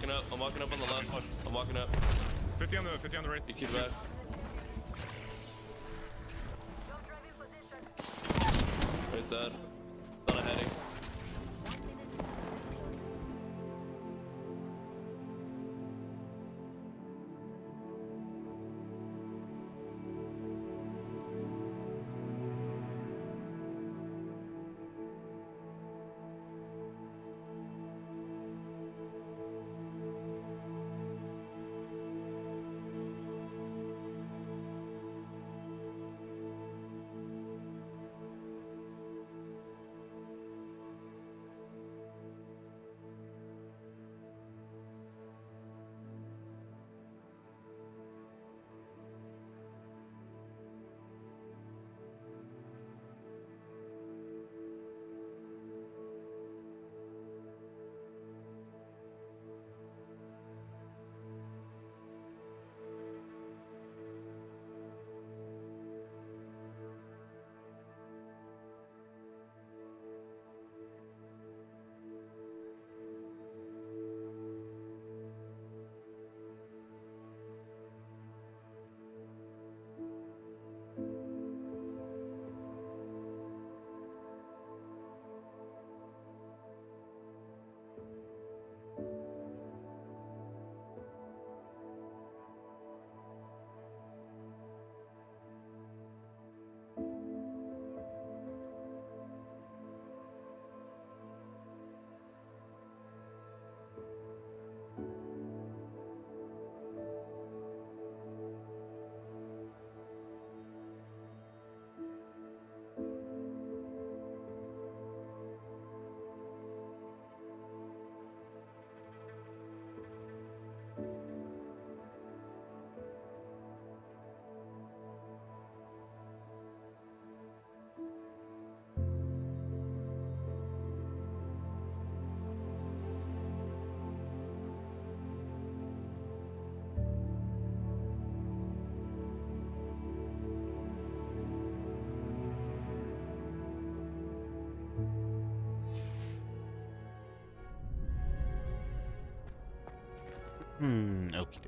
walking up. I'm walking up on the left. I'm walking up. 50 on the right. You keep back. Right there. Not a heading. Okay.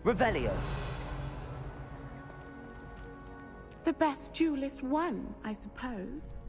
Revelio. The best duelist won, I suppose.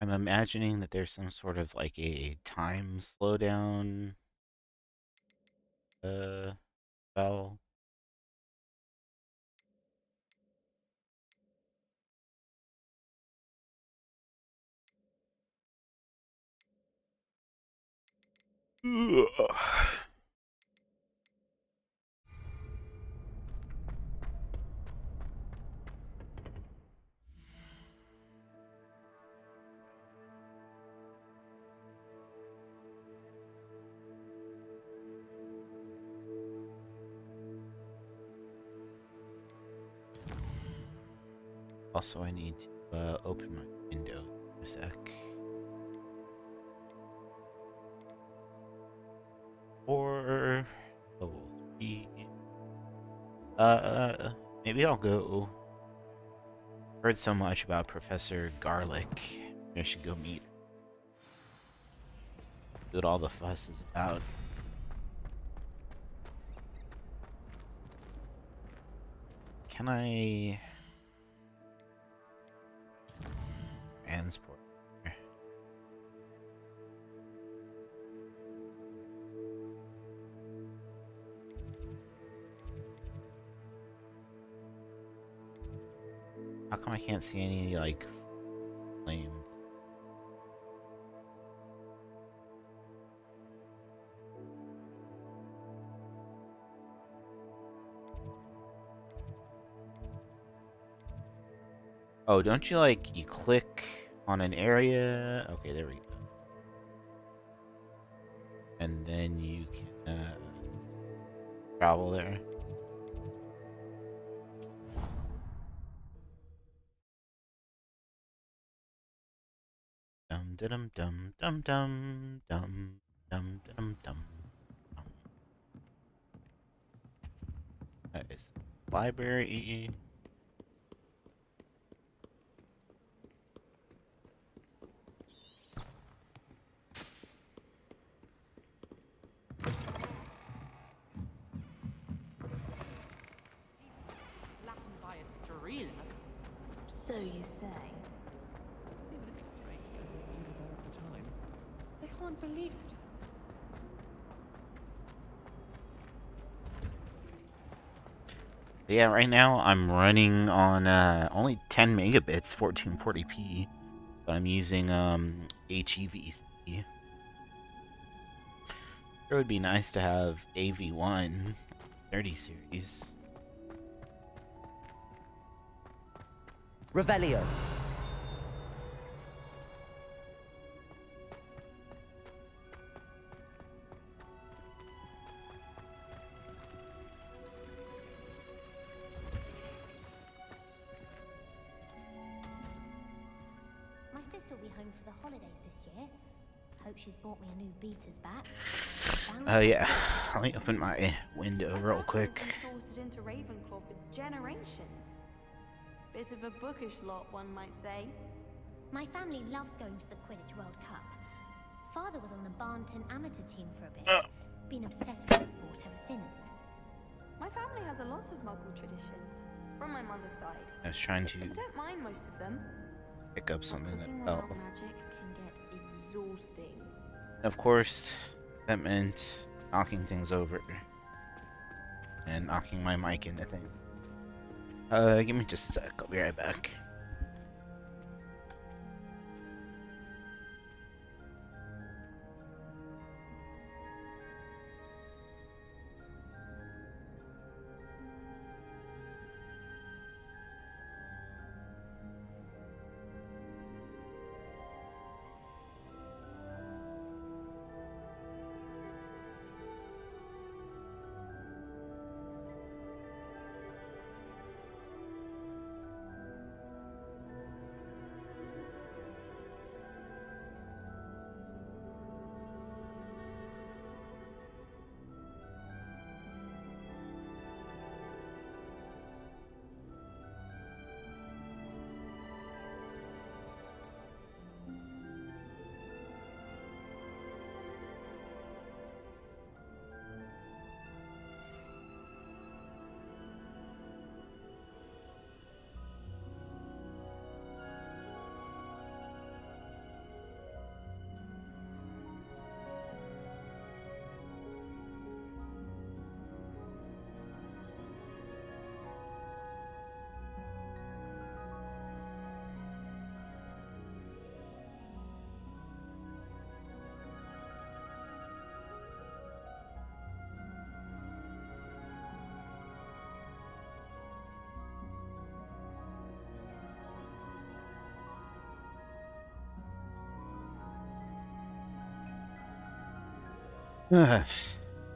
I'm imagining that there's some sort of like a time slowdown spell. Ugh. Also, I need to open my window a sec. Or level 3. Maybe I'll go. Heard so much about Professor Garlic. I should go meet. what all the fuss is about. Can I transport? How come I can't see any like flames? Oh, don't you like, you click on an area? Okay, there we go. And then you can travel there. Dum dum dum dum dum dum dum dum dum. Nice. Library. Latin by a stream. So you say. I can't believe it. Yeah, right now I'm running on only 10 megabits, 1440p, but I'm using HEVC. It would be nice to have AV1 30 series. Revelio. My sister will be home for the holidays this year. Hope she's bought me a new beater's back. Oh yeah, let me open my window real quick. Been sorted into Ravenclaw for generations. Bit of a bookish lot, one might say. My family loves going to the Quidditch World Cup. Father was on the Barnton amateur team for a bit. Been obsessed with the sport ever since. My family has a lot of Muggle traditions, from my mother's side. I was trying to I don't mind most of them. pick up something Cooking that fell. without magic can get exhausting. Of course, that meant knocking things over and knocking my mic into things. Give me just a sec. I'll be right back.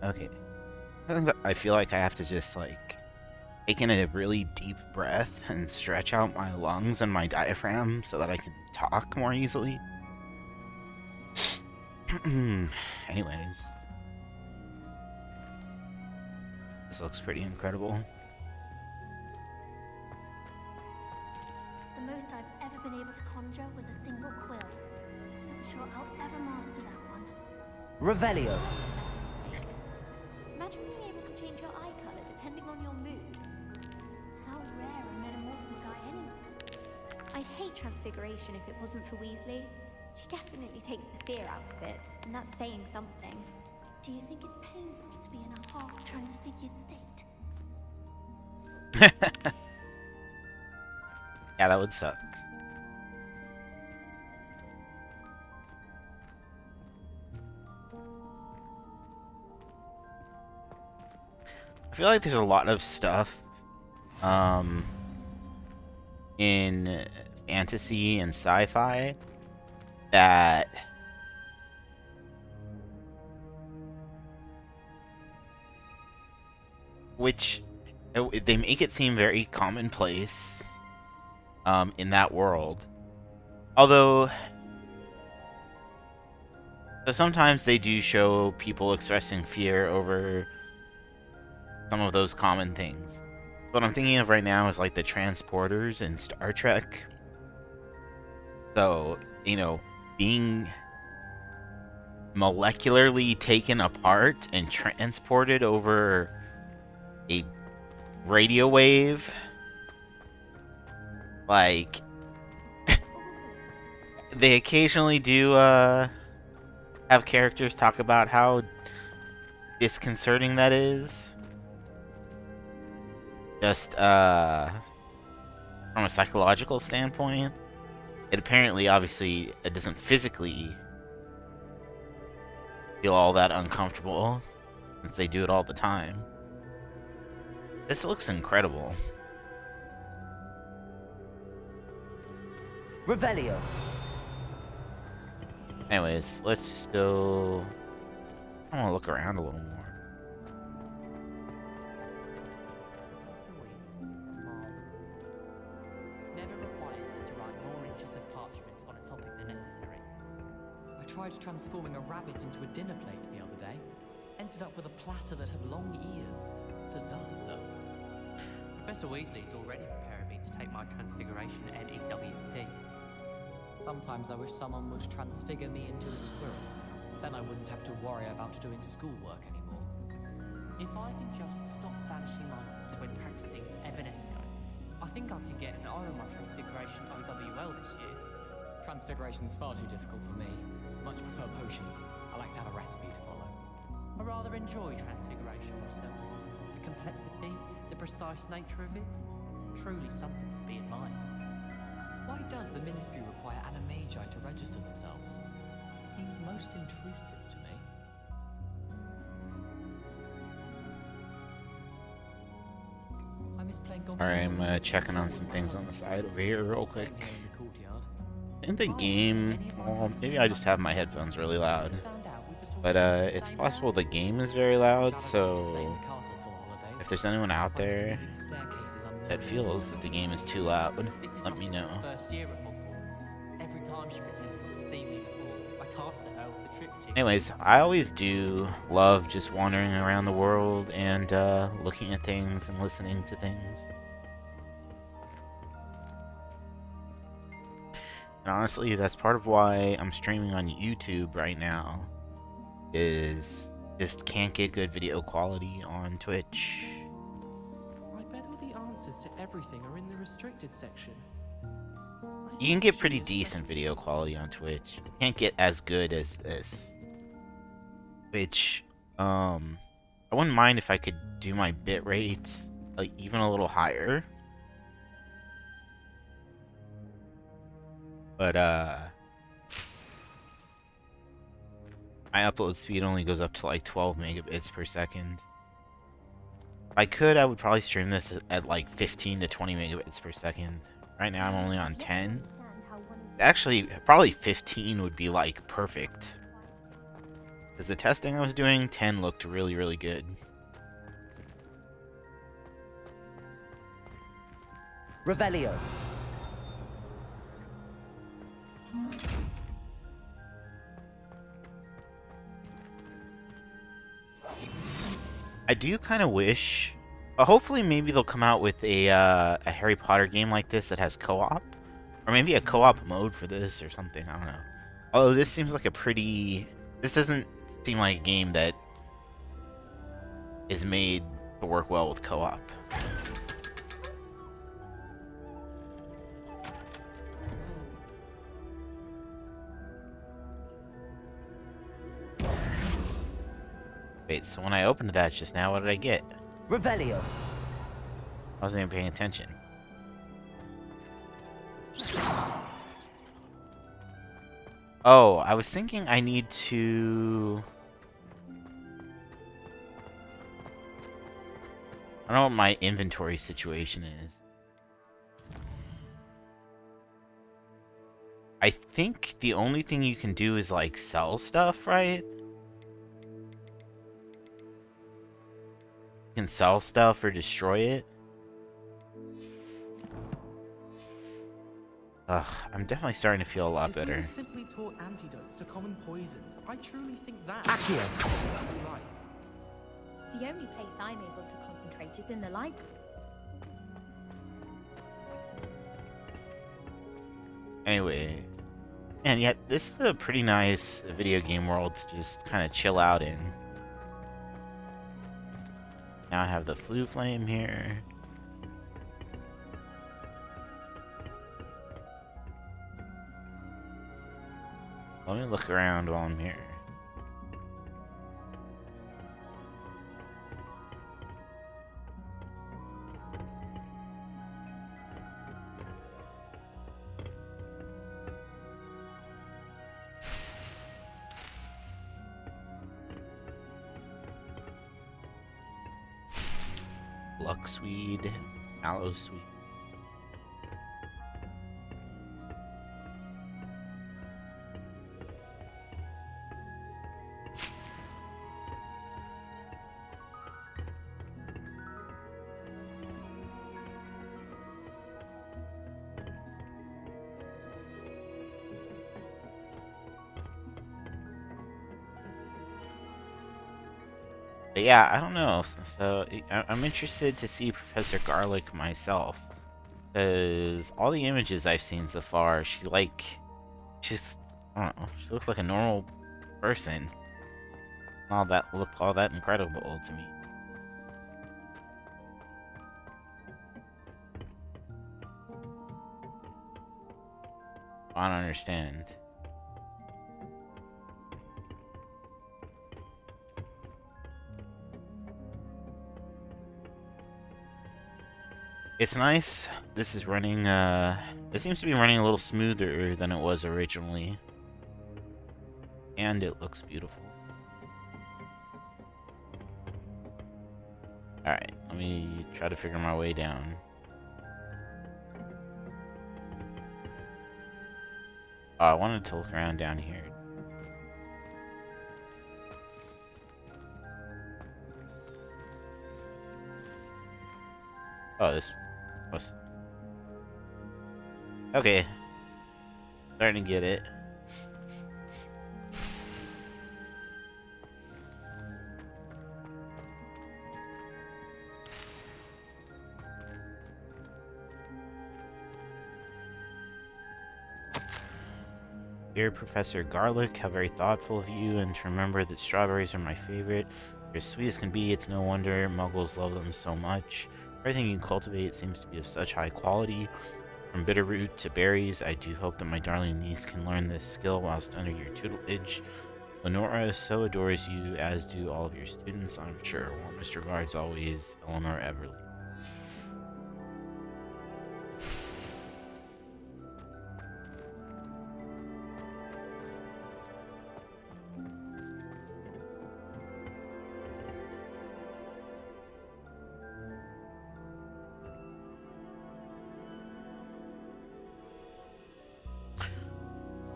Okay. I feel like I have to just like take in a really deep breath and stretch out my lungs and my diaphragm so that I can talk more easily. Anyways. This looks pretty incredible. The most I've ever been able to conjure was a single quill. Not sure I'll ever master that one. Revelio. Imagine being able to change your eye color depending on your mood. How rare a metamorphic guy anyway. I'd hate transfiguration if it wasn't for Weasley. She definitely takes the fear out of it, and that's saying something. Do you think it's painful to be in a half-transfigured state? Yeah, that would suck. I feel like there's a lot of stuff in fantasy and sci-fi that they make it seem very commonplace in that world. Although so sometimes they do show people expressing fear over some of those common things. What I'm thinking of right now is like the transporters in Star Trek. So, you know, being molecularly taken apart and transported over a radio wave. Like, they occasionally do have characters talk about how disconcerting that is. Just from a psychological standpoint. It apparently, obviously, it doesn't physically feel all that uncomfortable, since they do it all the time. This looks incredible. Revelio. Anyways, let's just go... I want to look around a little more. Never requires us to write more inches of parchment on a topic than necessary. I tried transforming a rabbit into a dinner plate the other day. Ended up with a platter that had long ears. Disaster. Professor Weasley's already preparing me to take my transfiguration NEWT. Sometimes I wish someone would transfigure me into a squirrel. Then I wouldn't have to worry about doing schoolwork anymore. If I can just stop vanishing items when practicing Evanesco, I think I could get an R on my transfiguration OWL this year. Transfiguration's far too difficult for me. Much prefer potions. I like to have a recipe to follow. I rather enjoy transfiguration myself. The complexity, the precise nature of it, truly something to be admired. Why does the Ministry require animagi to register themselves? Seems most intrusive to me. I miss playing golf. Alright, I'm checking on some things on the side over here real quick. Same here in the courtyard. In the game, well, maybe I just have my headphones really loud. But it's possible the game is very loud, so if there's anyone out there that feels that the game is too loud, let me know. First year at Hogwarts. Every time she pretended not to see me before, I cast at her with the triptych. Anyways, I always do love just wandering around the world and looking at things and listening to things. And honestly, that's part of why I'm streaming on YouTube right now, is just can't get good video quality on Twitch. I bet all the answers to everything are in the restricted section. You can get pretty decent video quality on Twitch. You can't get as good as this. Which, I wouldn't mind if I could do my bitrate like even a little higher. But my upload speed only goes up to like 12 megabits per second. If I could, I would probably stream this at like 15 to 20 megabits per second. Right now I'm only on 10. Actually, probably 15 would be like perfect. Because the testing I was doing, 10 looked really, really good. Revelio. I do kind of wish... hopefully maybe they'll come out with a Harry Potter game like this that has co-op. Or maybe a co-op mode for this or something, I don't know. Although this seems like a pretty... This doesn't seem like a game that is made to work well with co-op. Wait, so when I opened that just now, what did I get? Revelio. I wasn't even paying attention. Oh, I was thinking I need to... I don't know what my inventory situation is. I think the only thing you can do is, like, sell stuff, right? You can sell stuff or destroy it. Ugh, I'm definitely starting to feel a lot better. If we were simply taught antidotes to common poisons, I truly think that Accio. would be life. The only place I'm able to concentrate is in the library. Anyway, and yet this is a pretty nice video game world to just kind of chill out in. Now I have the Flue Flame here. Let me look around while I'm here. Luxweed, Mallowsweet. But yeah, I don't know. So I'm interested to see Professor Garlick myself, because all the images I've seen so far, she's I don't know, she looks like a normal person. All that look all that incredible to me. I don't understand. It's nice. This is running, it seems to be running a little smoother than it was originally. And it looks beautiful. Alright, let me try to figure my way down. Oh, I wanted to look around down here. Oh, this was... Okay. Starting to get it. Dear Professor Garlick, how very thoughtful of you, and to remember that strawberries are my favorite. They're as sweet as can be, it's no wonder muggles love them so much. Everything you cultivate seems to be of such high quality. From bitterroot to berries, I do hope that my darling niece can learn this skill whilst under your tutelage. Lenora so adores you, as do all of your students, I'm sure. Warmest regards always, Eleanor Everly.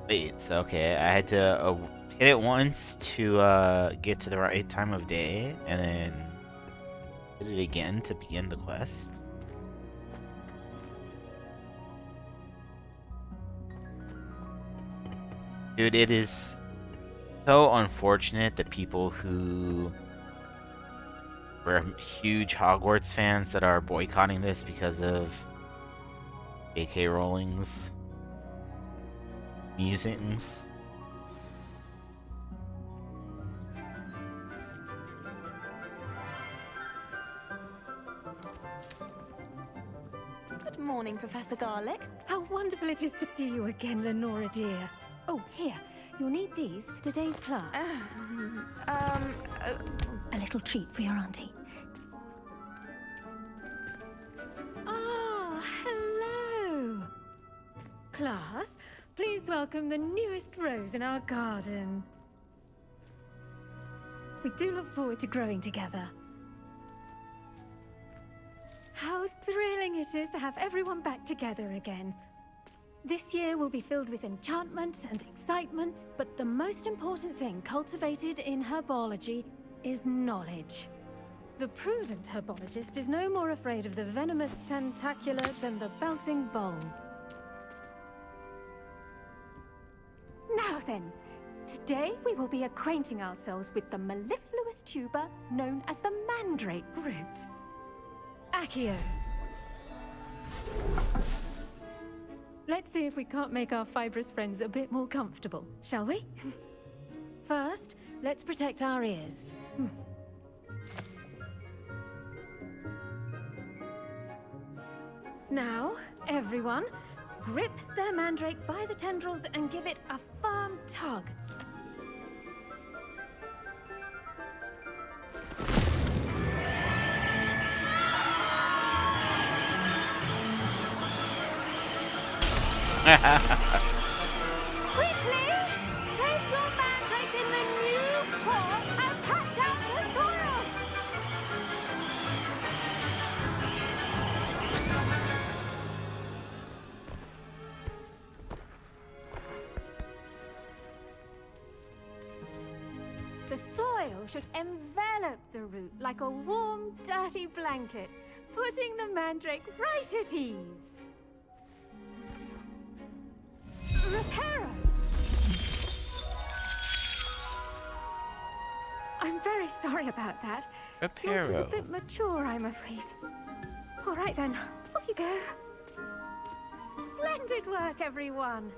Wait, so okay, I had to hit it once to get to the right time of day, and then hit it again to begin the quest. Dude, it is so unfortunate that people who were huge Hogwarts fans that are boycotting this because of J.K. Rowling's musings. Good morning, Professor Garlic. How wonderful it is to see you again, Lenora dear. Oh, here. You'll need these for today's class. A little treat for your auntie. Ah, hello. Class, please welcome the newest rose in our garden. We do look forward to growing together. How thrilling it is to have everyone back together again. This year will be filled with enchantment and excitement, but the most important thing cultivated in herbology is knowledge. The prudent herbologist is no more afraid of the venomous tentacula than the bouncing bulb. Now then, today we will be acquainting ourselves with the mellifluous tuber known as the mandrake root. Accio. Let's see if we can't make our fibrous friends a bit more comfortable, shall we? First, let's protect our ears. Now, everyone, grip their mandrake by the tendrils and give it a firm tug. Quickly! Place your mandrake in the new pot and pat down the soil! The soil should envelop the root like a warm, dirty blanket, putting the mandrake right at ease. Reparo! I'm very sorry about that. Yours was a Reparo. bit mature, I'm afraid. All right then, off you go. Splendid work, everyone.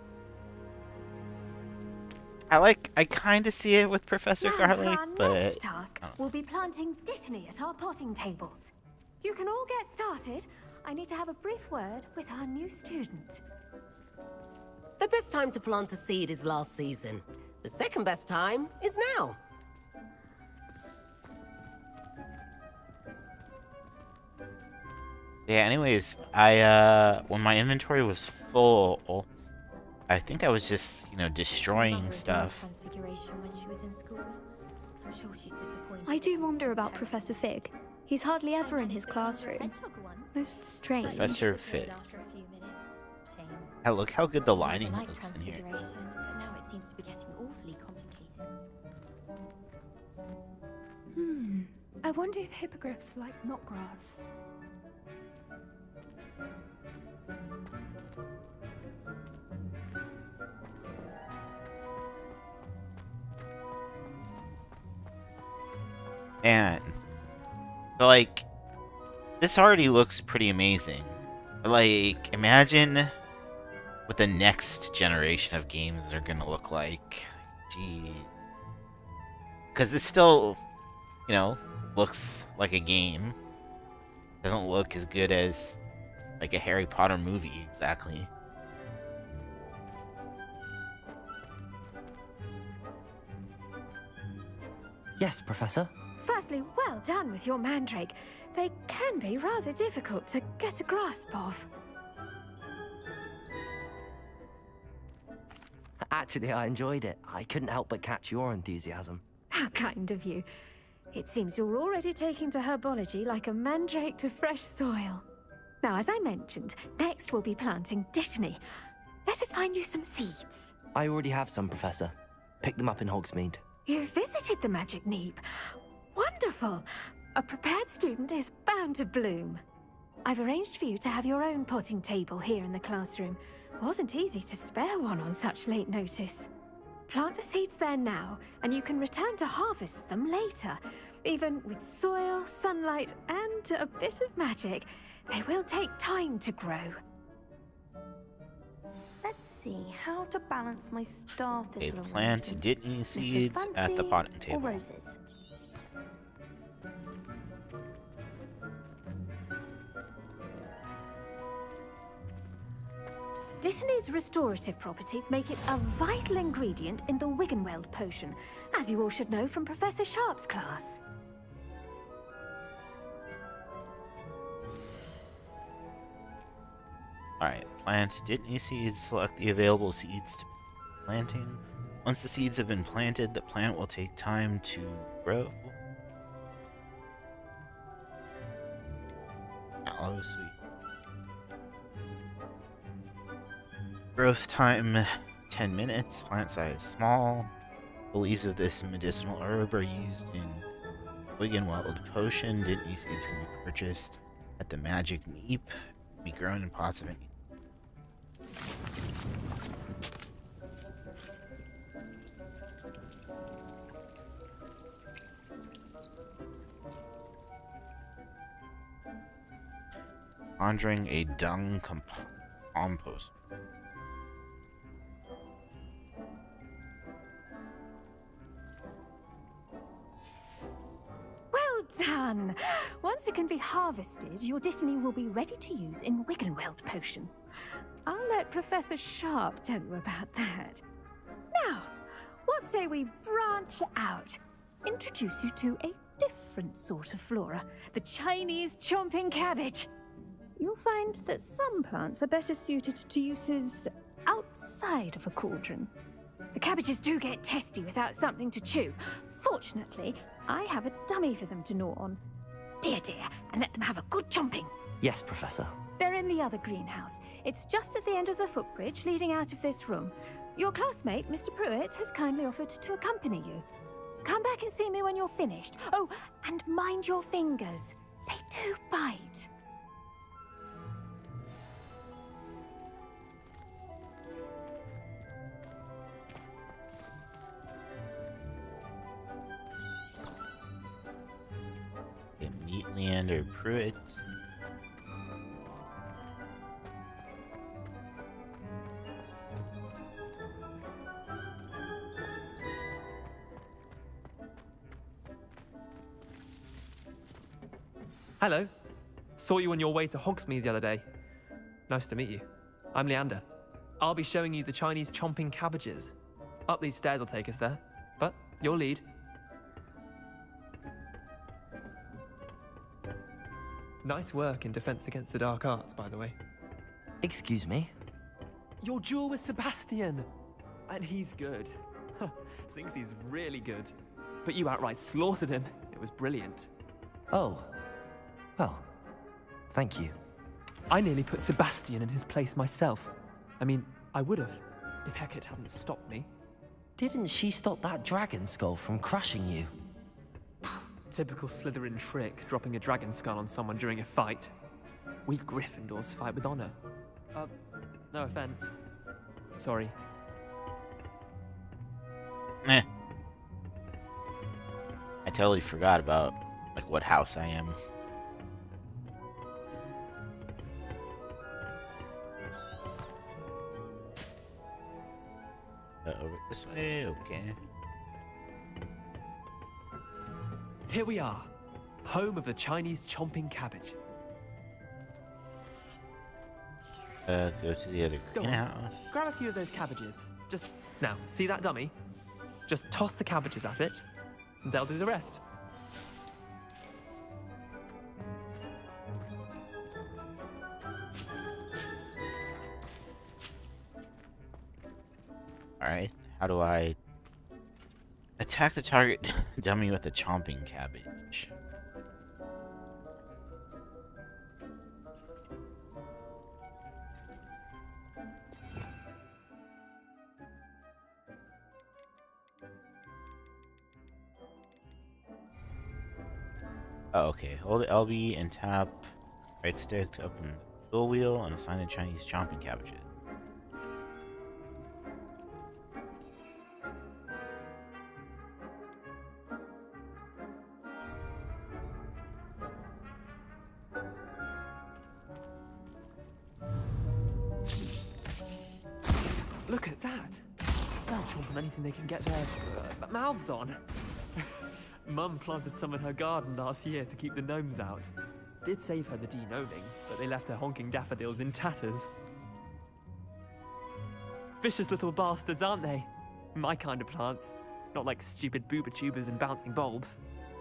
I kind of see it with Professor Now, Garlic, for our but next task, we'll be planting dittany at our potting tables. You can all get started. I need to have a brief word with our new student. The best time to plant a seed is last season. The second best time is now. yeah. Anyways, when my inventory was full, I think I was just destroying stuff. Transfiguration when she was in school. I'm sure she's disappointed. I do wonder about Professor Fig. He's hardly ever in his classroom. Most strange. Professor Fig. After a few minutes. Shame. Hey, look how good the It's lighting like looks in here. transfiguration, but now it seems to be getting awfully complicated. I wonder if hippogriffs like knotgrass. And like, this already looks pretty amazing. Like, imagine what the next generation of games are gonna look like. Gee. Because it still, looks like a game. Doesn't look as good as, like, a Harry Potter movie, exactly. Yes, Professor? Firstly, well done with your mandrake. They can be rather difficult to get a grasp of. Actually, I enjoyed it. I couldn't help but catch your enthusiasm. How kind of you. It seems you're already taking to herbology like a mandrake to fresh soil. Now, as I mentioned, next we'll be planting dittany. Let us find you some seeds. I already have some, Professor. Picked them up in Hogsmeade. You visited the Magic Neep. Wonderful! A prepared student is bound to bloom. I've arranged for you to have your own potting table here in the classroom. Wasn't easy to spare one on such late notice. Plant the seeds there now, and you can return to harvest them later. Even with soil, sunlight, and a bit of magic, they will take time to grow. Let's see how to balance my star They thistle plant arrangement. dittany seeds at the potting Or table. roses. Dittany's restorative properties make it a vital ingredient in the Wiggenweld potion, as you all should know from Professor Sharp's class. Alright, plant Dittany seeds. Select the available seeds to planting. Once the seeds have been planted, the plant will take time to grow. Oh, sweet. Growth time 10 minutes. Plant size small. The leaves of this medicinal herb are used in Wiggenweld potion. Dittany seeds can be purchased at the Magic Neep. Be grown in pots of any. Conjuring a dung compost. Well done! Once it can be harvested, your Dittany will be ready to use in Wiggenweld potion. I'll let Professor Sharp tell you about that. Now, what say we branch out? Introduce you to a different sort of flora, the Chinese chomping cabbage. You'll find that some plants are better suited to uses outside of a cauldron. The cabbages do get testy without something to chew. Fortunately, I have a dummy for them to gnaw on. Be a dear and let them have a good chomping. Yes, Professor. They're in the other greenhouse. It's just at the end of the footbridge leading out of this room. Your classmate, Mr. Pruitt, has kindly offered to accompany you. Come back and see me when you're finished. Oh, and mind your fingers. They do bite. Meet Leander Pruitt. Hello. Saw you on your way to Hogsmeade the other day. Nice to meet you. I'm Leander. I'll be showing you the Chinese chomping cabbages. Up these stairs will take us there, but your lead. Nice work in Defense Against the Dark Arts, by the way. Excuse me? Your duel with Sebastian! And he's good. Thinks he's really good. But you outright slaughtered him. It was brilliant. Oh. Well, thank you. I nearly put Sebastian in his place myself. I mean, I would have, if Hecate hadn't stopped me. Didn't she stop that dragon skull from crushing you? Typical Slytherin trick, dropping a dragon skull on someone during a fight. We Gryffindors fight with honor. No offense. Sorry. I totally forgot about, like, what house I am. Over this way, okay. Here we are, home of the Chinese chomping cabbage. Go to the other greenhouse. Grab a few of those cabbages. Just, now, see that dummy? Just toss the cabbages at it, and they'll do the rest. Alright, how do I attack the target dummy with a chomping cabbage? Oh, okay. Hold LB and tap right stick to open the dual wheel and assign the Chinese chomping cabbages. Look at that! They'll chomp on anything they can get their mouths on. Mum planted some in her garden last year to keep the gnomes out. Did save her the de-gnoming, but they left her honking daffodils in tatters. Vicious little bastards, aren't they? My kind of plants. Not like stupid booba tubers and bouncing bulbs.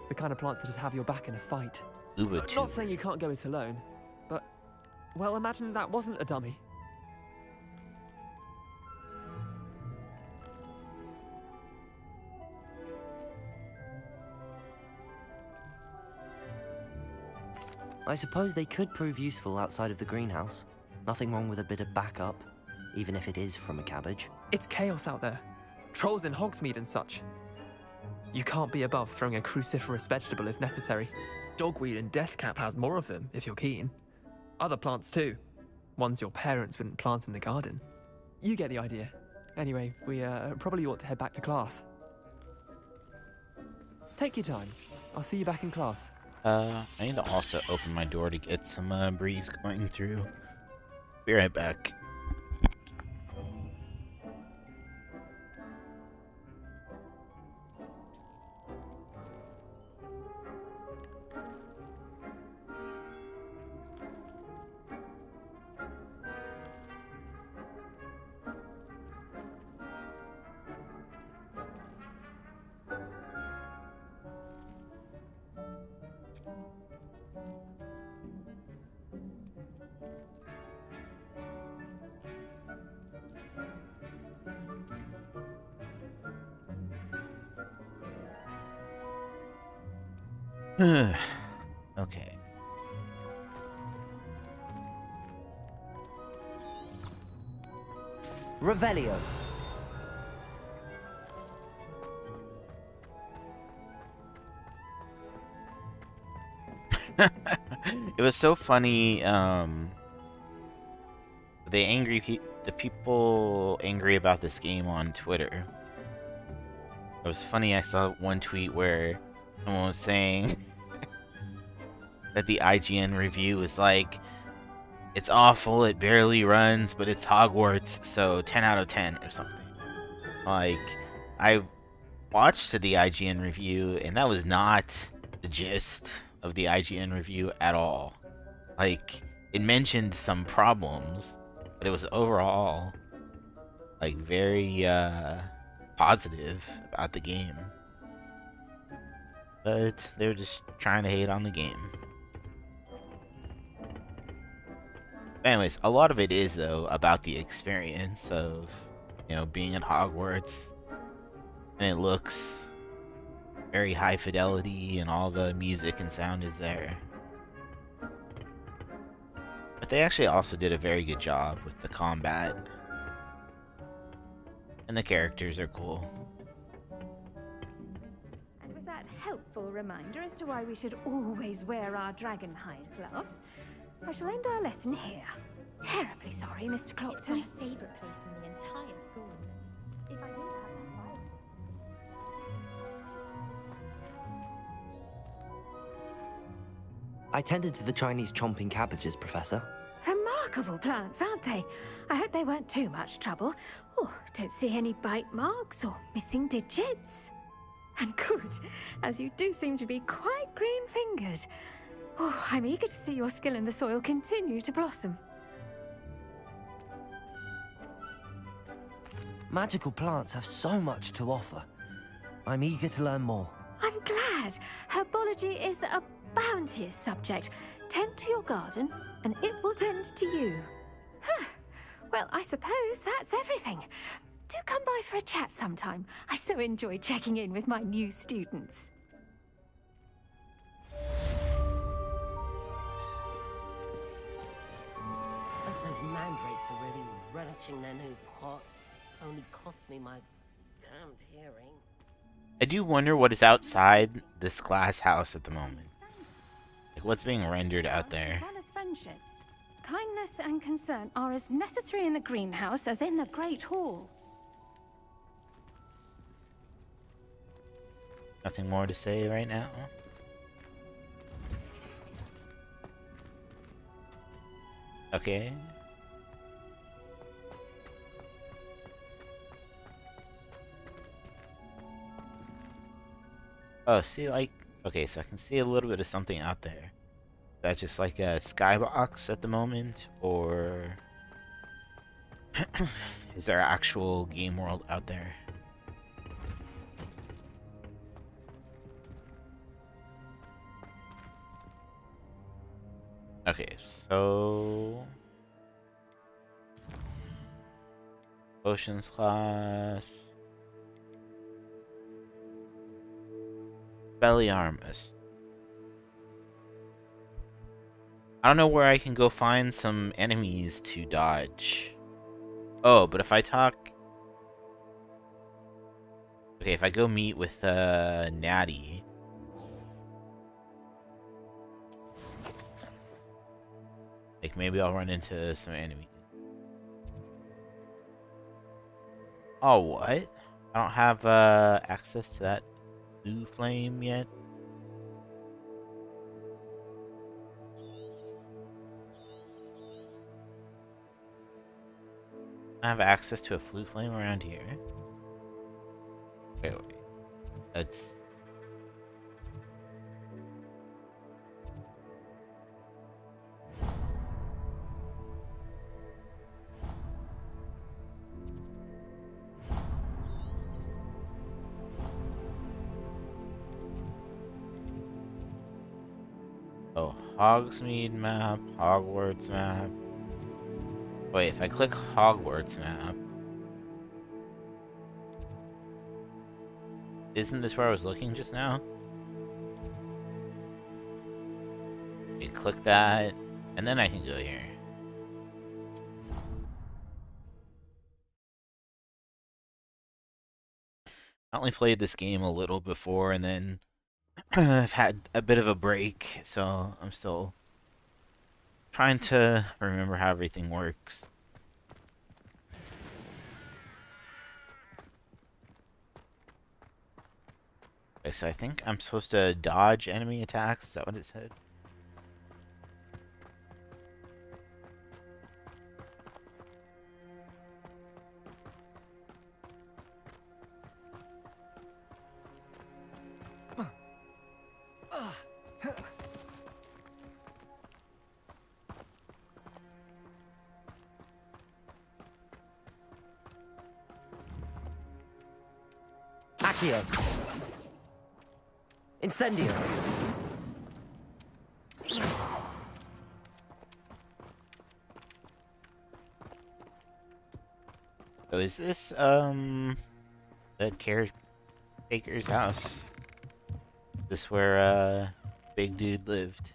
The kind of plants that just have your back in a fight. Not saying you can't go it alone, but, well, imagine that wasn't a dummy. I suppose they could prove useful outside of the greenhouse. Nothing wrong with a bit of backup, even if it is from a cabbage. It's chaos out there. Trolls in Hogsmeade and such. You can't be above throwing a cruciferous vegetable if necessary. Dogweed and deathcap has more of them, if you're keen. Other plants too. Ones your parents wouldn't plant in the garden. You get the idea. Anyway, we probably ought to head back to class. Take your time. I'll see you back in class. I need to also open my door to get some breeze going through. Be right back. Okay. Revelio. It was so funny. The people angry about this game on Twitter. It was funny. I saw one tweet where someone was saying that the IGN review was like, it's awful, it barely runs, but it's Hogwarts, so 10 out of 10 or something. Like, I watched the IGN review, and that was not the gist of the IGN review at all. Like, it mentioned some problems, but it was overall, like, very, positive about the game. But they were just trying to hate on the game. Anyways, a lot of it is, though, about the experience of, you know, being in Hogwarts. And it looks very high fidelity, and all the music and sound is there. But they actually also did a very good job with the combat. And the characters are cool. And with that helpful reminder as to why we should always wear our dragon hide gloves, I shall end our lesson here. Terribly sorry, Mr. Clopton. It's my favourite place in the entire school. If I didn't have that Bible. I tended to the Chinese chomping cabbages, Professor. Remarkable plants, aren't they? I hope they weren't too much trouble. Oh, don't see any bite marks or missing digits. And good, as you do seem to be quite green-fingered. Oh, I'm eager to see your skill in the soil continue to blossom. Magical plants have so much to offer. I'm eager to learn more. I'm glad. Herbology is a bounteous subject. Tend to your garden, and it will tend to you. Huh. Well, I suppose that's everything. Do come by for a chat sometime. I so enjoy checking in with my new students. Those mandrakes are really relishing their new pots. Only cost me my damned hearing. I do wonder what is outside this glass house at the moment. Like, what's being rendered out there? As well as friendships, kindness and concern are as necessary in the greenhouse as in the Great Hall. Nothing more to say right now. Okay. Oh, see, like, okay, so I can see a little bit of something out there. Is that just like a skybox at the moment, or Is there actual game world out there? Okay, so potions class, belly armist. I don't know where I can go find some enemies to dodge. Oh, but if I talk... Okay, if I go meet with Natty... Like, maybe I'll run into some enemies. Oh, what? I don't have access to that blue flame yet? I have access to a flute flame around here. Wait. That's... Oh, Hogsmeade map, Hogwarts map. Wait, if I click Hogwarts map... Isn't this where I was looking just now? Okay, click that, and then I can go here. I only played this game a little before, and then I've had a bit of a break, so I'm still trying to remember how everything works. Okay, so I think I'm supposed to dodge enemy attacks. Is that what it said? Accio. Incendio. So is this, the caretaker's house? Is this where, Big Dude lived?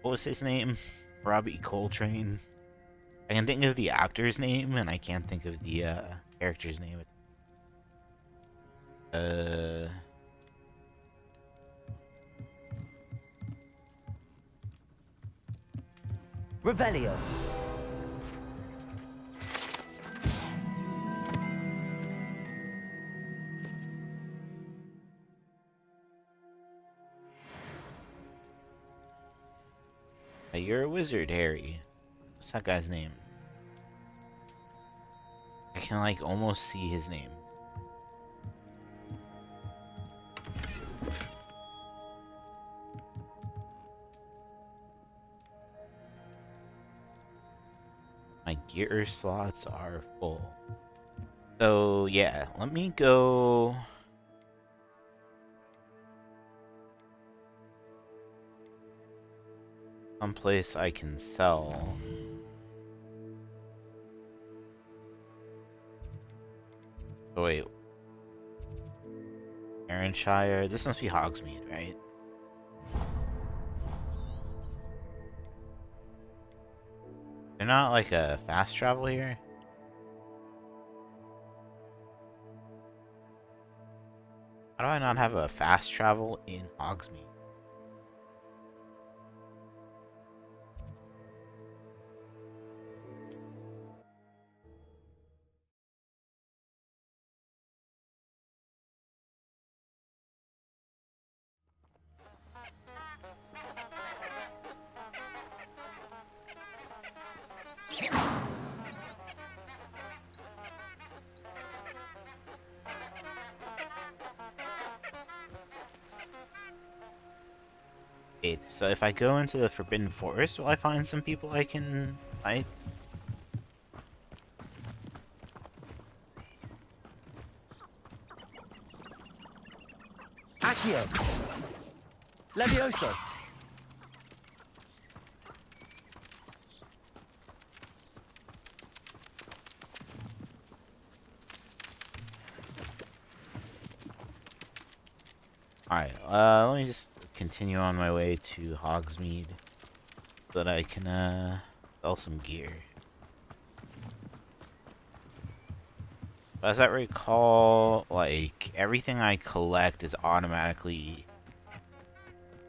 What was his name? Robbie Coltrane. I can think of the actor's name, and I can't think of the, character's name. Revelio. Hey, you're a wizard, Harry. What's that guy's name? I can, like, almost see his name. My gear slots are full. So, yeah, let me go... someplace I can sell. Oh, wait. Aaronshire. This must be Hogsmeade, right? They're not like a fast travel here? How do I not have a fast travel in Hogsmeade? So if I go into the Forbidden Forest, will I find some people I can Right? Accio. Levioso. Alright, let me just continue on my way to Hogsmeade so that I can, sell some gear. As I recall, like, everything I collect is automatically,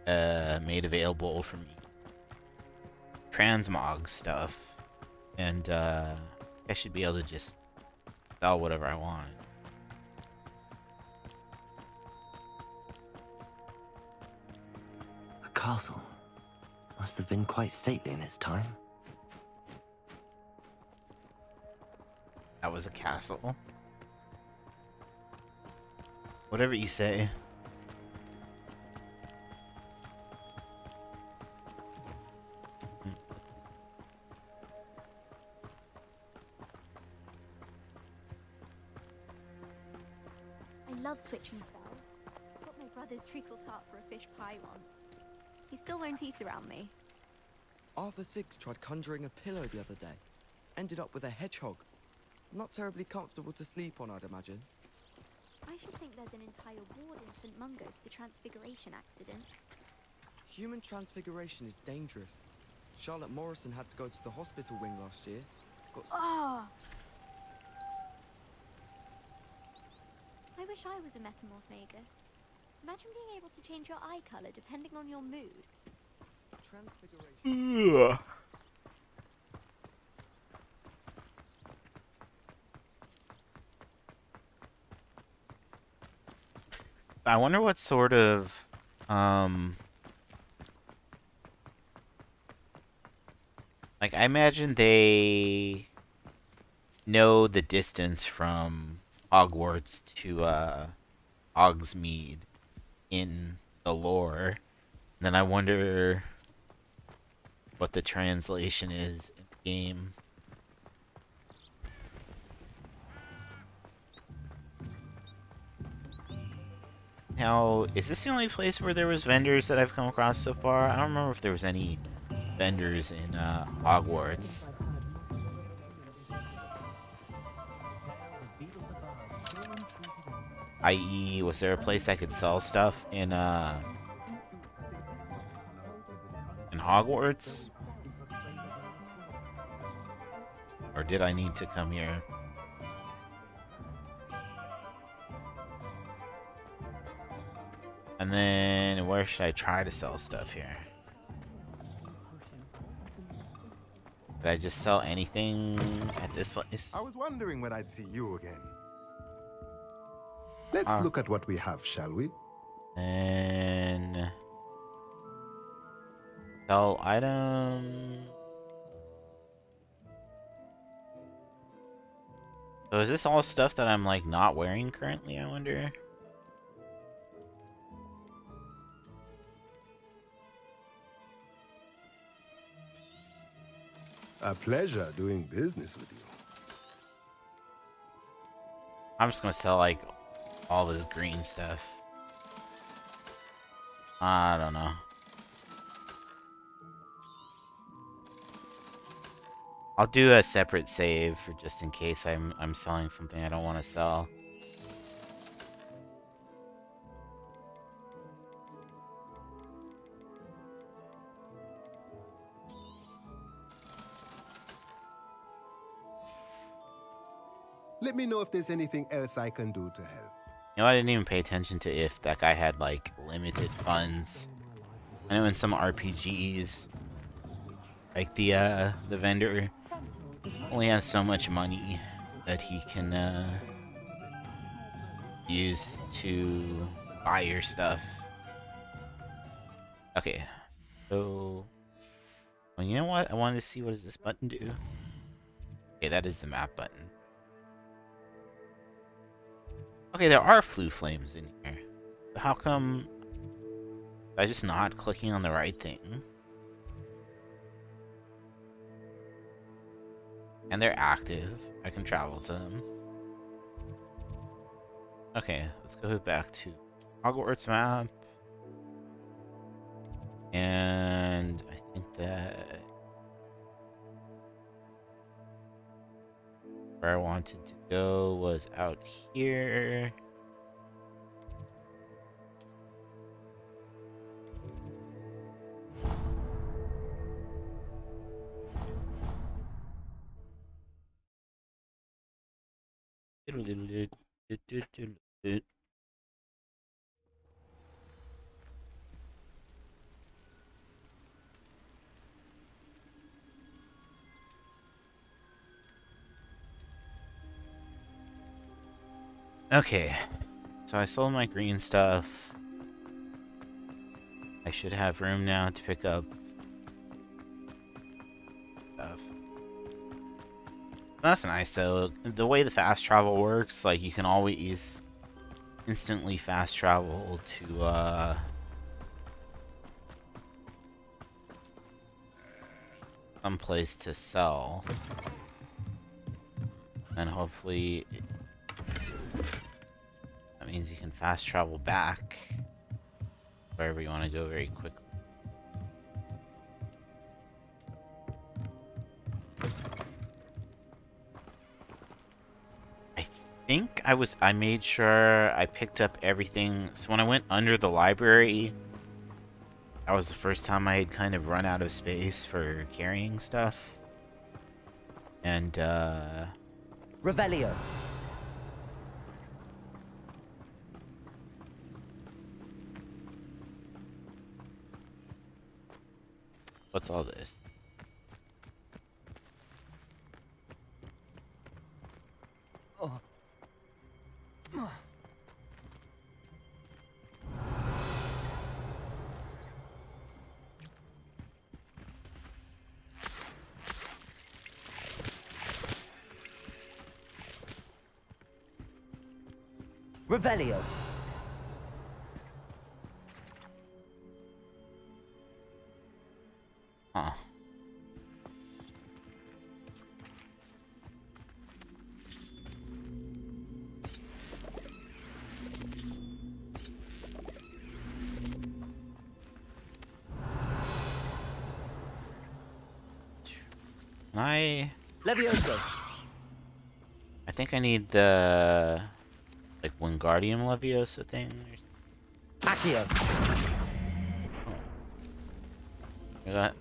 made available for me. Transmog stuff. And, I should be able to just sell whatever I want. A castle. Must have been quite stately in its time. That was a castle. Whatever you say. I love switching spells. Got my brother's treacle tart for a fish pie once. He still won't eat around me. Arthur Siggs tried conjuring a pillow the other day. Ended up with a hedgehog. Not terribly comfortable to sleep on, I'd imagine. I should think there's an entire ward in St. Mungo's for transfiguration accidents. Human transfiguration is dangerous. Charlotte Morrison had to go to the hospital wing last year. Oh! I wish I was a metamorph magus. Imagine being able to change your eye color depending on your mood. Transfiguration. Ugh. I wonder what sort of, like, I imagine they know the distance from Hogwarts to, Hogsmeade in the lore. And then I wonder what the translation is in the game. Now, is this the only place where there was vendors that I've come across so far? I don't remember if there was any vendors in Hogwarts. I.e., was there a place I could sell stuff in Hogwarts? Or did I need to come here? And then, where should I try to sell stuff here? Did I just sell anything at this place? I was wondering when I'd see you again. Let's look at what we have, shall we? And sell item. So is this all stuff that I'm like not wearing currently, I wonder? A pleasure doing business with you. I'm just gonna sell like all this green stuff. I don't know. I'll do a separate save for just in case I'm selling something I don't want to sell. Let me know if there's anything else I can do to help. You know, I didn't even pay attention to if that guy had like limited funds. I know in some RPGs, like the vendor only has so much money that he can use to buy your stuff. Okay, so well, you know what? I wanted to see, what does this button do? Okay, that is the map button. Okay, there are flue flames in here. How come I'm just not clicking on the right thing? And they're active. I can travel to them. Okay, let's go back to Hogwarts map. And I think that where I wanted to go was out here. Okay, so I sold my green stuff. I should have room now to pick up stuff. That's nice though. The way the fast travel works, like you can always instantly fast travel to some place to sell. And hopefully that means you can fast travel back wherever you want to go very quickly. I made sure I picked up everything. So when I went under the library, that was the first time I had kind of run out of space for carrying stuff. And Revelio. what's all this? Oh. Revelio. Huh. Levioso. I think I need the like Wingardium Leviosa thing. Accio. You got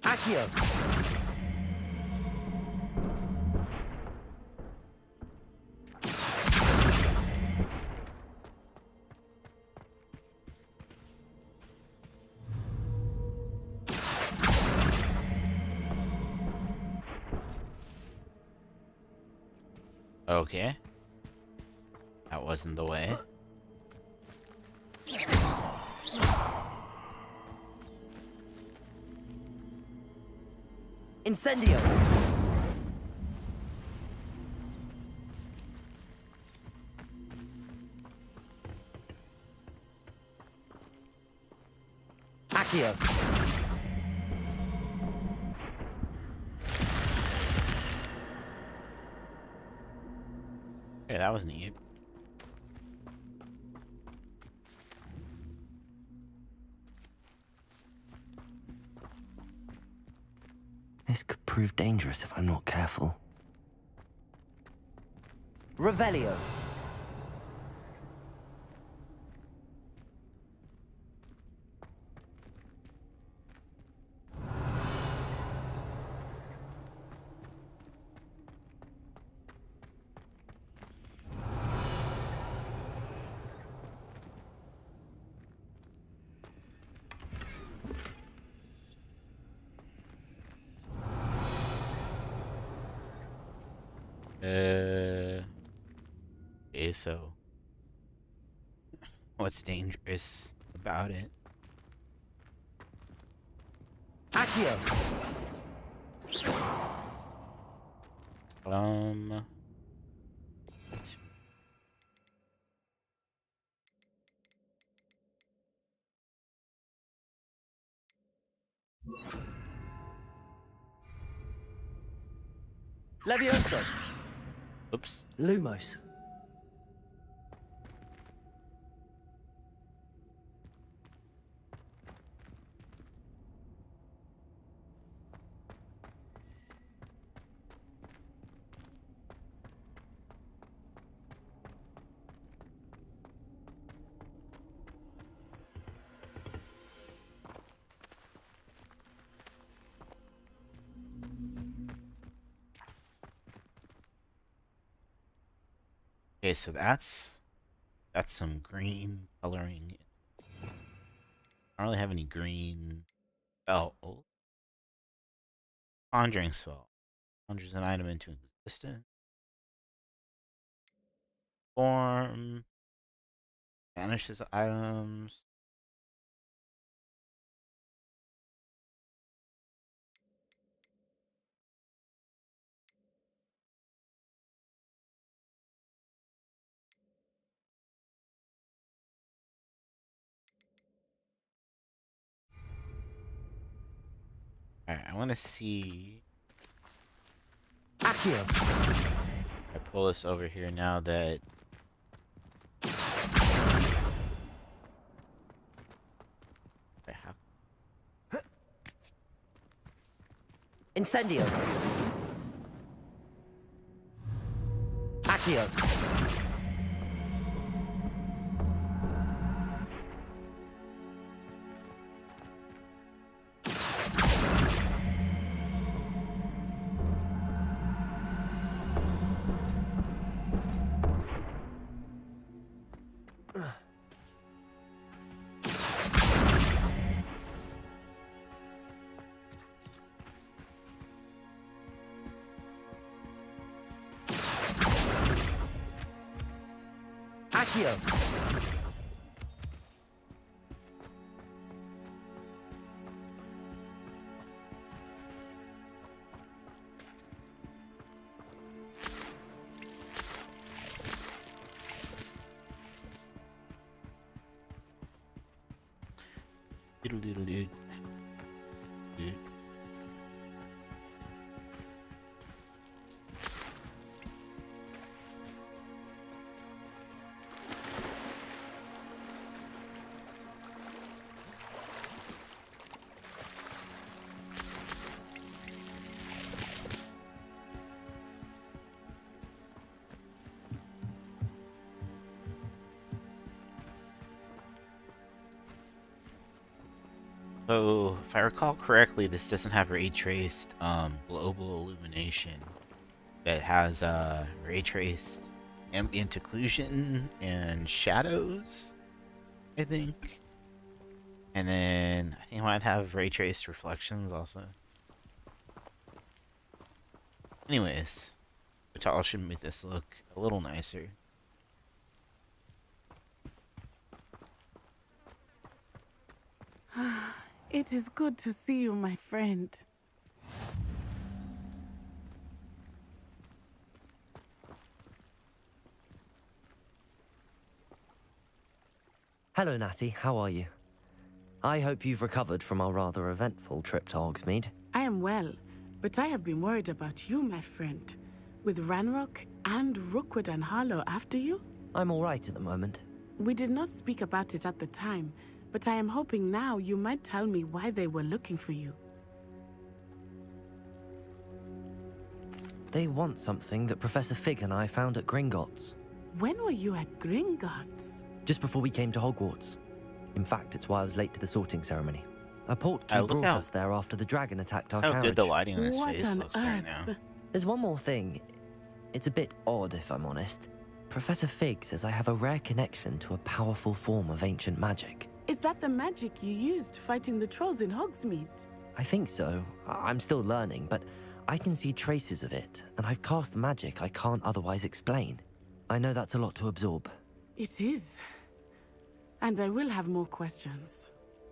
Accio. okay. That wasn't the way. Incendio. Accio. Okay, that was neat. This could prove dangerous if I'm not careful. Revelio. Okay, so What's dangerous about it? Accio. Um. Levioso. Oops. Lumos. Okay, so that's some green coloring. I don't really have any green. Oh, conjuring spell. Conjures an item into existence. Form. Banishes items. Alright, I want to see. Accio. I pull this over here now that. I have. Incendio. Accio. Accio. Doodle doodle dood. Dood. So, if I recall correctly, this doesn't have ray traced global illumination. It has ray traced ambient occlusion and shadows, I think. And then I think it might have ray traced reflections also. Anyways, which all should make this look a little nicer. It is good to see you, my friend. Hello, Natty. How are you? I hope you've recovered from our rather eventful trip to Hogsmeade. I am well, but I have been worried about you, my friend. With Ranrock and Rookwood and Harlow after you? I'm all right at the moment. We did not speak about it at the time, but I am hoping now you might tell me why they were looking for you. They want something that Professor Fig and I found at Gringotts. When were you at Gringotts? Just before we came to Hogwarts. In fact, it's why I was late to the sorting ceremony. A portkey brought us there after the dragon attacked our carriage. How good the lighting on this face looks right now. There's one more thing. It's a bit odd, if I'm honest. Professor Fig says I have a rare connection to a powerful form of ancient magic. Is that the magic you used fighting the trolls in Hogsmeade? I think so. I'm still learning, but I can see traces of it, and I've cast magic I can't otherwise explain. I know that's a lot to absorb. It is. And I will have more questions.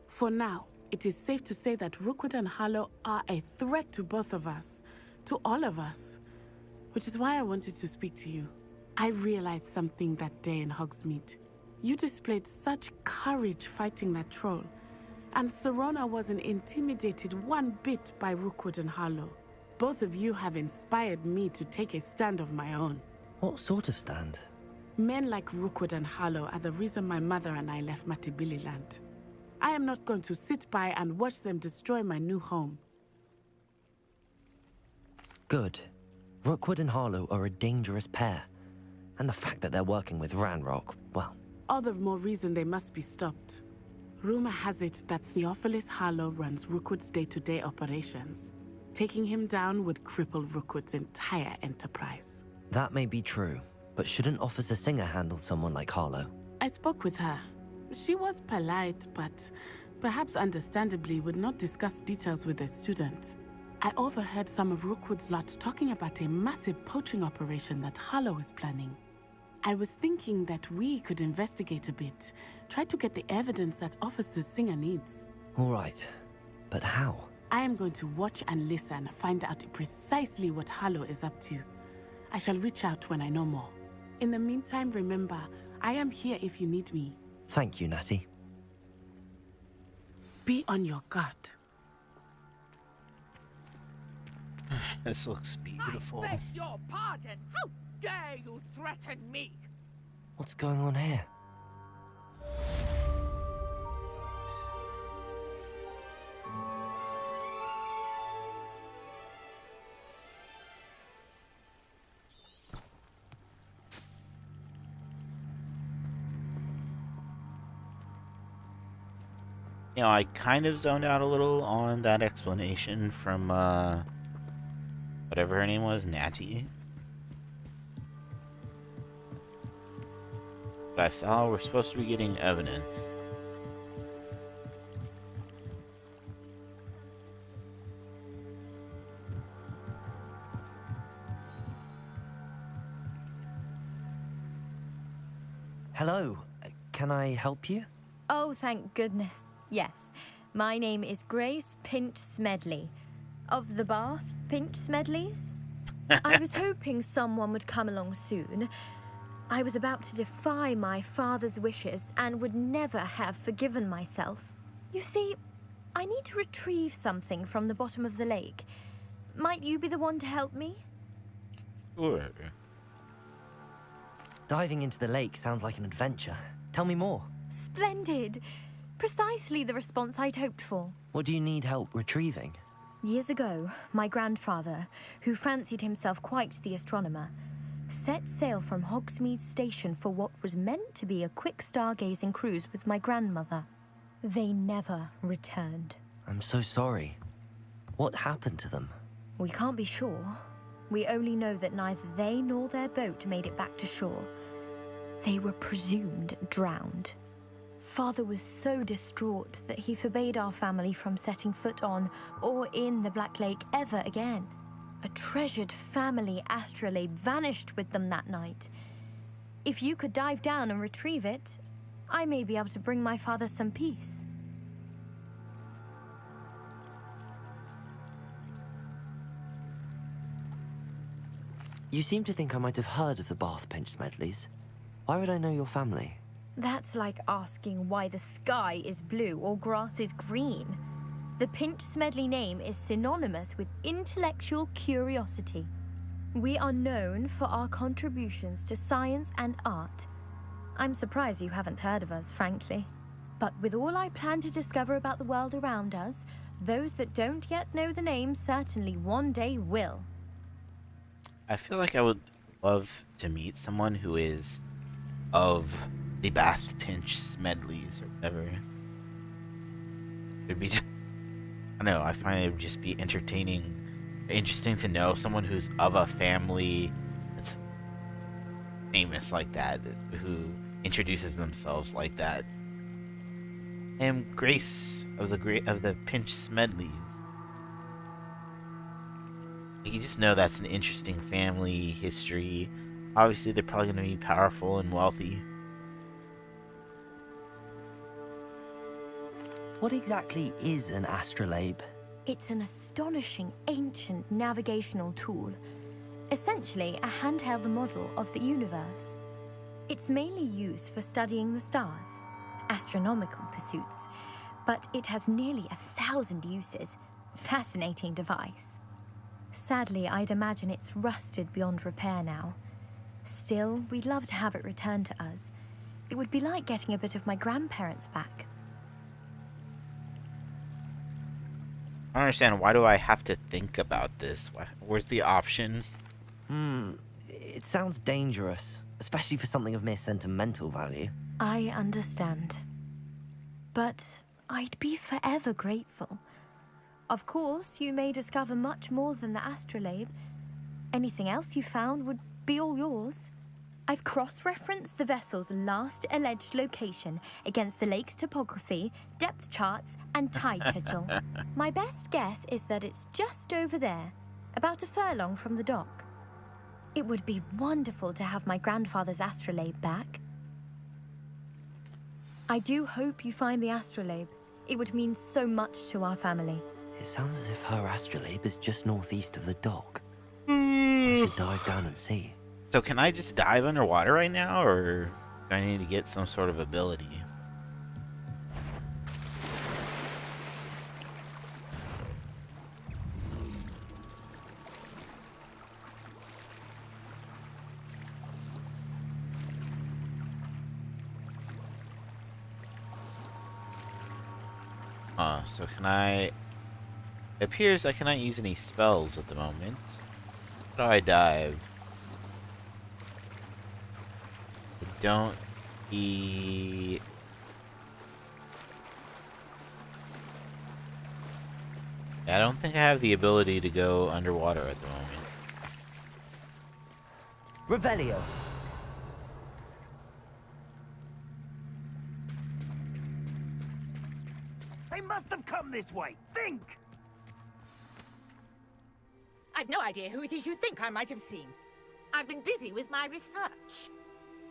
For now, it is safe to say that Rookwood and Harlow are a threat to both of us, to all of us. Which is why I wanted to speak to you. I realized something that day in Hogsmeade. You displayed such courage fighting that troll, and Serona wasn't intimidated one bit by Rookwood and Harlow. Both of you have inspired me to take a stand of my own. What sort of stand? Men like Rookwood and Harlow are the reason my mother and I left Matibili land. I am not going to sit by and watch them destroy my new home. Good. Rookwood and Harlow are a dangerous pair. And the fact that they're working with Ranrock, well... All the more reason they must be stopped. Rumor has it that Theophilus Harlow runs Rookwood's day-to-day operations. Taking him down would cripple Rookwood's entire enterprise. That may be true, but shouldn't Officer Singer handle someone like Harlow? I spoke with her. She was polite, but perhaps understandably would not discuss details with a student. I overheard some of Rookwood's lot talking about a massive poaching operation that Harlow is planning. I was thinking that we could investigate a bit, try to get the evidence that Officer Singer needs. All right, but how? I am going to watch and listen, find out precisely what Harlow is up to. I shall reach out when I know more. In the meantime, remember, I am here if you need me. Thank you, Natty. Be on your guard. This looks beautiful. I beg your pardon. How dare you threaten me? What's going on here? You know, I kind of zoned out a little on that explanation from, whatever her name was, Natty. But I saw we're supposed to be getting evidence. Hello, can I help you? Oh, thank goodness. Yes, my name is Grace Pinch Smedley. Of the Bath Pinch Smedleys? I was hoping someone would come along soon. I was about to defy my father's wishes and would never have forgiven myself. You see, I need to retrieve something from the bottom of the lake. Might you be the one to help me? Sure. Diving into the lake sounds like an adventure. Tell me more. Splendid. Precisely the response I'd hoped for. What do you need help retrieving? Years ago, my grandfather, who fancied himself quite the astronomer, set sail from Hogsmeade Station for what was meant to be a quick stargazing cruise with my grandmother. They never returned. I'm so sorry. What happened to them? We can't be sure. We only know that neither they nor their boat made it back to shore. They were presumed drowned. Father was so distraught that he forbade our family from setting foot on or in the Black Lake ever again. A treasured family astrolabe vanished with them that night. If you could dive down and retrieve it, I may be able to bring my father some peace. You seem to think I might have heard of the Bath Pinch Smedleys. Why would I know your family? That's like asking why the sky is blue or grass is green. The Pinch Smedley name is synonymous with intellectual curiosity. We are known for our contributions to science and art. I'm surprised you haven't heard of us, frankly. But with all I plan to discover about the world around us, those that don't yet know the name certainly one day will. I feel like I would love to meet someone who is of the Bath Pinch Smedleys or whatever. It'd be just, I don't know, I find it would just be entertaining, interesting to know someone who's of a family that's famous like that, who introduces themselves like that. I am Grace of the Pinch Smedleys. You just know that's an interesting family history. Obviously, they're probably going to be powerful and wealthy. What exactly is an astrolabe? It's an astonishing ancient navigational tool. Essentially, a handheld model of the universe. It's mainly used for studying the stars, astronomical pursuits, but it has nearly 1,000 uses. Fascinating device. Sadly, I'd imagine it's rusted beyond repair now. Still, we'd love to have it returned to us. It would be like getting a bit of my grandparents back. I don't understand. Why do I have to think about this? Where's the option? It sounds dangerous, especially for something of mere sentimental value. I understand. But I'd be forever grateful. Of course, you may discover much more than the astrolabe. Anything else you found would be all yours. I've cross-referenced the vessel's last alleged location against the lake's topography, depth charts, and tide schedule. My best guess is that it's just over there, about a furlong from the dock. It would be wonderful to have my grandfather's astrolabe back. I do hope you find the astrolabe. It would mean so much to our family. It sounds as if her astrolabe is just northeast of the dock. I should dive down and see. So can I just dive underwater right now, or do I need to get some sort of ability? So can I... It appears I cannot use any spells at the moment. How do I dive? I don't see... I don't think I have the ability to go underwater at the moment. Revelio. They must have come this way. Think! I've no idea who it is you think I might have seen. I've been busy with my research.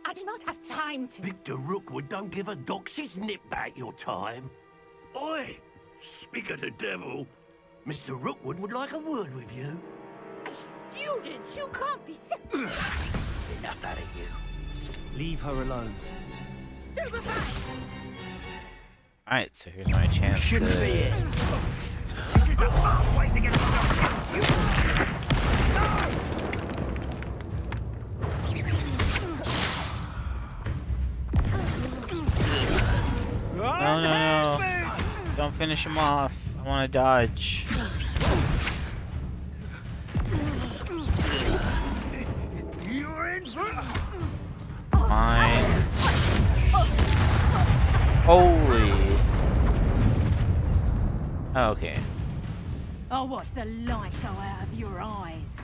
I do not have time to... Victor Rookwood don't give a doxy's nip back your time. Oi! Speak of the devil. Mr. Rookwood would like a word with you. Students, you can't be so... Enough out of you. Leave her alone. Alright, so here's my chance to... Shouldn't be it. This is a fast way to get yourself killed. No. Don't finish him off. I want to dodge. You're in for... Fine. Holy. Okay. I'll watch the light go out of your eyes.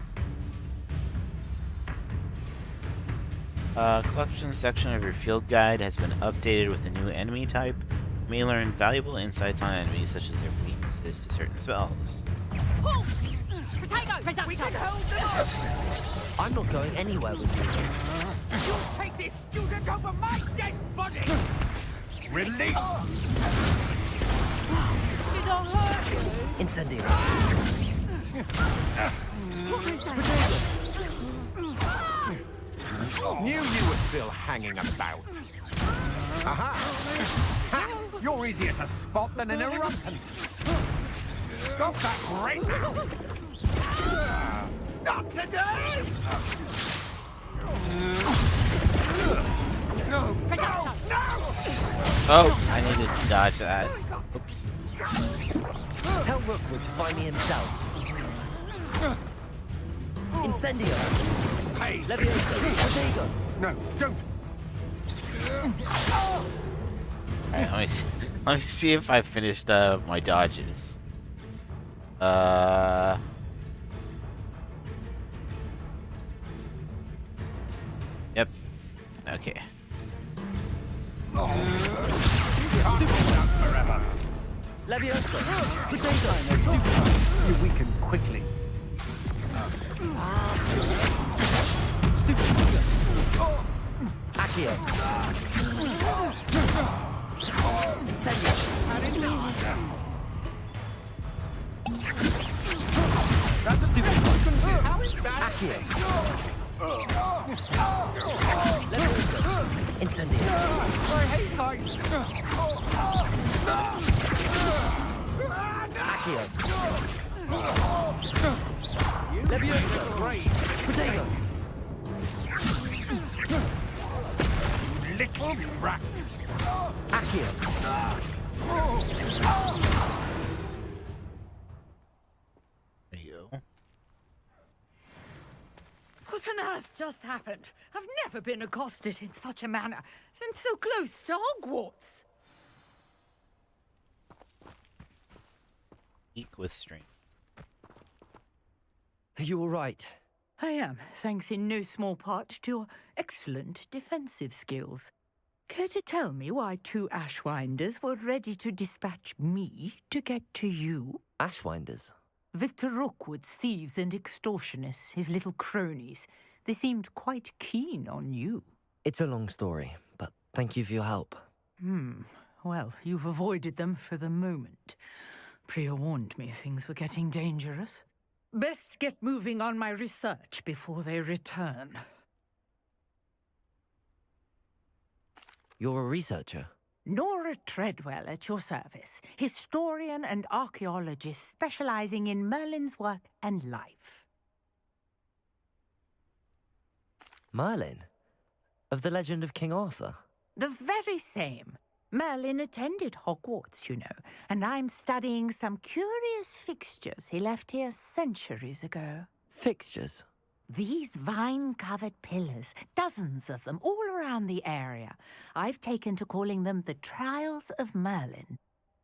Collection section of your field guide has been updated with a new enemy type. You may learn valuable insights on enemies, such as their weaknesses to certain spells. Potato! We can hold them up! I'm not going anywhere with you. You'll take this student over my dead body! Release! Did I hurt you? Incendio. Knew you were still hanging about. Aha! Ha! You're easier to spot than an eruptant. Stop that right now! Not today! No! No! No! Oh, I needed to dodge that. Oops. Tell Rookwood to find me himself. Incendio. Hey! Leviosa. No, don't! Alright, let me see if I finished my dodges. Yep. Okay. Forever. Leviosa. Potato. You weaken quickly. Accio. Incendio. Accio. Leviosa. Incendio. I hate heights. Accio. Leviosa. Great. Protego. Little rat. Accio. There you go. What on earth just happened? I've never been accosted in such a manner, and so close to Hogwarts. Eek with strength. Are you all right? I am, thanks in no small part to your excellent defensive skills. Care to tell me why 2 Ashwinders were ready to dispatch me to get to you? Ashwinders? Victor Rookwood's thieves and extortionists, his little cronies. They seemed quite keen on you. It's a long story, but thank you for your help. Well, you've avoided them for the moment. Priya warned me things were getting dangerous. Best get moving on my research before they return. You're a researcher? Nora Treadwell at your service, historian and archaeologist specializing in Merlin's work and life. Merlin? Of the legend of King Arthur? The very same. Merlin attended Hogwarts, you know, and I'm studying some curious fixtures he left here centuries ago. Fixtures? These vine-covered pillars, dozens of them, all around the area. I've taken to calling them the Trials of Merlin.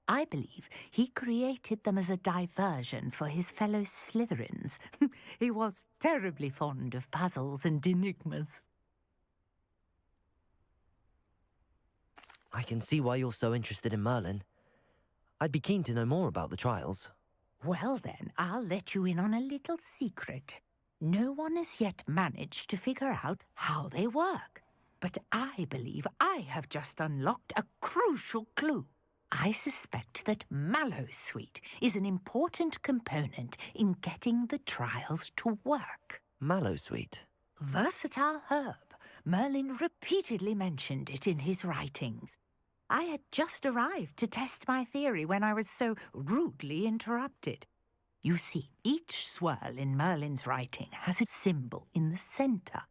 I believe he created them as a diversion for his fellow Slytherins. He was terribly fond of puzzles and enigmas. I can see why you're so interested in Merlin. I'd be keen to know more about the trials. Well then, I'll let you in on a little secret. No one has yet managed to figure out how they work. But I believe I have just unlocked a crucial clue. I suspect that Mallowsweet is an important component in getting the trials to work. Mallowsweet? Versatile herb. Merlin repeatedly mentioned it in his writings. I had just arrived to test my theory when I was so rudely interrupted. You see, each swirl in Merlin's writing has a symbol in the center.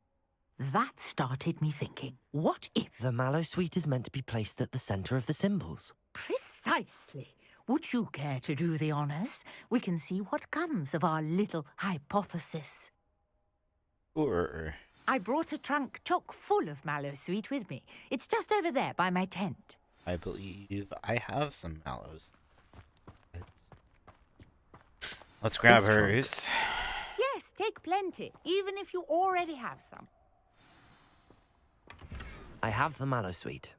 That started me thinking, what if... The Mallowsweet is meant to be placed at the center of the symbols. Precisely. Would you care to do the honors? We can see what comes of our little hypothesis. Sure. I brought a trunk chock full of Mallowsweet with me. It's just over there by my tent. I believe I have some mallows. Let's grab hers. Yes, take plenty, even if you already have some. I have the Mallowsweet.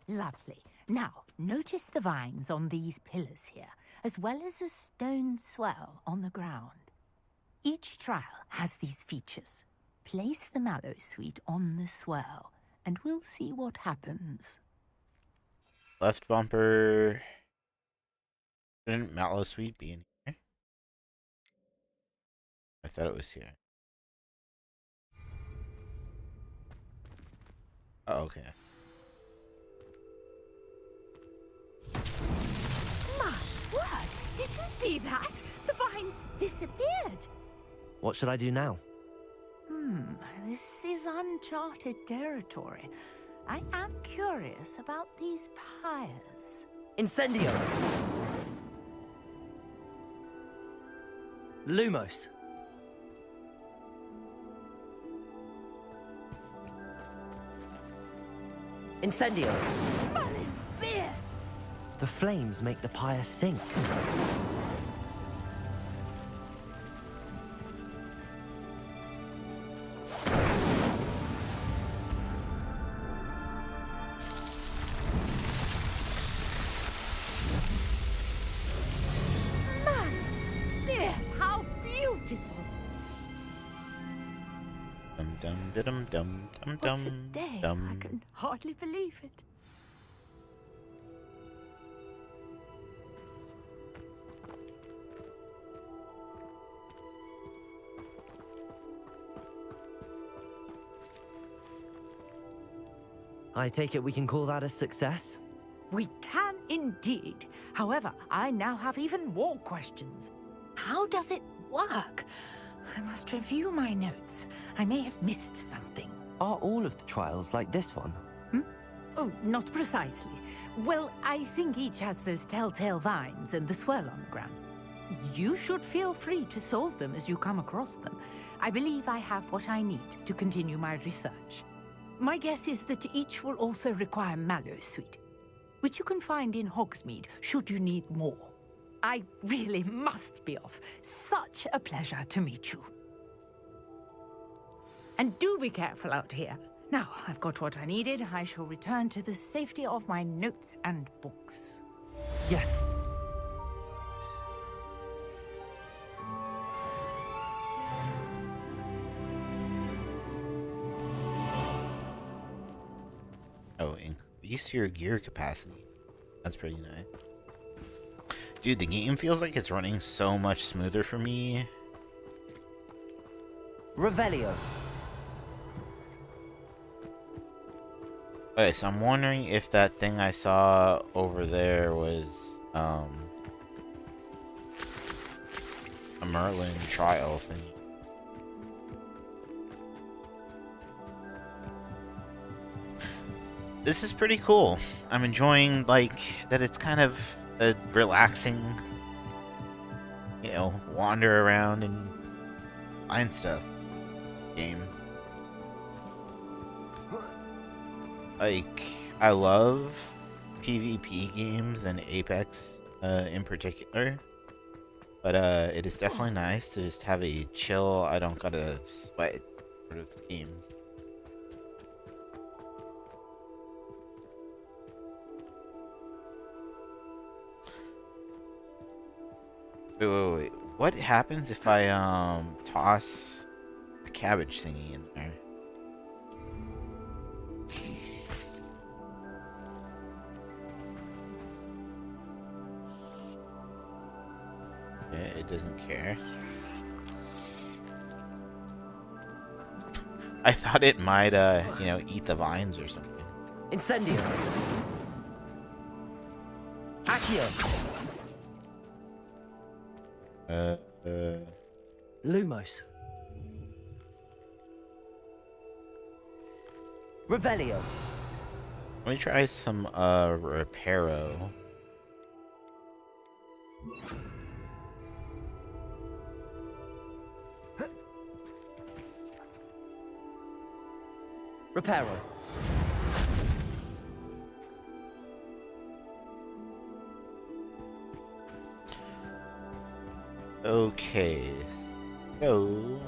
Lovely. Now, notice the vines on these pillars here, as well as a stone swell on the ground. Each trial has these features. Place the Mallowsweet on the swell, and we'll see what happens. Left bumper. Shouldn't Mallowsweet be in here? I thought it was here. Oh, okay. My word! Did you see that? The vines disappeared. What should I do now? This is uncharted territory. I am curious about these pyres. Incendio! Lumos. Incendio! Merlin's beard! The flames make the pyre sink. Merlin's beard! How beautiful! Dum dum dum dum dum What a dum day! I dum. can hardly believe it. I take it we can call that a success? We can indeed. However, I now have even more questions. How does it work? I must review my notes. I may have missed something. Are all of the trials like this one? Oh, not precisely. Well, I think each has those telltale vines and the swirl on the ground. You should feel free to solve them as you come across them. I believe I have what I need to continue my research. My guess is that each will also require Mallowsweet, which you can find in Hogsmeade should you need more. I really must be off. Such a pleasure to meet you. And do be careful out here. Now, I've got what I needed. I shall return to the safety of my notes and books. Yes. Oh, increase your gear capacity. That's pretty nice. Dude, the game feels like it's running so much smoother for me. Revelio. Okay, so I'm wondering if that thing I saw over there was, a Merlin trial thing. This is pretty cool. I'm enjoying, like, that it's kind of a relaxing, you know, wander around and find stuff game. Like, I love PvP games and Apex in particular, but it is definitely nice to just have a chill, I don't gotta sweat sort of game. Wait. What happens if I toss a cabbage thingy in there? It doesn't care. I thought it might, you know, eat the vines or something. Incendio. Accio. Lumos. Revelio. Let me try some, Reparo. Reparo. Okay, so...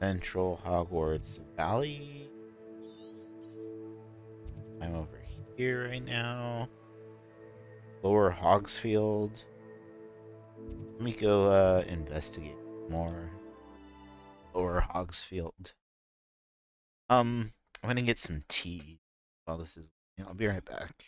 Central Hogwarts Valley. I'm over here right now. Lower Hogsfield. Let me go investigate more. Lower Hogsfield. I'm gonna get some tea while this is. I'll be right back.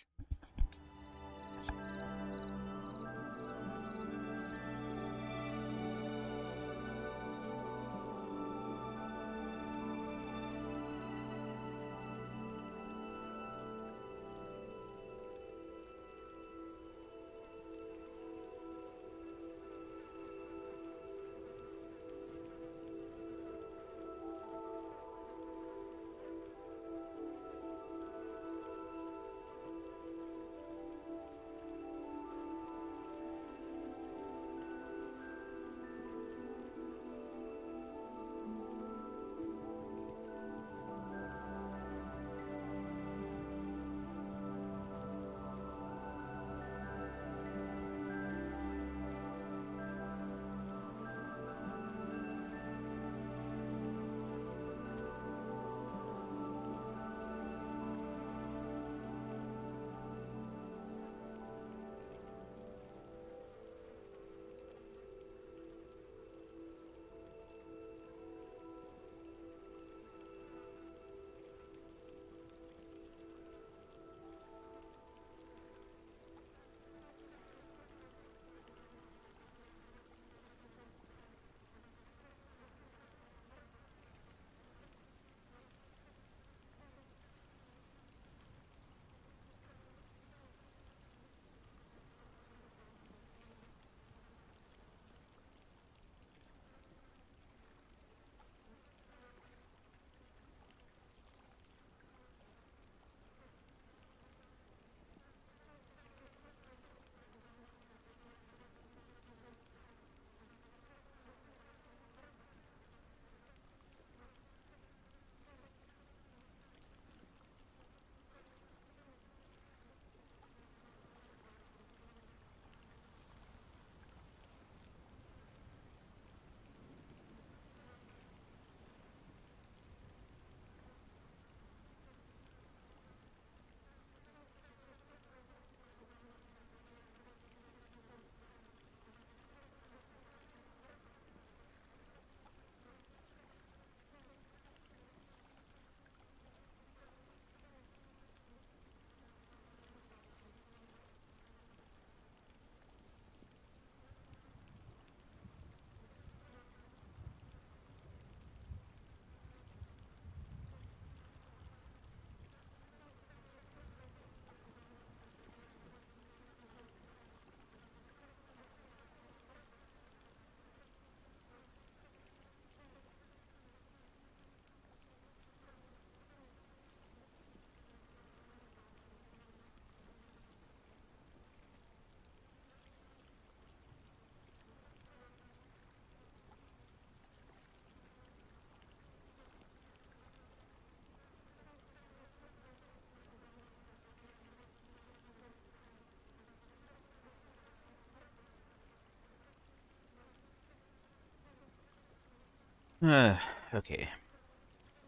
Okay.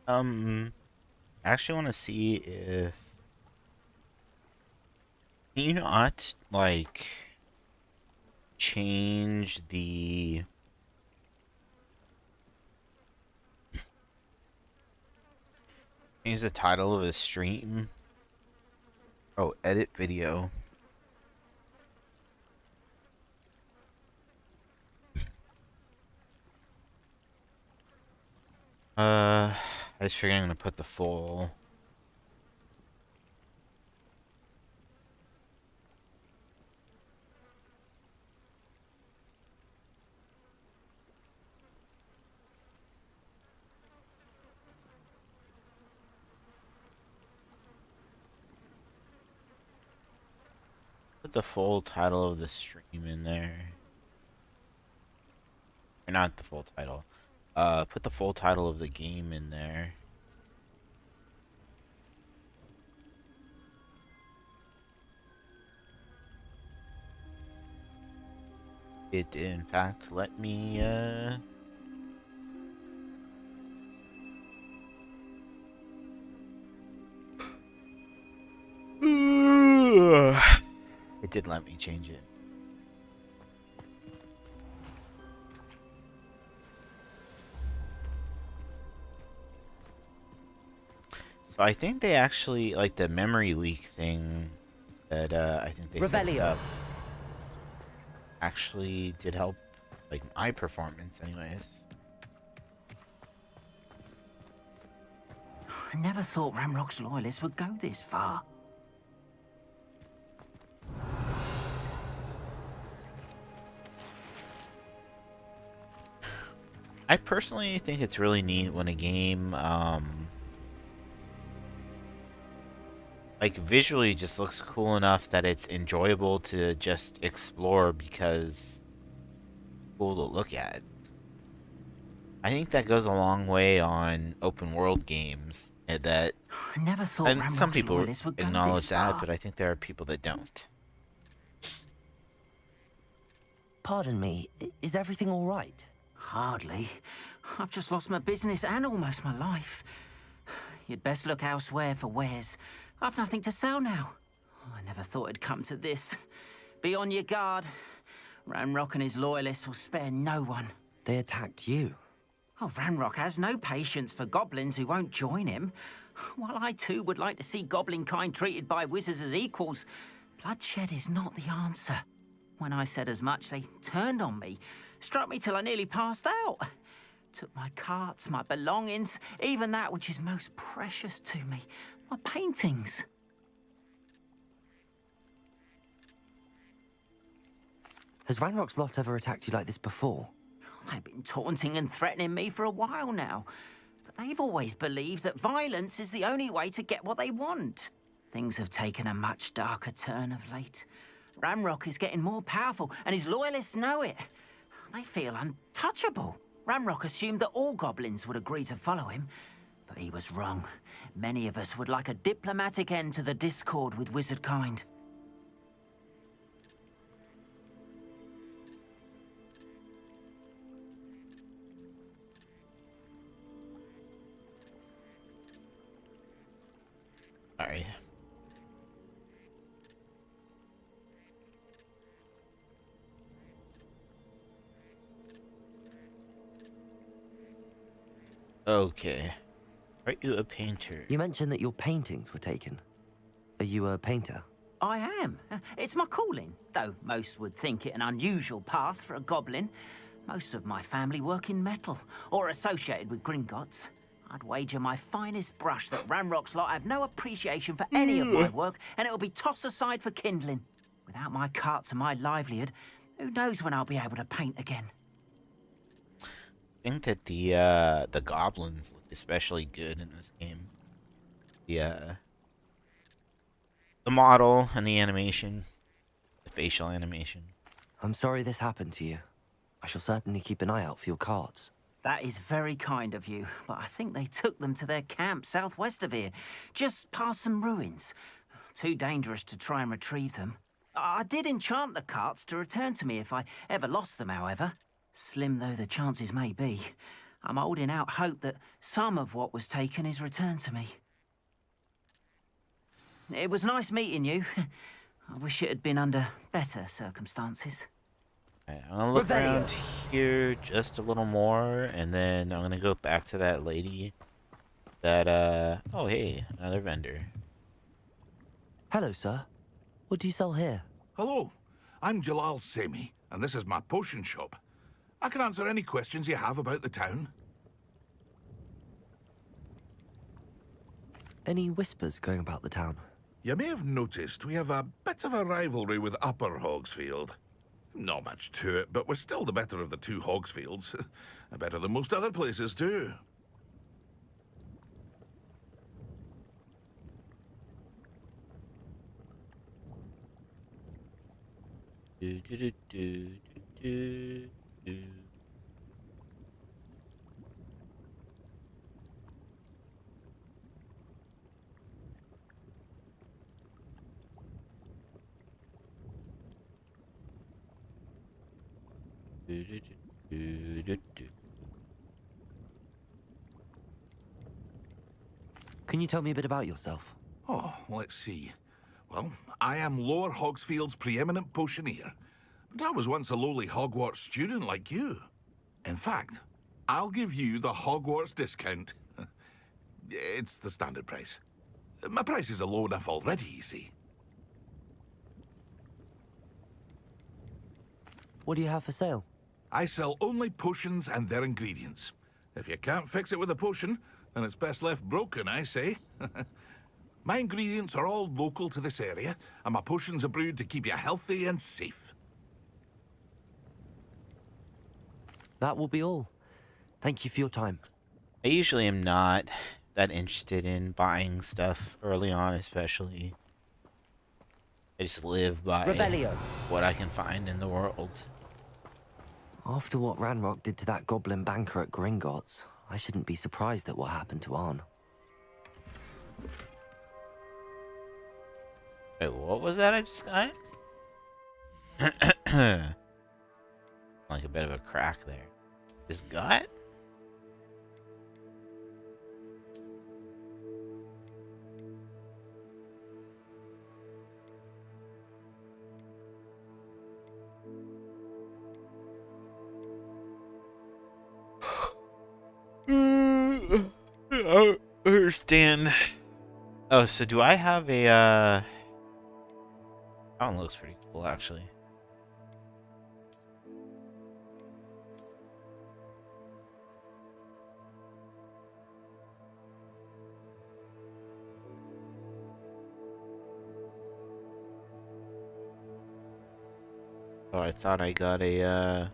I actually want to see if... Can you not, like, change the... Change the title of the stream? Oh, edit video. I just figured I'm gonna put the full... Put the full title of the stream in there. Or not the full title. Put the full title of the game in there. It did, in fact, let me, It did let me change it. So I think they actually, like, the memory leak thing that, I think they fixed up actually did help, like, my performance anyways. I never thought Ramrock's loyalists would go this far. I personally think it's really neat when a game, like, visually just looks cool enough that it's enjoyable to just explore because it's cool to look at. I think that goes a long way on open world games. That I never thought and some Ramrock's people loyalists would go acknowledge this that, far. but I think there are people that don't. Pardon me, is everything all right? Hardly. I've just lost my business and almost my life. You'd best look elsewhere for wares. I've nothing to sell now. I never thought it'd come to this. Be on your guard. Ranrock and his loyalists will spare no one. They attacked you? Oh, Ranrock has no patience for goblins who won't join him. While I too would like to see goblin kind treated by wizards as equals, bloodshed is not the answer. When I said as much, they turned on me, struck me till I nearly passed out. Took my carts, my belongings, even that which is most precious to me, my paintings. Has Ranrock's lot ever attacked you like this before? They've been taunting and threatening me for a while now, but they've always believed that violence is the only way to get what they want. Things have taken a much darker turn of late. Ramrock is getting more powerful, and his loyalists know it. They feel untouchable. Ramrock assumed that all goblins would agree to follow him, but he was wrong. Many of us would like a diplomatic end to the discord with wizard kind. Sorry. Okay. Are you a painter? You mentioned that your paintings were taken. Are you a painter? I am. It's my calling, though most would think it an unusual path for a goblin. Most of my family work in metal, or associated with Gringotts. I'd wager my finest brush that Ramrock's lot have no appreciation for any of my work, and it'll be tossed aside for kindling. Without my carts and my livelihood, who knows when I'll be able to paint again. I think that the goblins look especially good in this game. The model and the animation, the facial animation. I'm sorry this happened to you. I shall certainly keep an eye out for your cards. That is very kind of you, but I think they took them to their camp southwest of here, just past some ruins. Too dangerous to try and retrieve them. I did enchant the carts to return to me if I ever lost them, however. Slim though the chances may be, I'm holding out hope that some of what was taken is returned to me. It was nice meeting you. I wish it had been under better circumstances. Alright, I'm gonna look around here just a little more, and then I'm gonna go back to that lady that, oh hey, another vendor. Hello, sir. What do you sell here? Hello, I'm Jalal Semi, and this is my potion shop. I can answer any questions you have about the town. Any whispers going about the town? You may have noticed we have a bit of a rivalry with Upper Hogsfield. Not much to it, but we're still the better of the two Hogsfields. Better than most other places, too. Do, do, do, do, do, do. Do, do, do, do, do. Can you tell me a bit about yourself? Oh, let's see. Well, I am Lower Hogsfield's preeminent potioneer, but I was once a lowly Hogwarts student like you. In fact, I'll give you the Hogwarts discount. It's the standard price. My prices are low enough already, you see. What do you have for sale? I sell only potions and their ingredients. If you can't fix it with a potion, then it's best left broken, I say. My ingredients are all local to this area, and my potions are brewed to keep you healthy and safe. That will be all. Thank you for your time. I usually am not that interested in buying stuff early on, especially. I just live by Revelio. what I can find in the world. After what Ranrock did to that goblin banker at Gringotts, I shouldn't be surprised at what happened to Arn. Wait, what was that I just got? Like a bit of a crack there. His gut? I understand. Oh, so do I have a, that one looks pretty cool, actually. Oh, I thought I got a,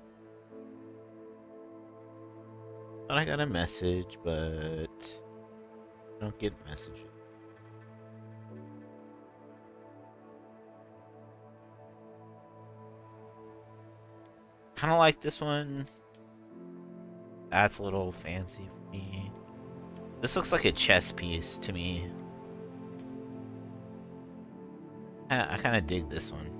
thought I got a message, but I don't get messages. Kind of like this one. That's a little fancy for me. This looks like a chess piece to me. I kind of dig this one.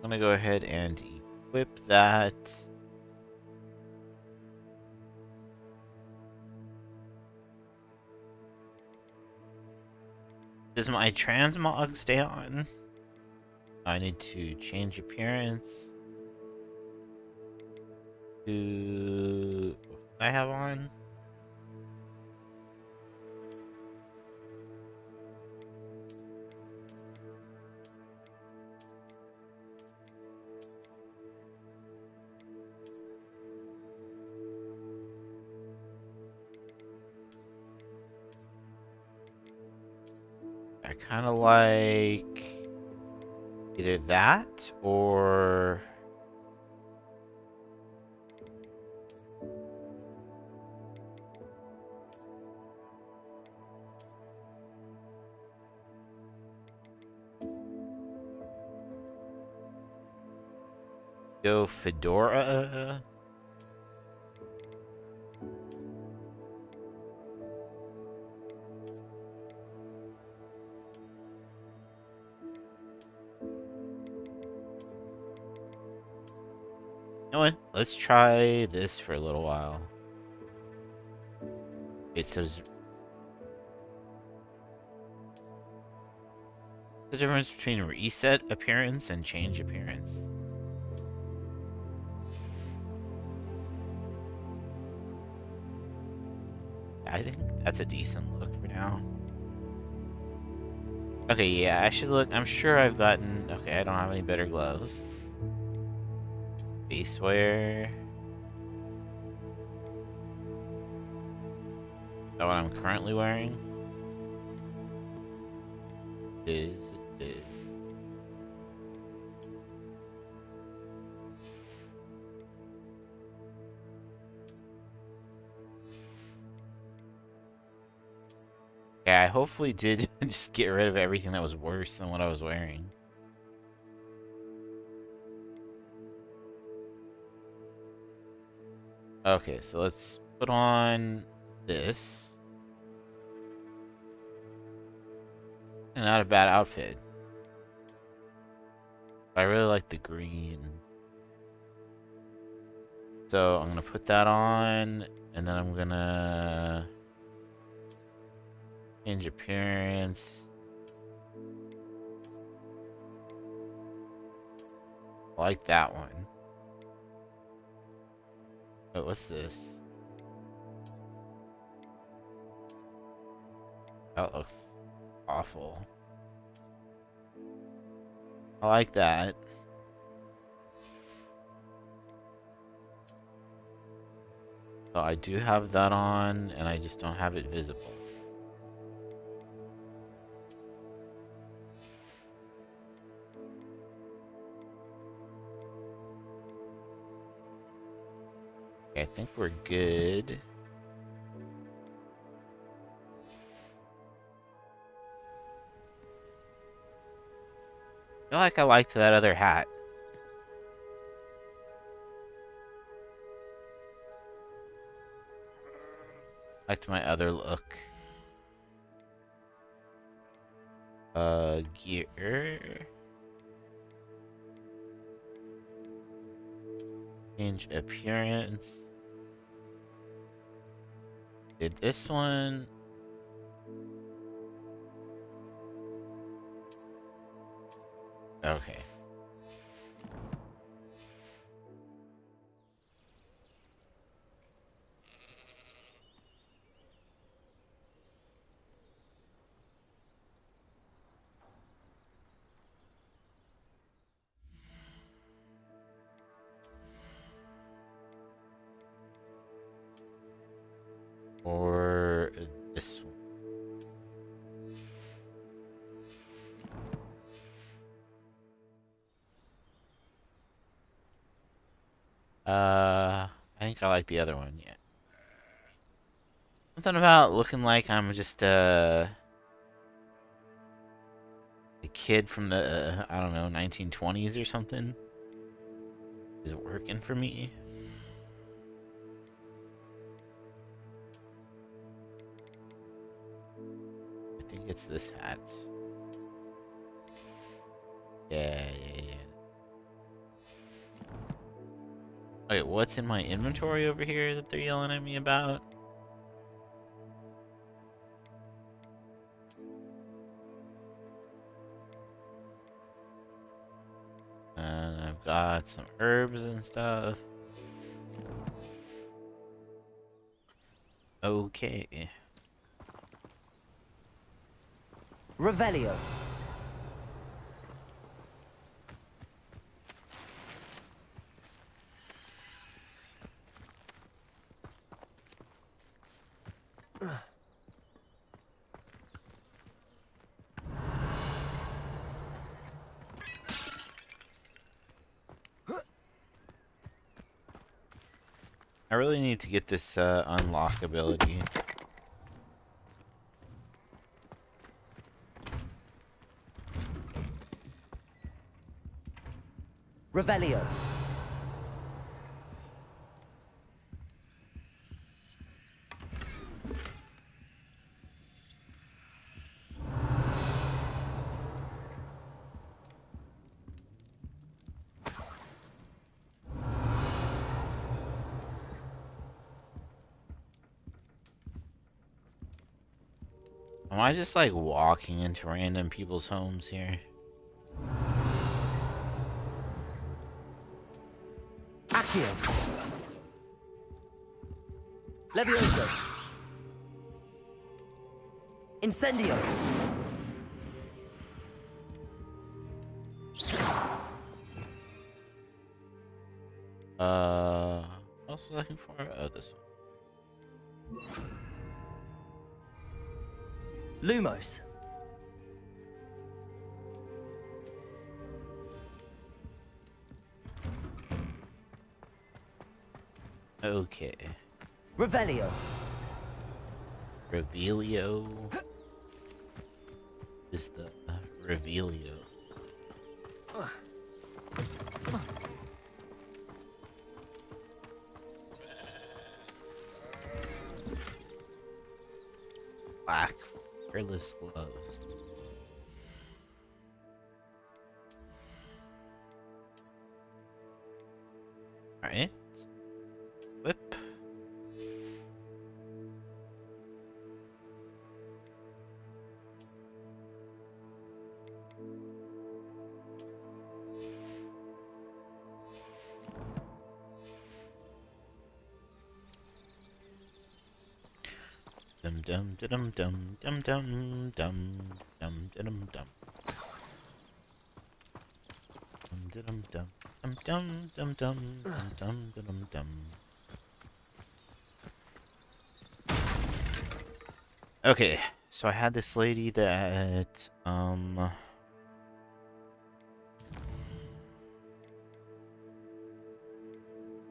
I'm gonna go ahead and equip that. Does my transmog stay on? I need to change appearance to what I have on. I kind of like either that or Go Fedora. You know what? Let's try this for a little while. It says the difference between reset appearance and change appearance. I think that's a decent look for now. Okay, yeah, I should look. I'm sure I've gotten. Okay, I don't have any better gloves. Face wear. Is that what I'm currently wearing? It is. Yeah, I hopefully did just get rid of everything that was worse than what I was wearing. Okay, so let's put on this. Not a bad outfit. I really like the green. So I'm gonna put that on, and then I'm gonna change appearance. I like that one. Oh, what's this? That looks awful. I like that. So I do have that on, and I just don't have it visible. Okay, I think we're good. I feel like I liked that other hat. Liked my other look. Gear. Change appearance. Did this one. Okay. Or this one. I think I like the other one, yeah. Something about looking like I'm just a kid from the I don't know, 1920s or something is working for me. I think it's this hat. Yeah. Okay, what's in my inventory over here that they're yelling at me about? And I've got some herbs and stuff. Okay. Revelio. I really need to get this unlock ability. Revelio. Am I just like walking into random people's homes here? Accio. Levioso. Incendio. What else was I looking for? Oh, this one. Lumos. Okay. Revelio. Revelio. Is the Revelio. Black hairless gloves. Alright. Whip. Dum dum dum dum dum dum dum dum dum dum. Dum dum dum dum dum dum dum dum dum. Okay, so I had this lady that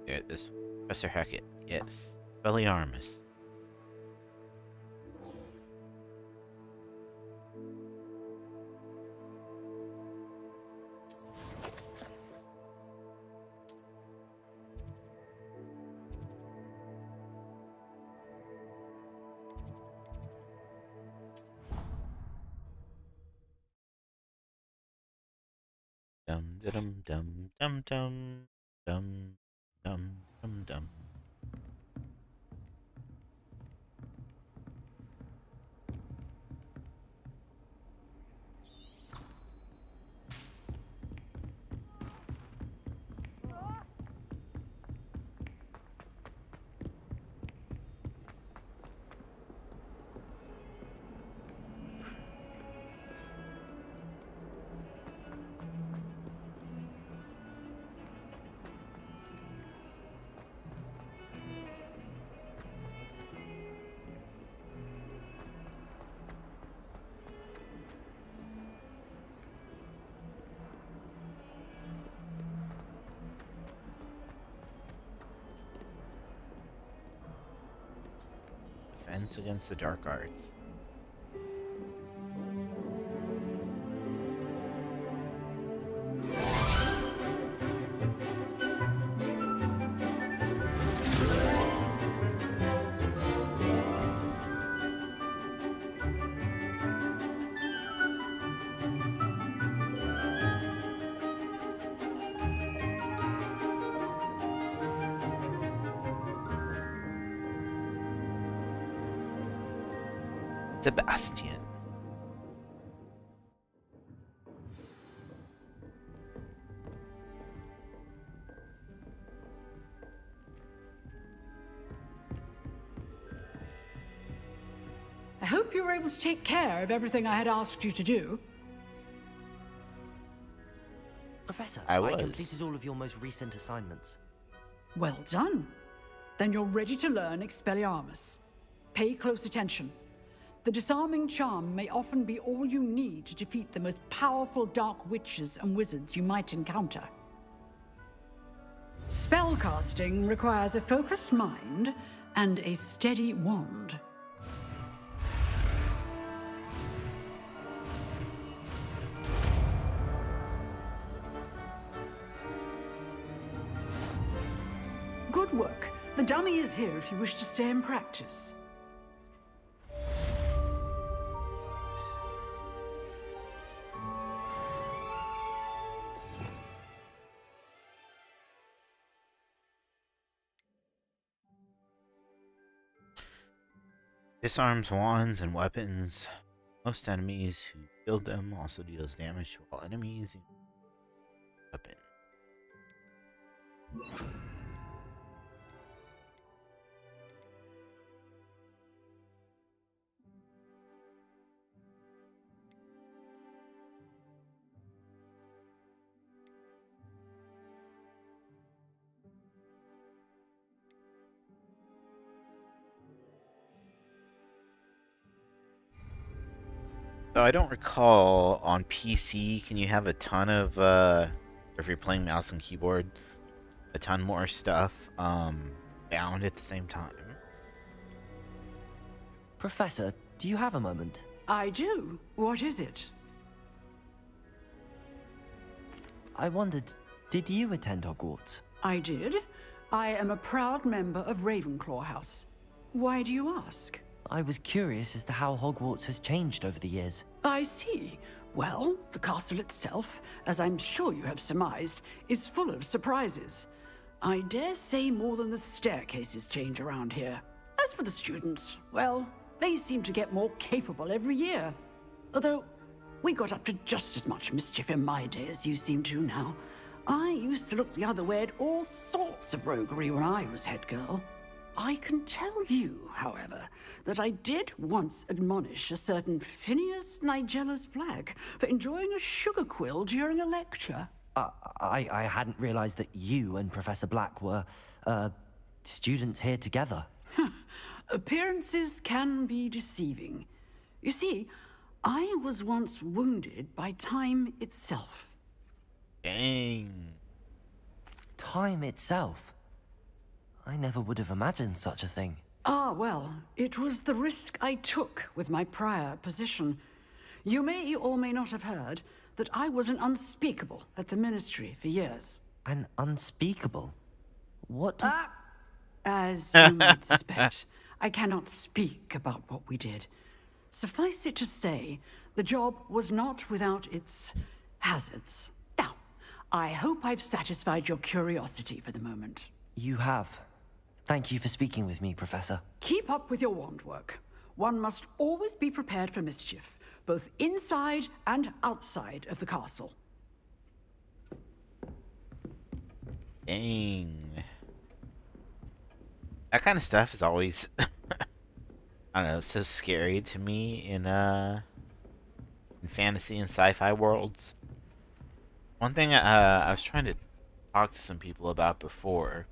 yeah, this Professor Hackett, yes. Belliarmus. Dum dum dum dum dum dum dum dum dum. Defense against the dark arts. Sebastian. I hope you were able to take care of everything I had asked you to do. Professor, I I was. completed all of your most recent assignments. Well done. Then you're ready to learn Expelliarmus. Pay close attention. The disarming charm may often be all you need to defeat the most powerful dark witches and wizards you might encounter. Spellcasting requires a focused mind and a steady wand. Good work. The dummy is here if you wish to stay and practice. Disarms wands and weapons. Most enemies who killed them also deals damage to all enemies. Weapon. So I don't recall on PC, can you have a ton of, if you're playing mouse and keyboard, a ton more stuff, bound at the same time? Professor, do you have a moment? I do. What is it? I wondered, did you attend Hogwarts? I did. I am a proud member of Ravenclaw House. Why do you ask? I was curious as to how Hogwarts has changed over the years. I see. Well, the castle itself, as I'm sure you have surmised, is full of surprises. I dare say more than the staircases change around here. As for the students, well, they seem to get more capable every year. Although, we got up to just as much mischief in my day as you seem to now. I used to look the other way at all sorts of roguery when I was head girl. I can tell you, however, that I did once admonish a certain Phineas Nigella's Black for enjoying a sugar quill during a lecture. I hadn't realized that you and Professor Black were, students here together. Appearances can be deceiving. You see, I was once wounded by time itself. Dang. Time itself? I never would have imagined such a thing. Ah, well, it was the risk I took with my prior position. You may or may not have heard that I was an unspeakable at the Ministry for years. An unspeakable? What does... As you might suspect, I cannot speak about what we did. Suffice it to say, the job was not without its hazards. Now, I hope I've satisfied your curiosity for the moment. You have. Thank you for speaking with me, Professor. Keep up with your wand work. One must always be prepared for mischief, both inside and outside of the castle. Dang. That kind of stuff is always, I don't know, so scary to me in fantasy and sci-fi worlds. One thing I was trying to talk to some people about before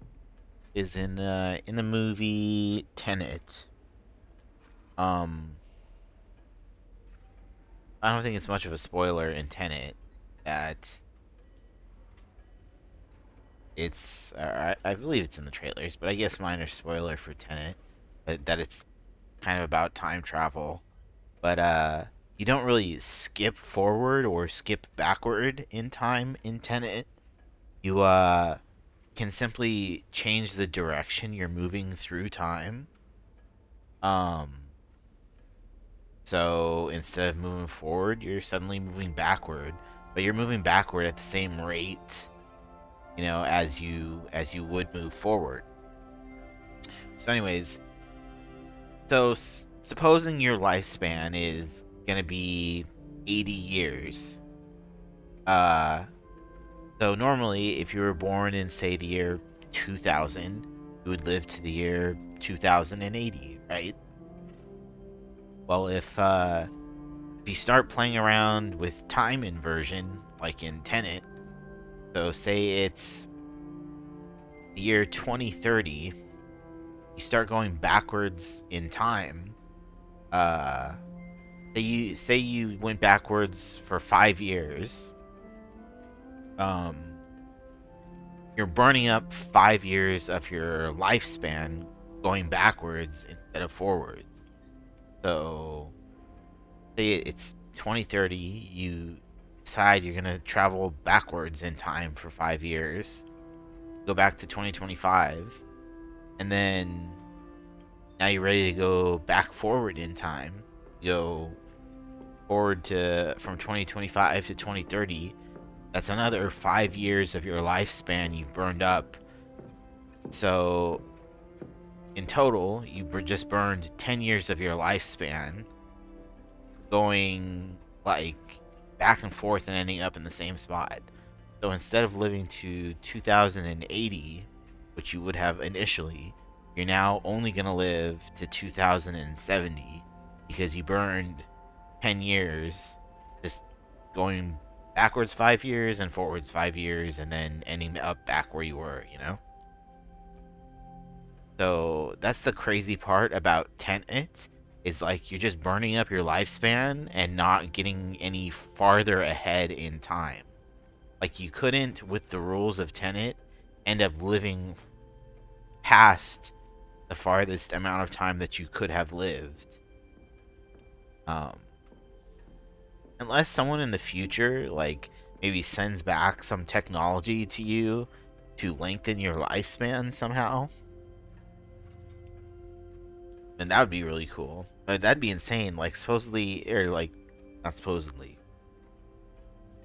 is in the movie Tenet. I don't think it's much of a spoiler in Tenet that it's I believe it's in the trailers, but I guess minor spoiler for Tenet that it's kind of about time travel, but you don't really skip forward or skip backward in time in Tenet. You can simply change the direction you're moving through time. So instead of moving forward, you're suddenly moving backward, but you're moving backward at the same rate, you know, as you would move forward. So anyways, so supposing your lifespan is gonna be 80 years. So normally, if you were born in, say, the year 2000, you would live to the year 2080, right? Well, if you start playing around with time inversion, like in Tenet, so say it's the year 2030, you start going backwards in time. Say you went backwards for 5 years. You're burning up 5 years of your lifespan going backwards instead of forwards. So, say it's 2030, you decide you're gonna travel backwards in time for 5 years, go back to 2025, and then now you're ready to go back forward in time. You go forward to from 2025 to 2030. That's another 5 years of your lifespan you've burned up. So, in total, you just burned 10 years of your lifespan. going like back and forth and ending up in the same spot. So instead of living to 2080, which you would have initially, you're now only going to live to 2070 because you burned 10 years just going backwards 5 years and forwards 5 years and then ending up back where you were, you know? So that's the crazy part about Tenet, is like you're just burning up your lifespan and not getting any farther ahead in time. Like you couldn't, with the rules of Tenet, end up living past the farthest amount of time that you could have lived. Unless someone in the future, like, maybe sends back some technology to you to lengthen your lifespan somehow. And that would be really cool. That'd be insane. Like, supposedly, or like, not supposedly.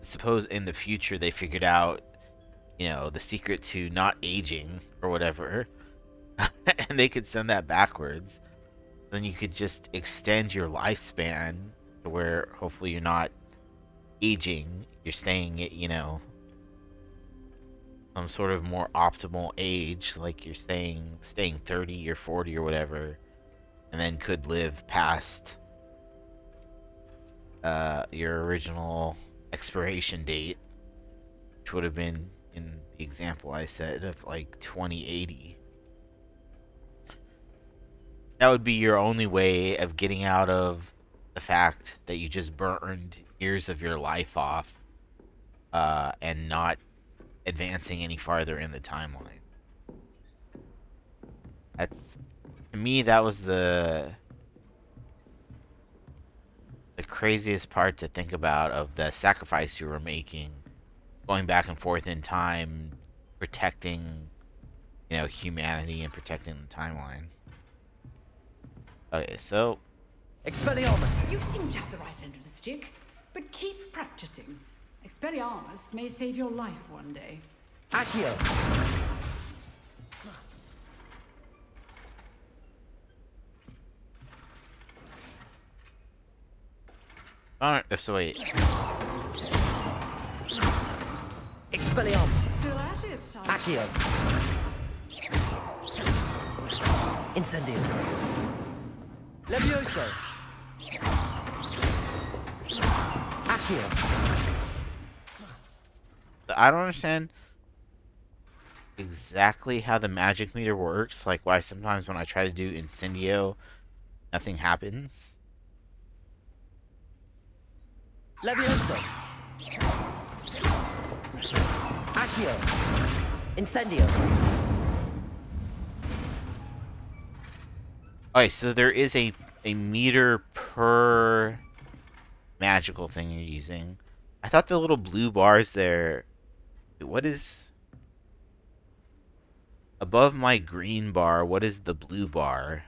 Suppose in the future they figured out, you know, the secret to not aging or whatever, and they could send that backwards. Then you could just extend your lifespan to where hopefully you're not aging, you're staying at, you know, some sort of more optimal age, like you're staying 30 or 40 or whatever, and then could live past your original expiration date, which would have been, in the example I said, of like 2080. That would be your only way of getting out of the fact that you just burned years of your life off, and not advancing any farther in the timeline. That's, to me, that was the craziest part to think about, of the sacrifice you were making, going back and forth in time, protecting, you know, humanity and protecting the timeline. Okay, so Expelliarmus! You seem to have the right end of the stick, but keep practicing. Expelliarmus may save your life one day. Accio! Alright, so wait. Expelliarmus! Still at it, son. Accio! Incendio! Levioso! Accio! I don't understand exactly how the magic meter works, like why sometimes when I try to do Incendio, nothing happens. Levioso! Accio! Incendio! Okay, so there is a meter per magical thing you're using. I thought the little blue bars there... What is... Above my green bar, what is the blue bar?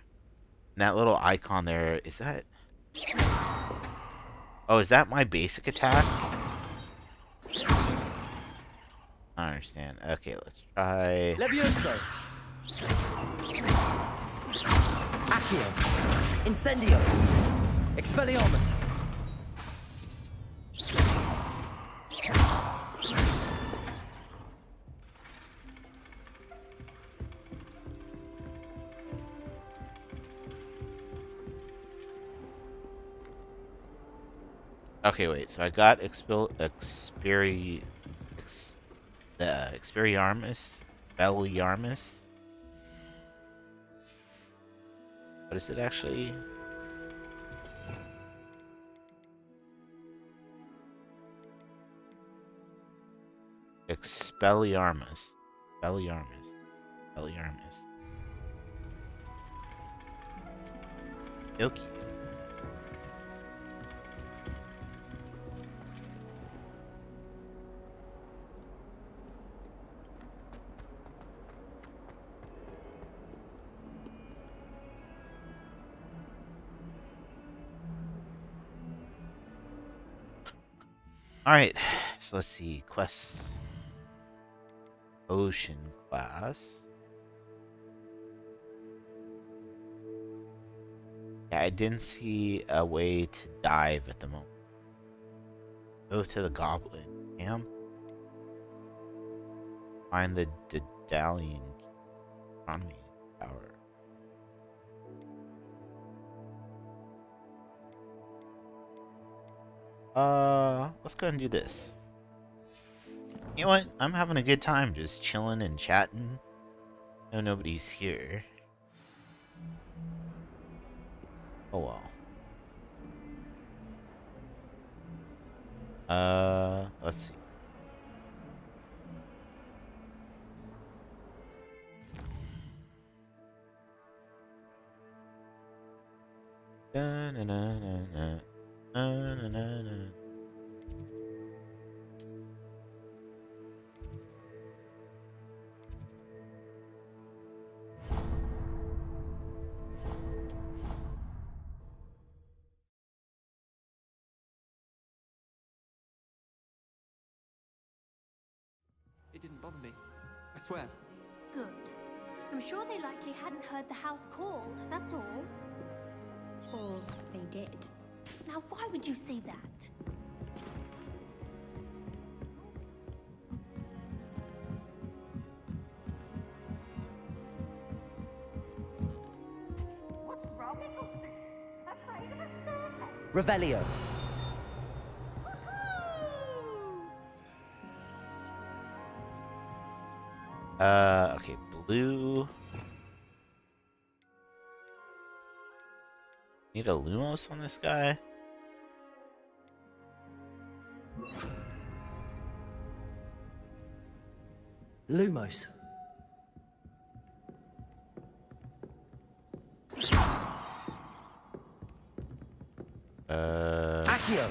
And that little icon there, is that... Oh, is that my basic attack? I don't understand. Okay, let's try... Levioso! Accio! Incendio! Expelliarmus! Okay, wait, so I got Expelliarmus, Belliarmus. What is it actually? Expelliarmus. Belliarmus. Belliarmus. Okay. Alright, so let's see. Quests. Ocean class. I didn't see a way to dive at the moment. Go to the Goblin Camp. Find the Daedalian Astronomy Tower. Let's go ahead and do this. You know what? I'm having a good time just chilling and chatting. No, nobody's here. Oh well. Let's see. It didn't bother me. I swear. Good. I'm sure they likely hadn't heard the house called, that's all. Or they did. Now, why would you say that? What's wrong with Foxy? Afraid of a serpent? Revelio. Okay, blue. Need a Lumos on this guy? Lumos. Accio.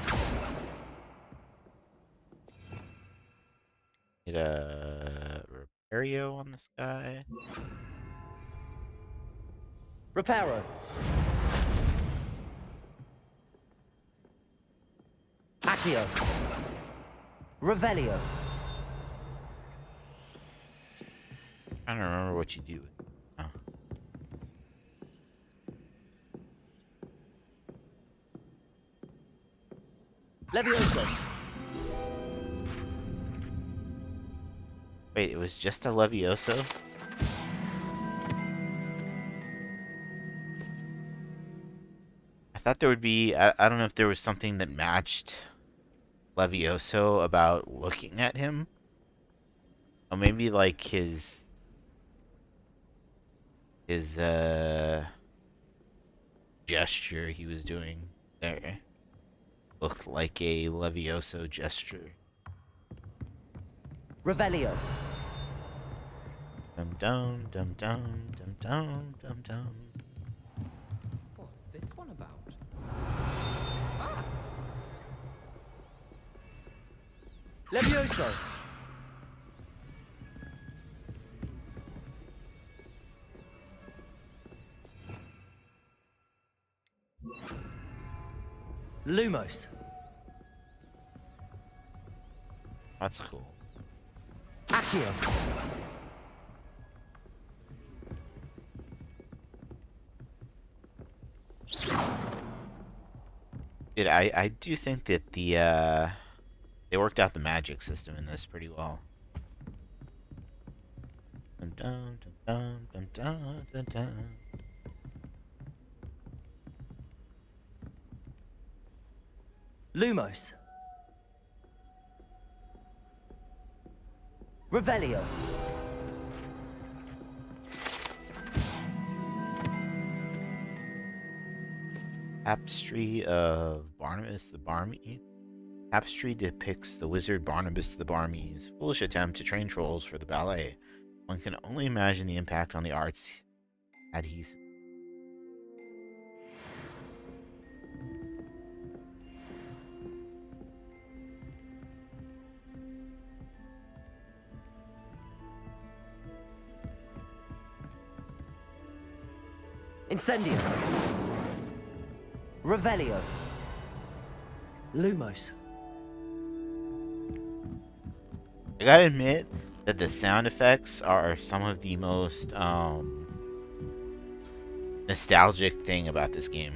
Need a Repario on this guy. Reparo. Accio. Revelio. I don't remember what you do. Oh. Levioso. Wait, it was just a Levioso? I thought there would be... I don't know if there was something that matched Levioso about looking at him. Or maybe like his gesture he was doing there looked like a Levioso gesture. Revelio. Dum dum dum dum dum dum dum dum. What's this one about? Levioso. Lumos. That's cool. Accio. Dude, I do think that they worked out the magic system in this pretty well. Dun dun dun dun dun dun dun. Lumos. Revelio. Tapestry of Barnabas the Barmy. Tapestry depicts the wizard Barnabas the Barmy's foolish attempt to train trolls for the ballet. One can only imagine the impact on the arts had he... Incendio. Revelio. Lumos. I gotta admit that the sound effects are some of the most nostalgic thing about this game.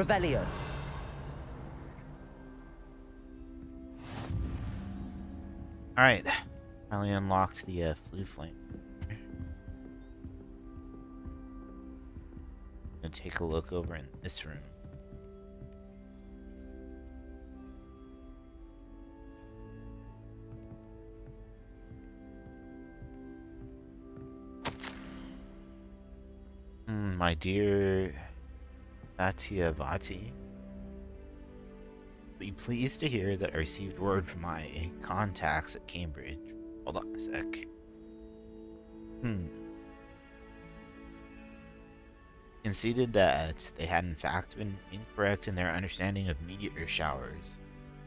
Revelio. Alright. Finally unlocked the flue flame. Gonna take a look over in this room. My dear Satyavati, be pleased to hear that I received word from my contacts at Cambridge. Hold on a sec. Conceded that they had in fact been incorrect in their understanding of meteor showers.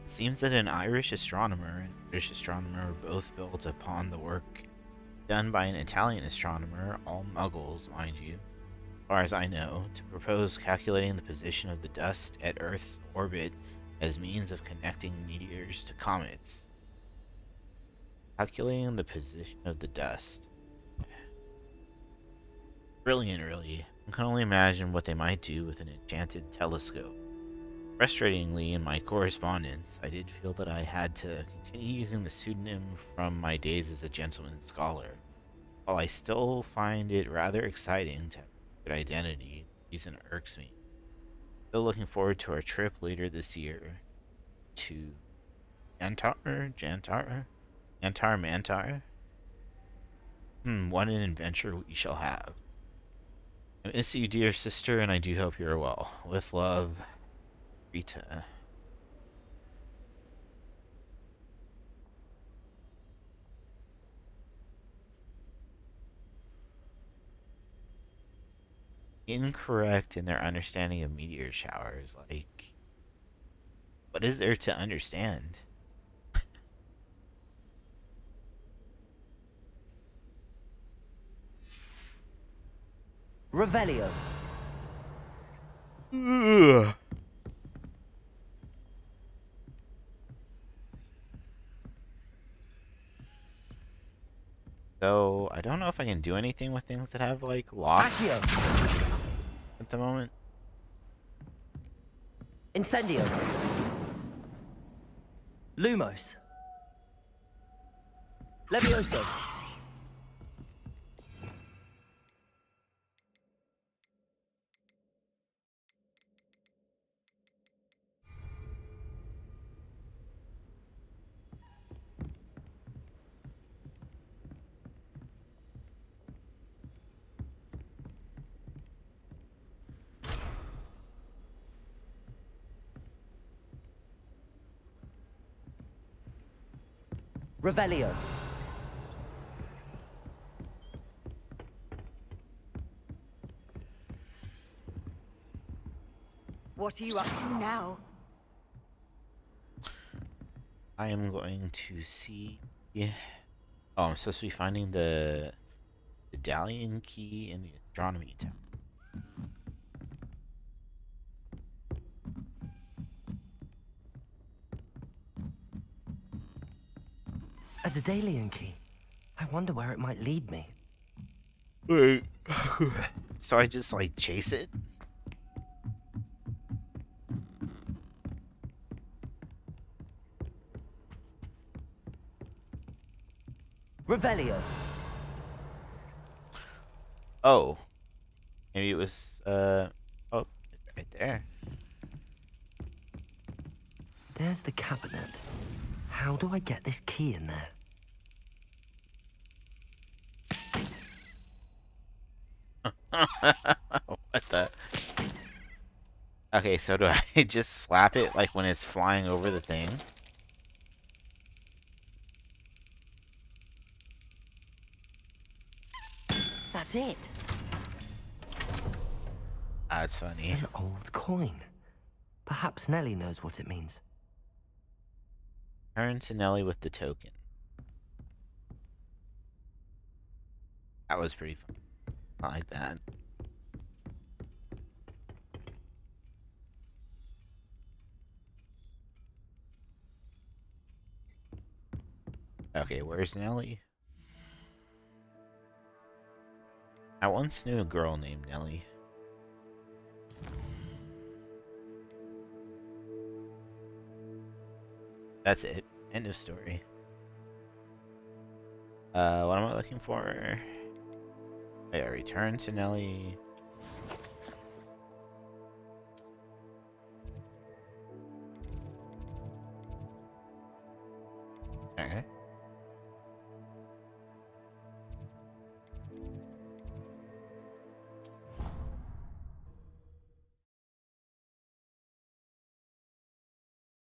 It seems that an Irish astronomer and a British astronomer were both built upon the work done by an Italian astronomer, all muggles, mind you, as far as I know, to propose calculating the position of the dust at Earth's orbit as means of connecting meteors to comets. Calculating the position of the dust. Brilliant, really. I can only imagine what they might do with an enchanted telescope. Frustratingly, in my correspondence, I did feel that I had to continue using the pseudonym from my days as a gentleman scholar. While I still find it rather exciting to have a good identity, the reason irks me. Still looking forward to our trip later this year to Mantar? What an adventure we shall have. I miss you, dear sister, and I do hope you're well. With love, Rita. Incorrect in their understanding of meteor showers. Like, what is there to understand? Revelio. Ugh. So, I don't know if I can do anything with things that have, like, locks at the moment. Incendio. Lumos. Levioso. Revelio. What are you up to now? I am going to see... Oh, I'm supposed to be finding the medallion key in the astronomy tower. A Daedalian key. I wonder where it might lead me. Wait. So I just, like, chase it? Revelio. Oh. Maybe it was, oh, it's right there. There's the cabinet. How do I get this key in there? What the? Okay, so do I just slap it, like, when it's flying over the thing? That's it. That's funny. An old coin. Perhaps Nellie knows what it means. Turn to Nelly with the token. That was pretty fun. I like that. Okay, where's Nelly? I once knew a girl named Nelly. That's it. End of story. What am I looking for? Oh, yeah, return to Nelly. Alright.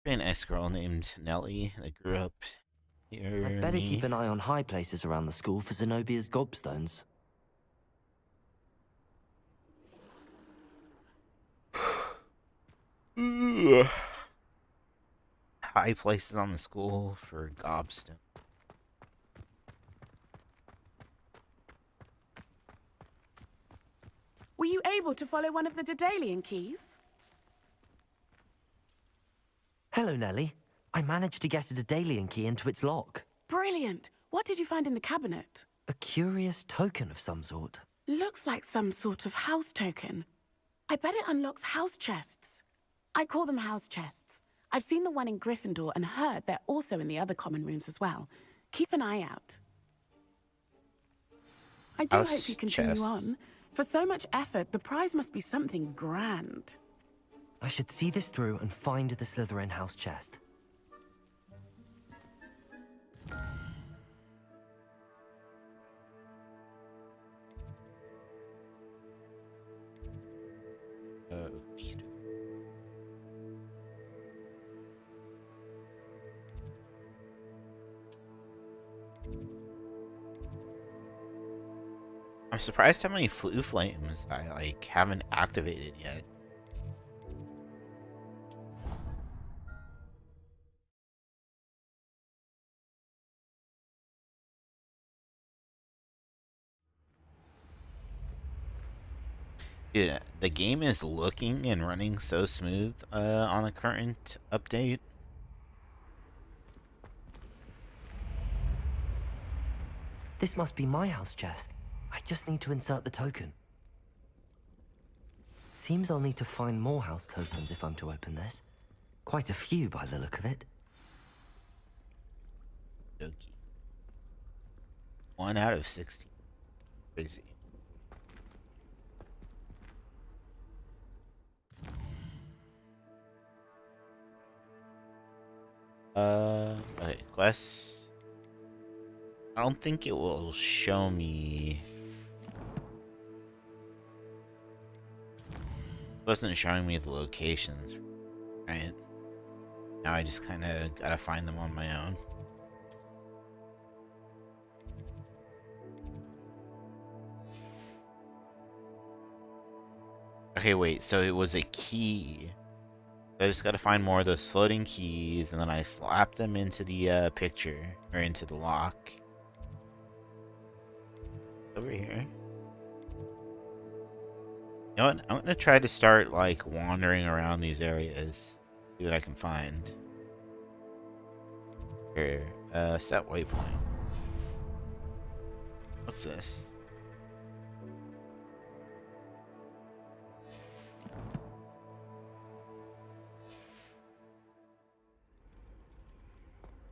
A nice girl named Nelly that grew up here. I'd better keep an eye on high places around the school for Zenobia's gobstones. High places on the school for gobstone. Were you able to follow one of the Daedalian keys? Hello, Nelly. I managed to get a Daedalian key into its lock. Brilliant! What did you find in the cabinet? A curious token of some sort. Looks like some sort of house token. I bet it unlocks house chests. I call them house chests. I've seen the one in Gryffindor and heard they're also in the other common rooms as well. Keep an eye out. I do House hope you continue chests. on. For so much effort, the prize must be something grand. I should see this through and find the Slytherin house chest. I'm surprised how many Floo Flames I like haven't activated yet. Dude, the game is looking and running so smooth on the current update. This must be my house chest. I just need to insert the token. Seems I'll need to find more house tokens if I'm to open this. Quite a few by the look of it. Okey. 1 out of 16. Crazy. Okay, quests. I don't think it will show me. It wasn't showing me the locations, right? Now I just kind of gotta find them on my own. Okay, wait, so it was a key. I just gotta find more of those floating keys, and then I slap them into the picture, or into the lock. Over here. You know what? I'm gonna try to start, like, wandering around these areas. See what I can find. Here, set waypoint. What's this?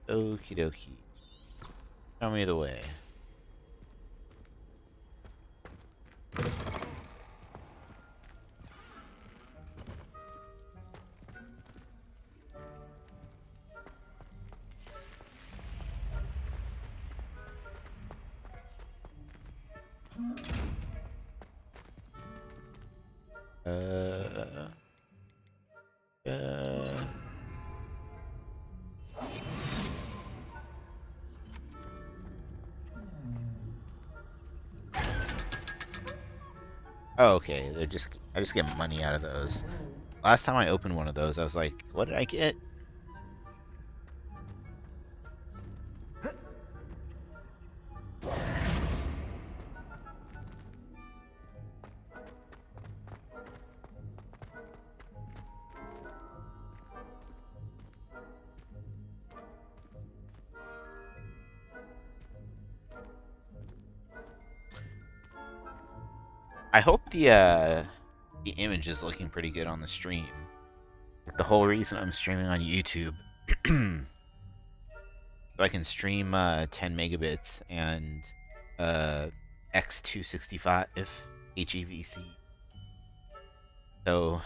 Okie dokie. Show me the way. Oh, okay. I just get money out of those. Last time I opened one of those, I was like, what did I get? I hope the image is looking pretty good on the stream. The whole reason I'm streaming on YouTube So I can stream 10 megabits and X265 HEVC. So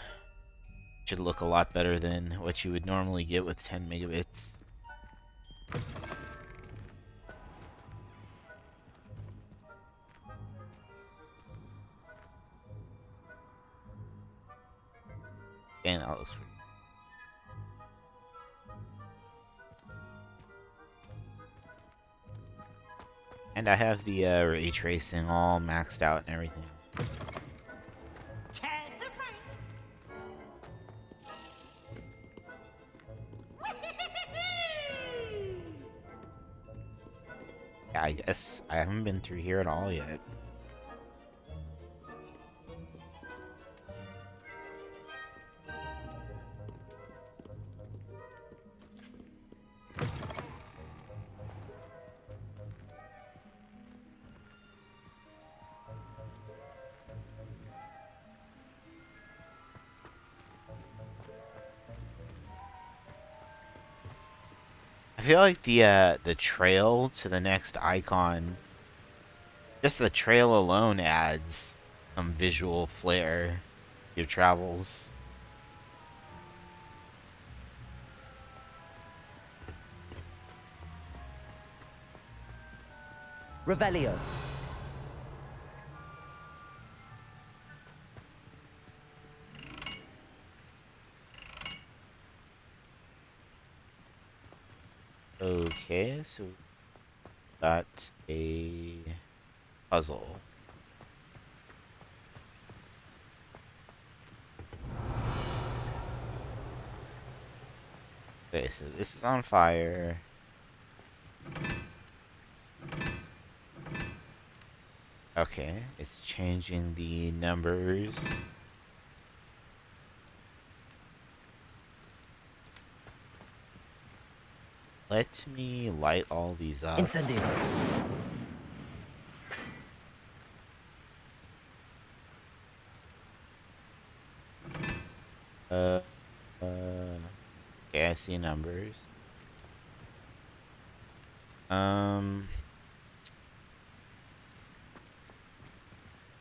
should look a lot better than what you would normally get with 10 megabits. And that looks pretty. And I have the ray tracing all maxed out and everything. Yeah, I guess I haven't been through here at all yet. I feel like the trail to the next icon, just the trail alone adds some visual flair to your travels. Revelio. Okay, so got a puzzle. Okay, so this is on fire. Okay, it's changing the numbers. Let me light all these up. Incendio. Okay, I see numbers.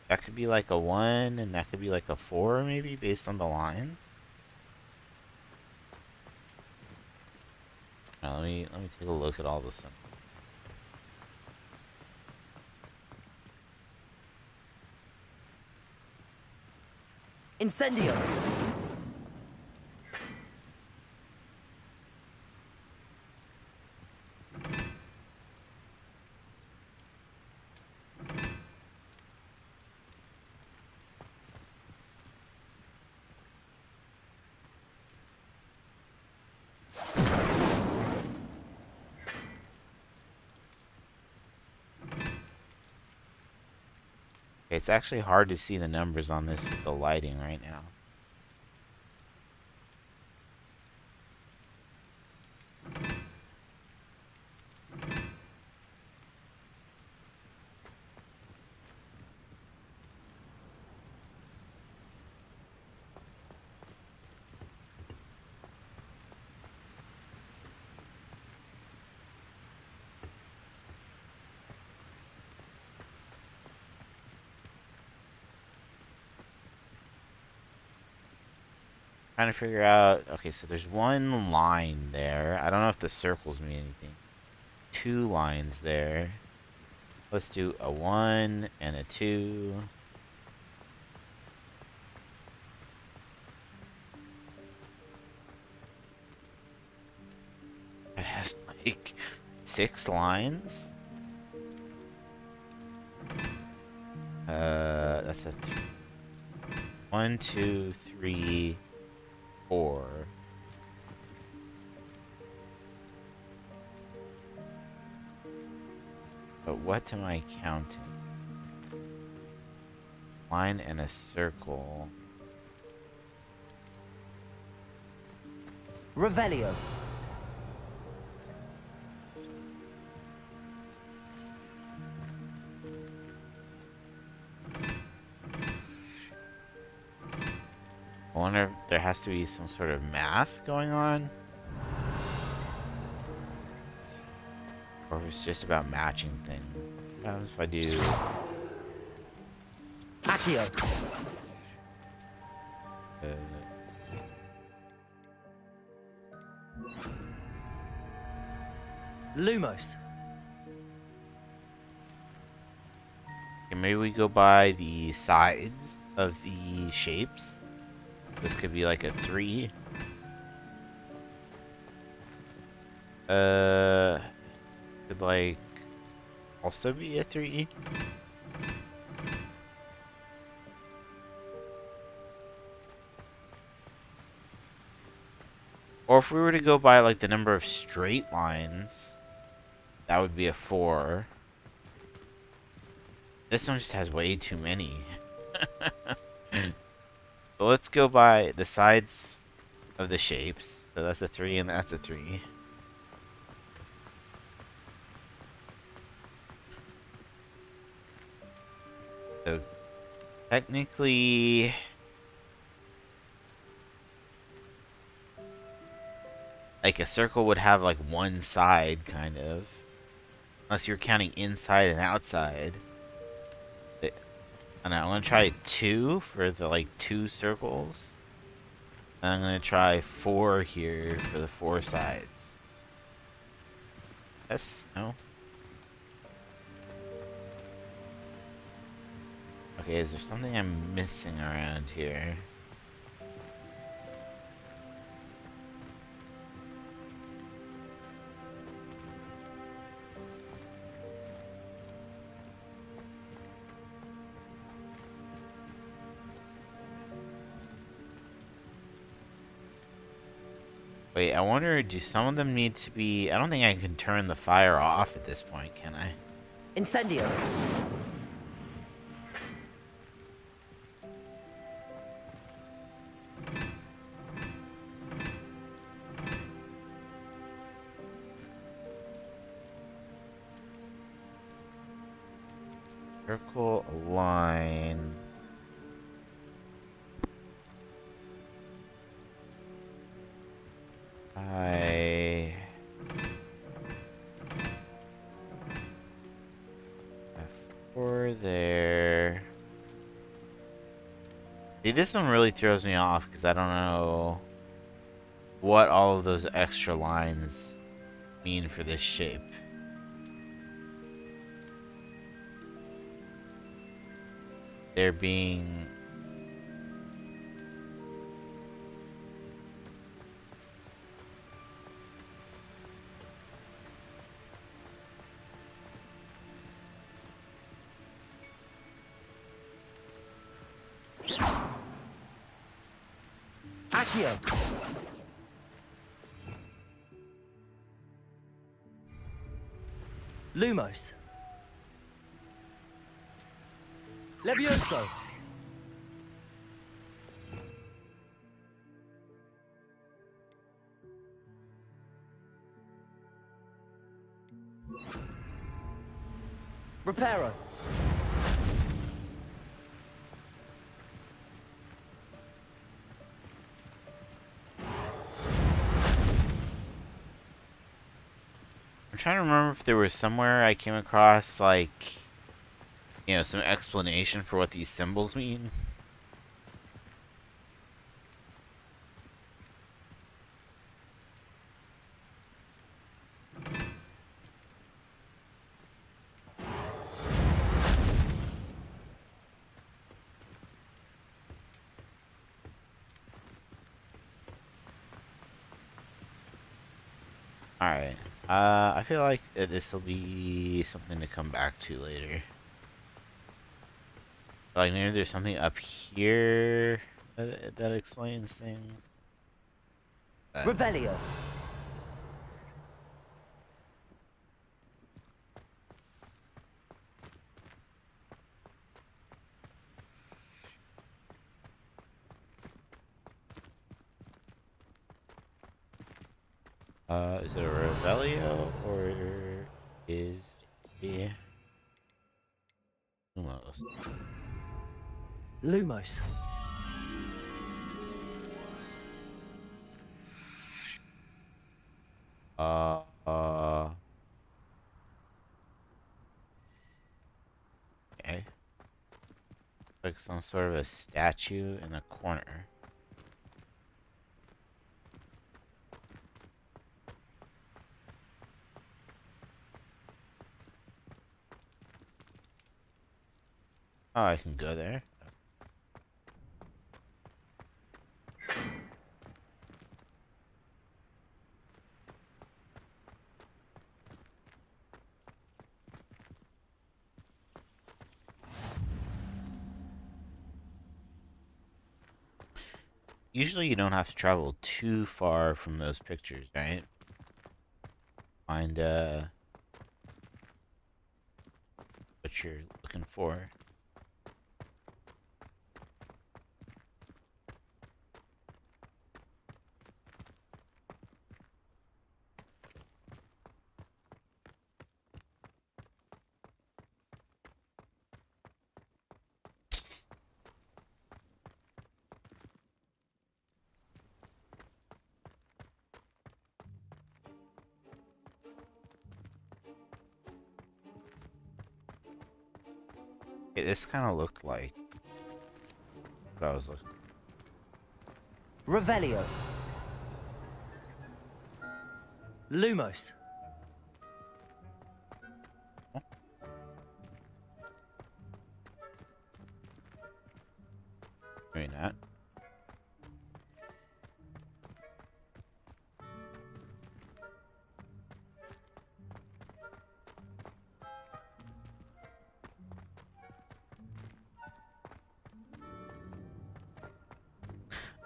That could be like a 1, and that could be like a 4, maybe, based on the lines. Now, let me take a look at all this. Incendio. It's actually hard to see the numbers on this with the lighting right now. Trying to figure out, okay, so there's one line there. I don't know if the circles mean anything. 2 lines there. Let's do a 1 and a 2. It has like 6 lines. That's a 1, 2, 3, 4. But what am I counting? Line and a circle. Revelio. I wonder if there has to be some sort of math going on. Or if it's just about matching things. What happens if I do... Accio. Lumos. Okay, maybe we go by the sides of the shapes. This could be like a 3. Could like also be a 3. Or if we were to go by like the number of straight lines, that would be a 4. This one just has way too many. So let's go by the sides of the shapes. So that's a 3 and that's a 3. So technically, like a circle would have like one side kind of, unless you're counting inside and outside. And I'm gonna try 2 for the like 2 circles. And I'm gonna try 4 here for the 4 sides. Yes? No? Okay, is there something I'm missing around here? Wait, I wonder, do some of them need to be... I don't think I can turn the fire off at this point, can I? Incendio. Circle, line... F4 there. See, this one really throws me off because I don't know what all of those extra lines mean for this shape. They're being... Accio. Lumos. Levioso. Reparo. I'm trying to remember if there was somewhere I came across, like, you know, some explanation for what these symbols mean. Alright. I feel like this will be something to come back to later. Like, maybe there's something up here that explains things. Revelio. Is it a Revelio or is it Lumos? Lumos. Like some sort of a statue in the corner. Oh, I can go there. Usually you don't have to travel too far from those pictures, right? Find what you're looking for. This kind of looked like what I was looking. Revelio. Lumos. Doing that.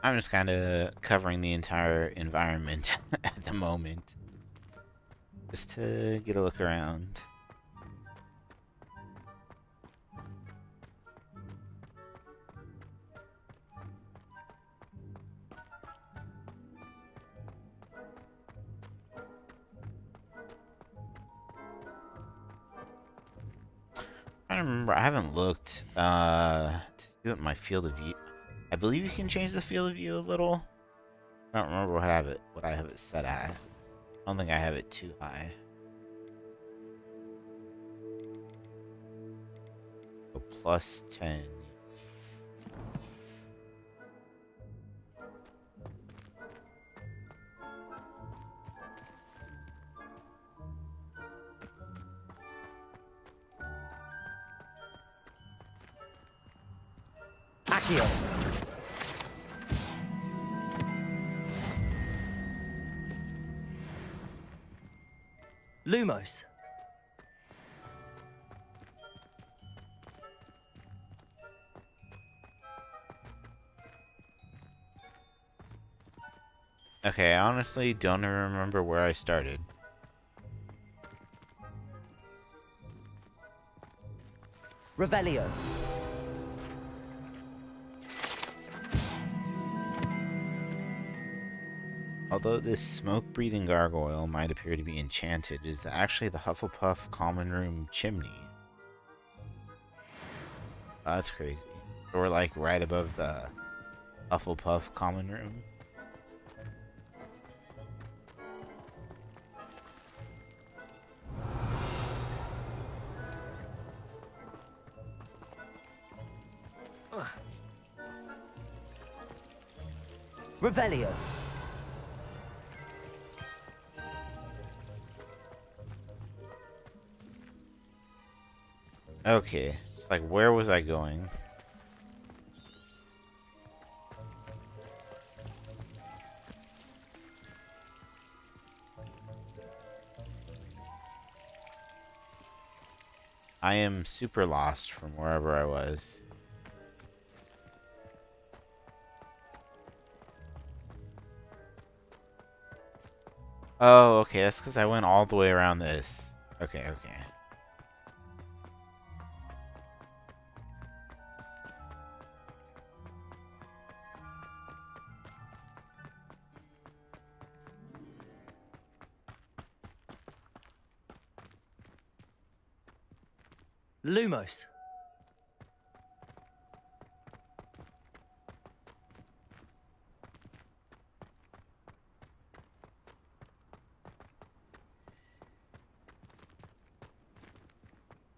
I'm just kind of covering the entire environment at the moment. Just to get a look around. I don't remember. I haven't looked to see what my field of view. I believe you can change the field of view a little. I don't remember what I have it set at. I don't think I have it too high. So plus 10. Accio. Lumos. Okay, I honestly don't even remember where I started. Revelio. Although this smoke-breathing gargoyle might appear to be enchanted, it is actually the Hufflepuff common room chimney. Oh, that's crazy. So we're like right above the Hufflepuff common room. Revelio. Okay, it's like where was I going? I am super lost from wherever I was. Oh, okay, that's because I went all the way around this. Okay, okay. Lumos.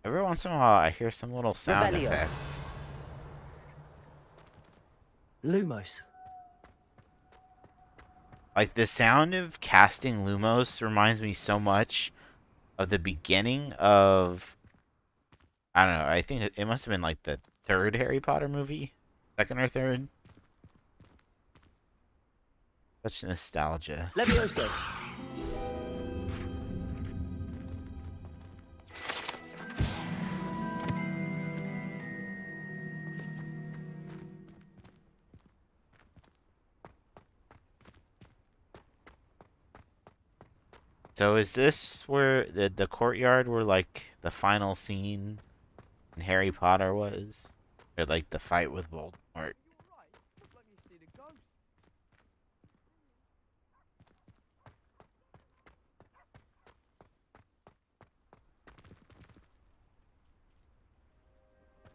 Every once in a while, I hear some little sound Revelio. effect. Lumos. Like, the sound of casting Lumos reminds me so much of the beginning of... I don't know, I think it must have been like the third Harry Potter movie? Second or third? Such nostalgia. Levioso. So is this where the courtyard where like the final scene in Harry Potter was? Or like the fight with Voldemort?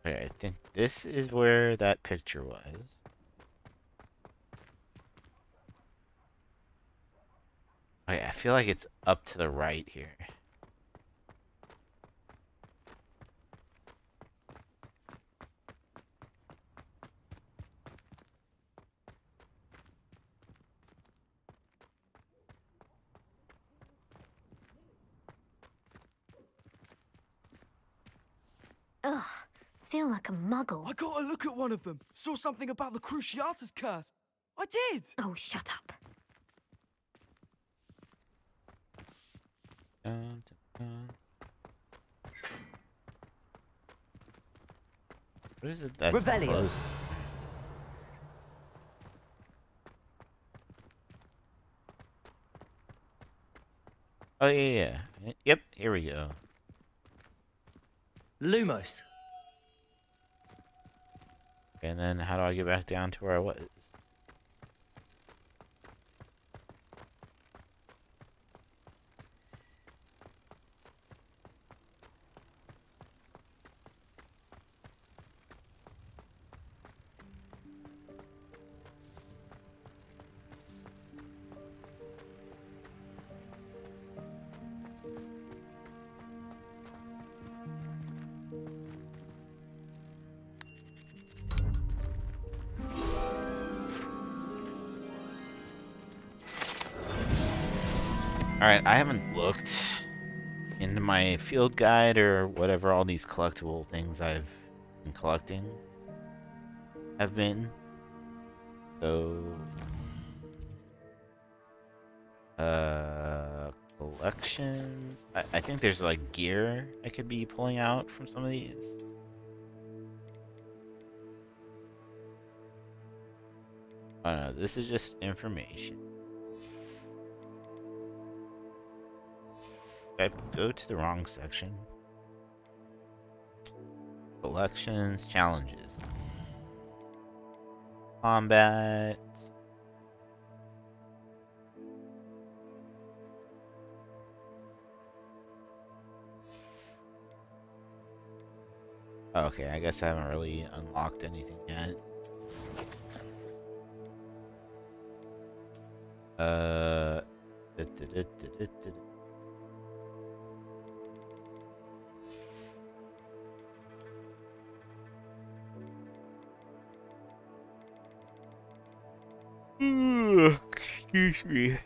Okay, I think this is where that picture was. Okay, I feel like it's up to the right here. Ugh, feel like a muggle. I got a look at one of them. Saw something about the Cruciatus curse. I did. Oh, shut up. Dun, dun, dun. What is it that's Revelio. closed? Oh, yeah. Yep, here we go. Lumos. And then how do I get back down to where I was? Alright, I haven't looked into my field guide or whatever all these collectible things I've been collecting have been. So... collections... I think there's like gear I could be pulling out from some of these. Oh no, this is just information. I go to the wrong section. Collections, challenges. Combat. Okay, I guess I haven't really unlocked anything yet. Excuse me.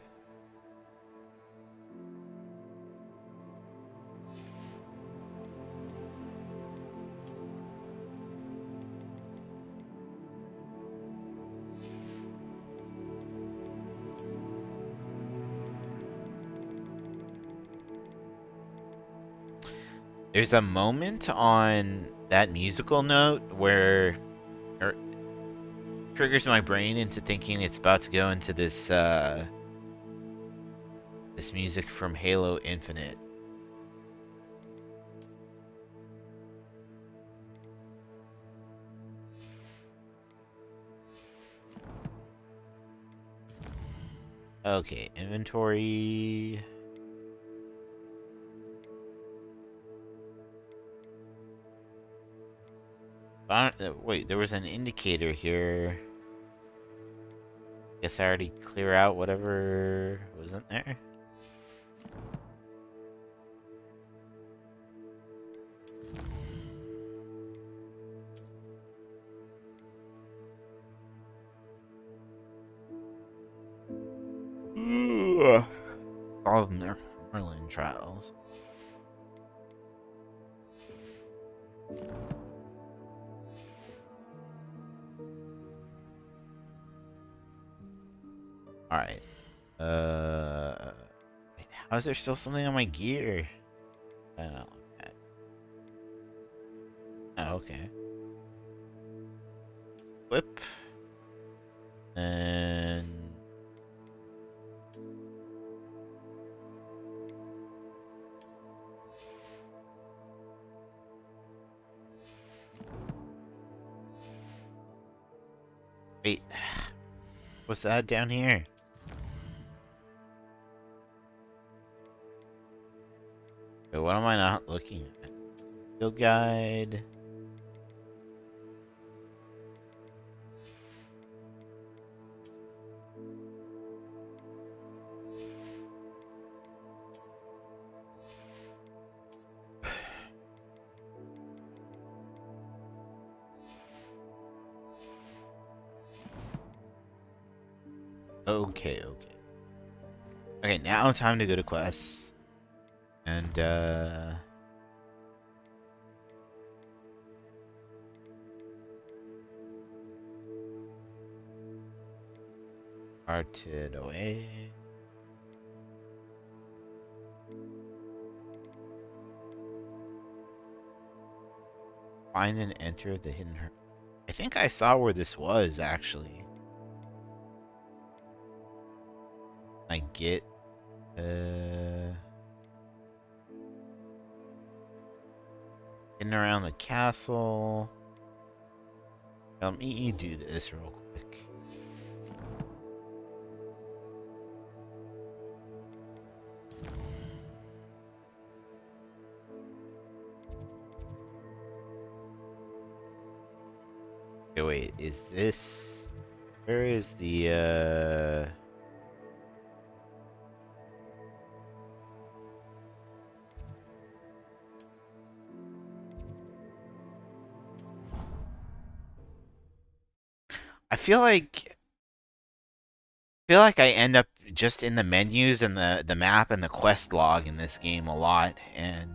There's a moment on that musical note where it triggers my brain into thinking it's about to go into this this music from Halo Infinite. Okay, inventory. Wait, there was an indicator here. Guess I already clear out whatever was in there. all of Merlin trials. Alright. Wait, how is there still something on my gear? I don't know. Oh, okay. Whip. And... Wait. What's that down here? Wait, what am I not looking at? Field guide. Okay. Okay, now time to go to quests. And, Hearted away. Find and enter the hidden... I think I saw where this was, actually. I get hidden around the castle. Let me do this real quick. Okay, wait, is this... Where is the, I feel like I end up just in the menus and the map and the quest log in this game a lot, and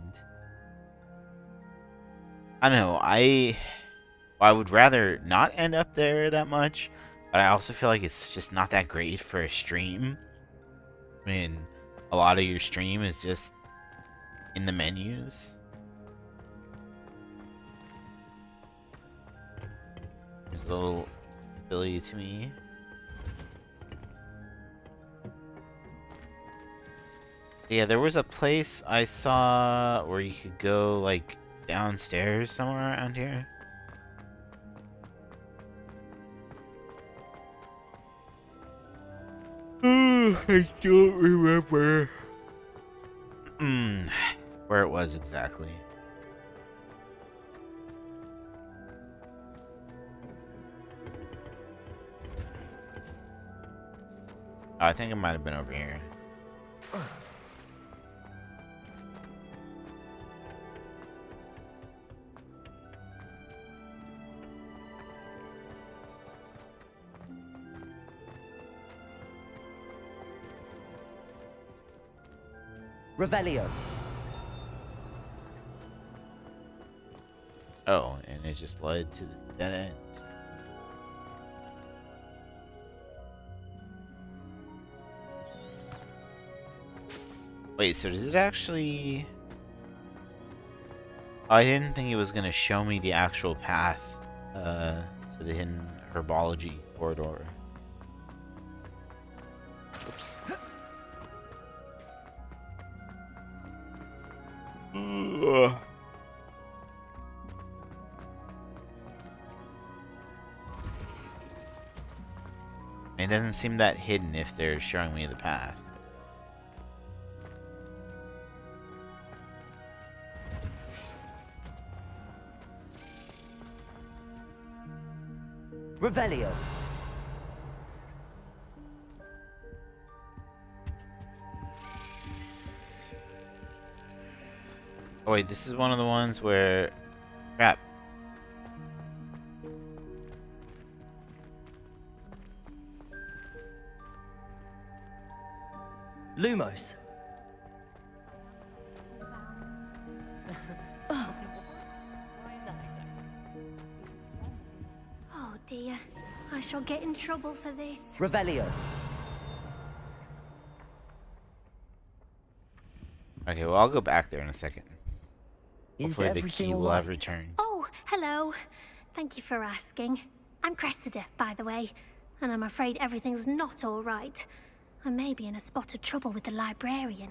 I don't know, I would rather not end up there that much, but I also feel like it's just not that great for a stream. I mean, a lot of your stream is just in the menus. There's a little ability to me. Yeah, there was a place I saw where you could go, like, downstairs somewhere around here. I don't remember where it was exactly. Oh, I think it might have been over here. Revelio. Oh, and it just led to the dead end. Wait, so does it actually... Oh, I didn't think it was going to show me the actual path to the hidden herbology corridor. Oops. It doesn't seem that hidden if they're showing me the path. Revelio. Oh wait, this is one of the ones where... Crap. Lumos. dear. I shall get in trouble for this. Revelio. Okay, well, I'll go back there in a second. Is Hopefully the everything key all will have right? returned. Oh, hello. Thank you for asking. I'm Cressida, by the way, and I'm afraid everything's not all right. I may be in a spot of trouble with the librarian.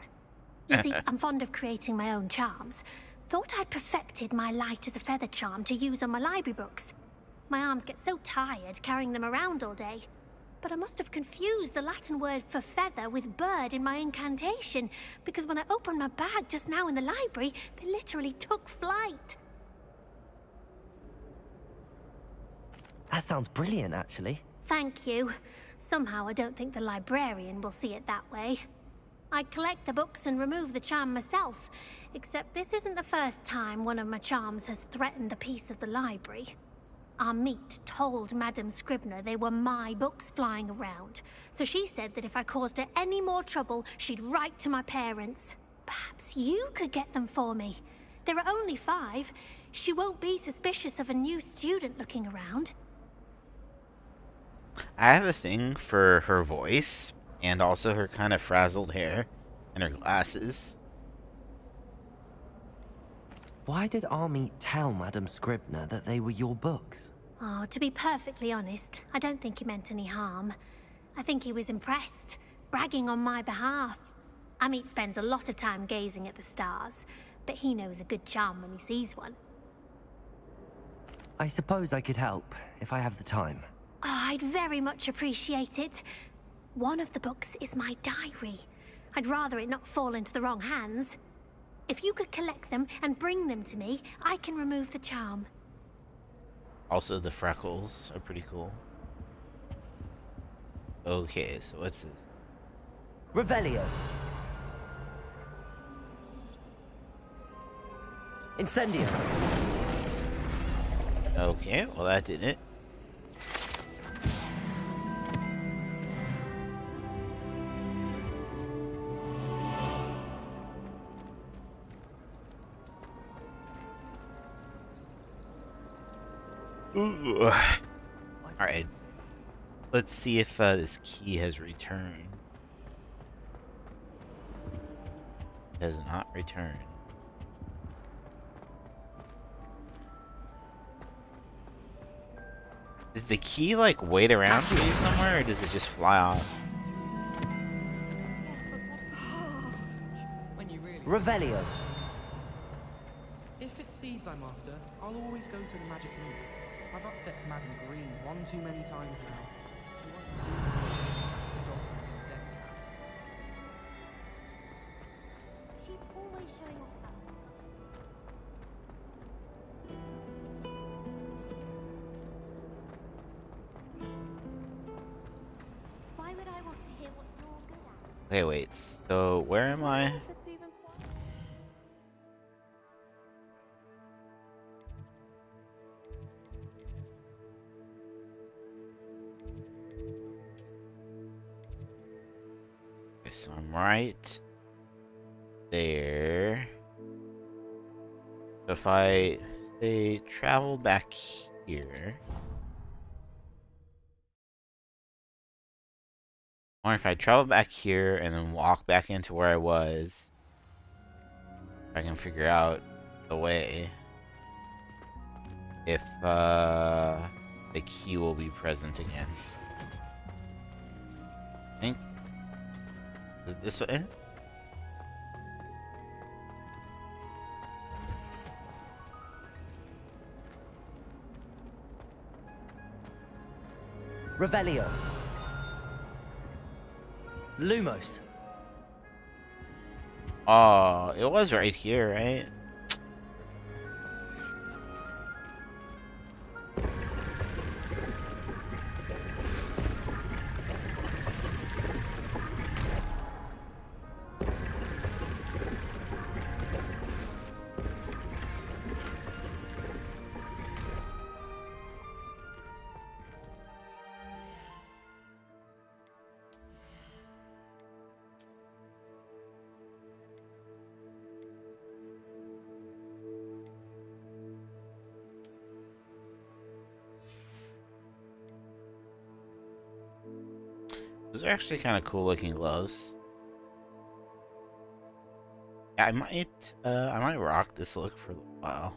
You see, I'm fond of creating my own charms. Thought I'd perfected my light as a feather charm to use on my library books. My arms get so tired carrying them around all day. But I must have confused the Latin word for feather with bird in my incantation, because when I opened my bag just now in the library, they literally took flight. That sounds brilliant, actually. Thank you. Somehow I don't think the librarian will see it that way. I collect the books and remove the charm myself, except this isn't the first time one of my charms has threatened the peace of the library. Our meet told Madame Scribner they were my books flying around, so she said that if I caused her any more trouble, she'd write to my parents. Perhaps you could get them for me. There are only 5. She won't be suspicious of a new student looking around. I have a thing for her voice, and also her kind of frazzled hair, and her glasses. Why did Army tell Madame Scribner that they were your books? Oh, to be perfectly honest, I don't think he meant any harm. I think he was impressed, bragging on my behalf. Amit spends a lot of time gazing at the stars, but he knows a good charm when he sees one. I suppose I could help, if I have the time. Oh, I'd very much appreciate it. One of the books is my diary. I'd rather it not fall into the wrong hands. If you could collect them and bring them to me, I can remove the charm. Also, the freckles are pretty cool. Okay, so what's this? Revelio. Incendio. Okay, well that did it. Alright. Let's see if this key has returned. It has not returned. Does the key, like, wait around for you somewhere, or does it just fly off? Revelio. If it's seeds I'm after, I'll always go to the magic meat. I've upset Madam Green one too many times now. She wants to She's always showing off about Why would I want to hear what you're good at? Okay, wait, so where am I? Okay, so I'm right there. So if I say travel back here, or if I travel back here and then walk back into where I was, I can figure out the way. If the key will be present again. I think this way. Revelio. Lumos. Oh, it was right here, right? Those are actually kind of cool looking gloves. Yeah, I might rock this look for a while.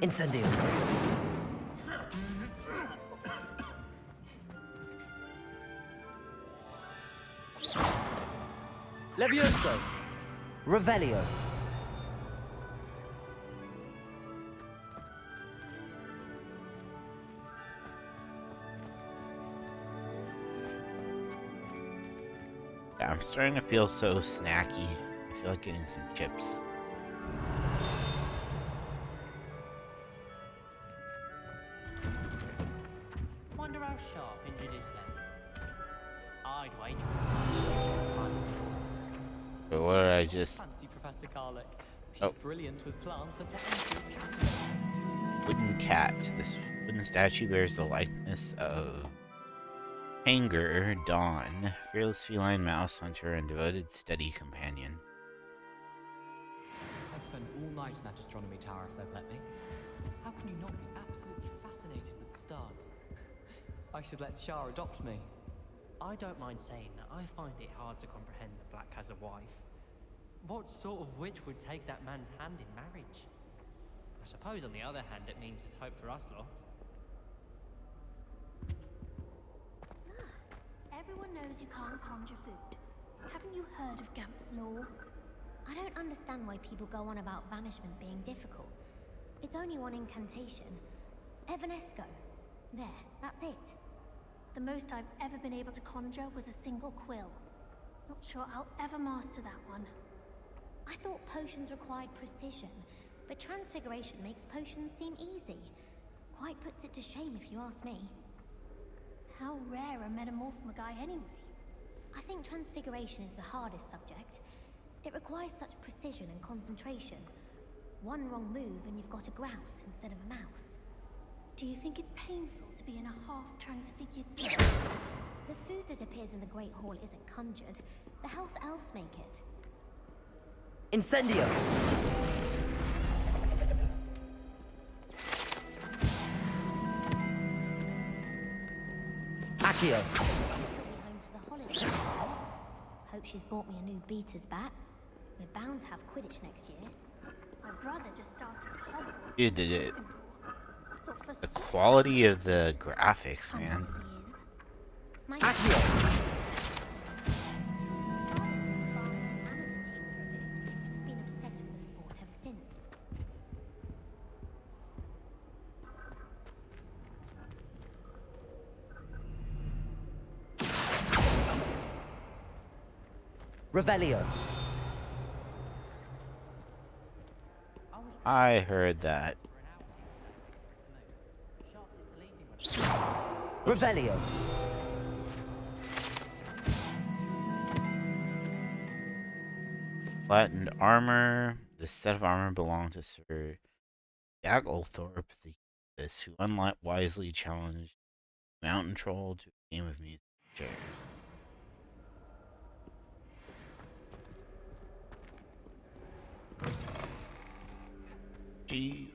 Incendio. Levioso. Revelio. Yeah, I'm starting to feel so snacky. I feel like getting some chips. Wonder how sharp injured is then. I'd wager. But what did I just... Fancy Professor Garlic. She's Oh. brilliant with plants and what Wooden cat. This wooden statue bears the likeness of Hanger Dawn, fearless feline mouse hunter and devoted steady companion. I'd spend all night in that astronomy tower if they'd let me. How can you not be absolutely fascinated with the stars? I should let Shah adopt me. I don't mind saying that I find it hard to comprehend the Black has a wife. What sort of witch would take that man's hand in marriage? I suppose on the other hand it means there's hope for us lot. Everyone knows you can't conjure food. Haven't you heard of Gamp's law? I don't understand why people go on about vanishment being difficult. It's only one incantation. Evanesco. There, that's it. The most I've ever been able to conjure was a single quill. Not sure I'll ever master that one. I thought potions required precision, but transfiguration makes potions seem easy. Quite puts it to shame if you ask me. How rare a metamorphmagai anyway? I think transfiguration is the hardest subject. It requires such precision and concentration. One wrong move and you've got a grouse instead of a mouse. Do you think it's painful to be in a half-transfigured state? The food that appears in the Great Hall isn't conjured. The house elves make it. Incendio. Accio. Home for the holidays. Hope she's bought me a new beater's bat. We're bound to have Quidditch next year. My brother just started Hogwarts. Dude, the quality of the graphics, man. Accio. Been obsessed with the sport ever since. Revelio. I heard that. Revelio. Flattened armor. This set of armor belonged to Sir Dagglethorpe, the Abyss, who unwisely challenged Mountain Troll to a game of music chairs. Sheesh.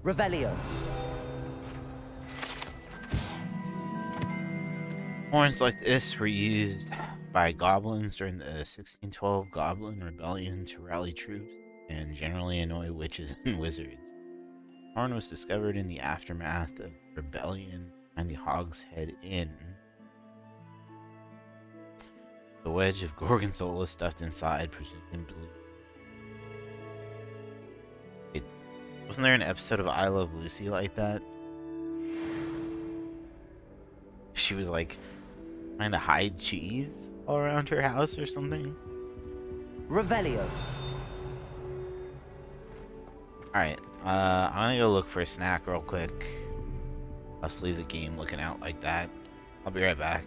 Revelio. Horns like this were used by goblins during the 1612 Goblin Rebellion to rally troops and generally annoy witches and wizards. Horn was discovered in the aftermath of the rebellion behind the Hogshead Inn. The wedge of Gorgonzola stuffed inside, presumably. Wasn't there an episode of I Love Lucy like that? she was like trying to hide cheese all around her house or something. Revelio. Alright, I'm gonna go look for a snack real quick. Let's leave the game looking out like that. I'll be right back.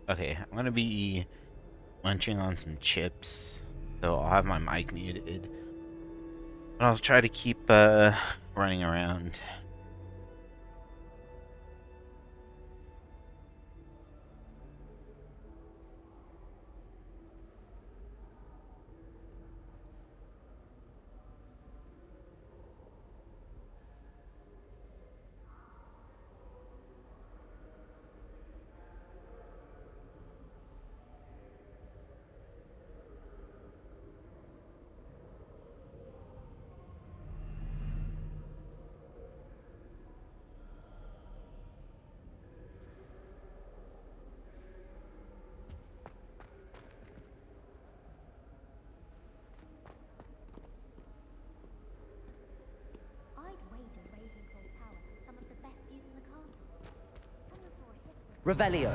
Okay, I'm gonna be munching on some chips, so I'll have my mic muted. But I'll try to keep running around. I'd wager Ravenclaw Tower has some of the best views in the castle. Someone saw a hit with Revelio.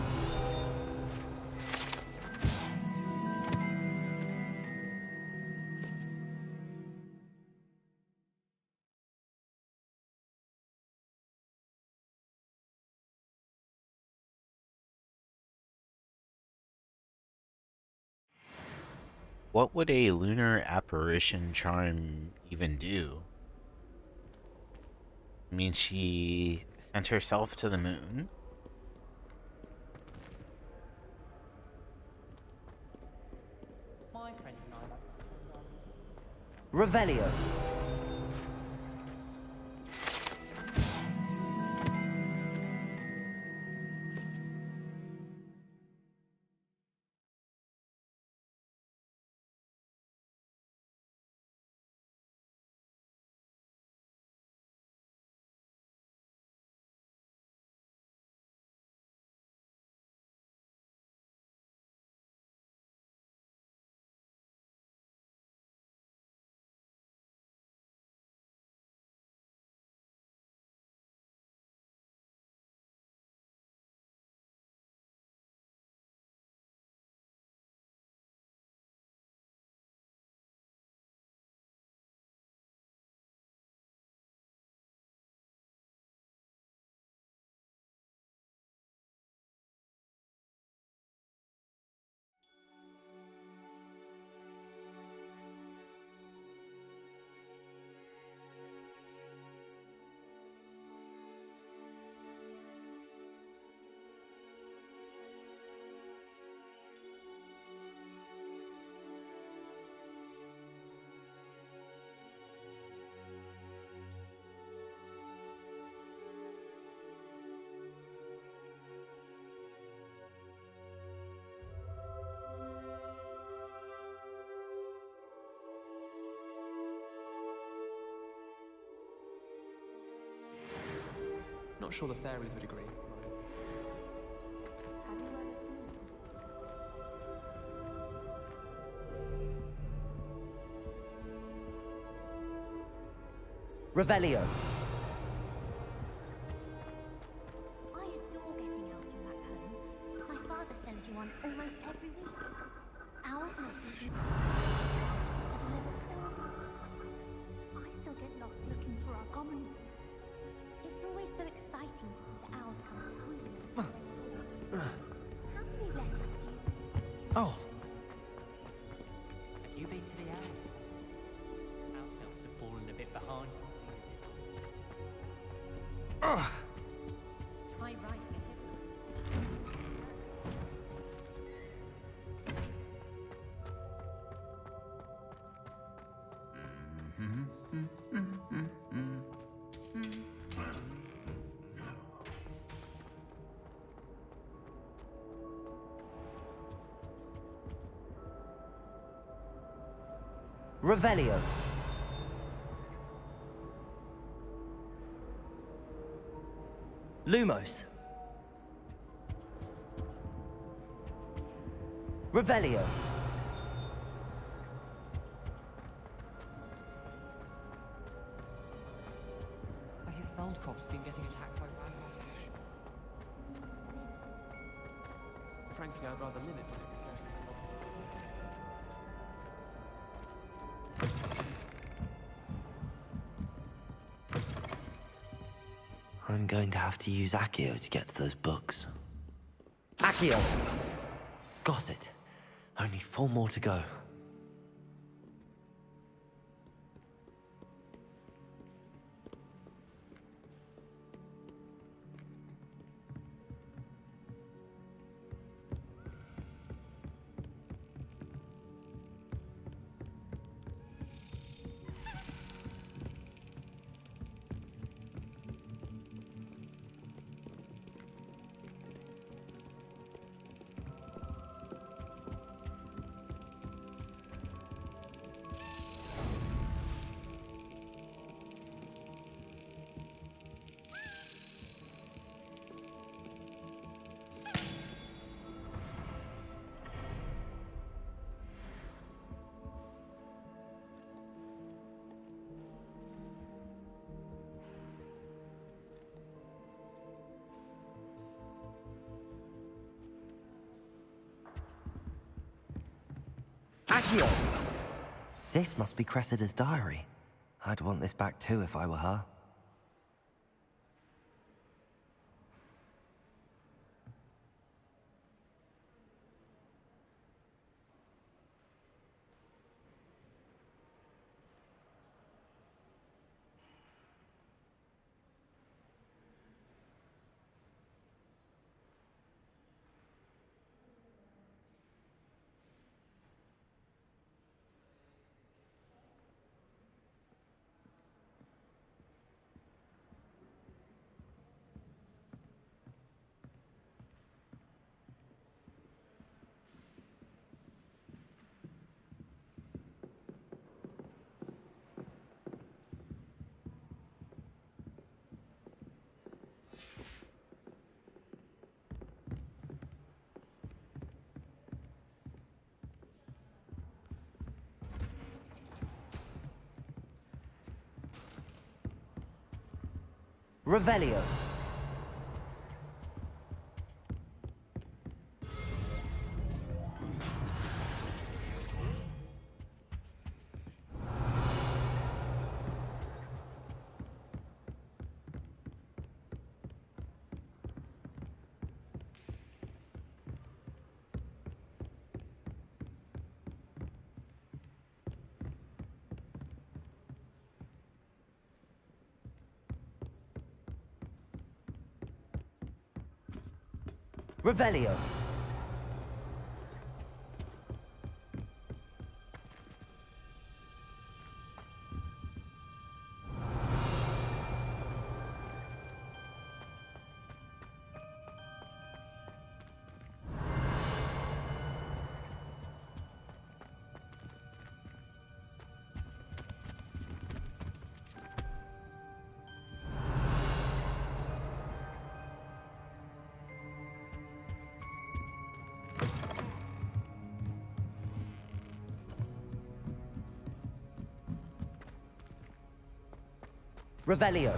What would a lunar apparition charm even do? I mean, she sent herself to the moon? My friend and I like Revelio. sure the fairies would agree. Revelio. I adore getting owls from back home. My father sends you one almost every week. Owls must be to deliver. I still get lost looking for our common. It's always so exciting to see the owls come swooping. How many letters do you? Oh, Have you been to the owl? House elves have fallen a bit behind. Try writing it. Revelio. Lumos. Revelio. I hear Feldcroft's been getting attacked by Ranrock. Frankly, I'd rather limit my experiments. I'm going to have to use Accio to get to those books. Accio! Got it. Only 4 more to go. Accio! This must be Cressida's diary. I'd want this back too if I were her. Revelio. Revelio. Revelio.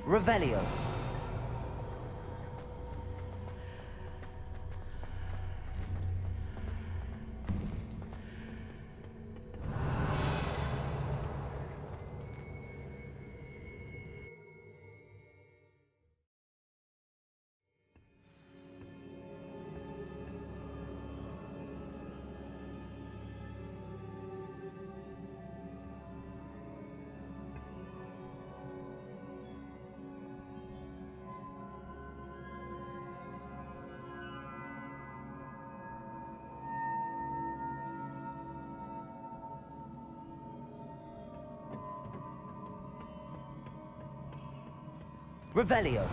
Revelio. Revelio.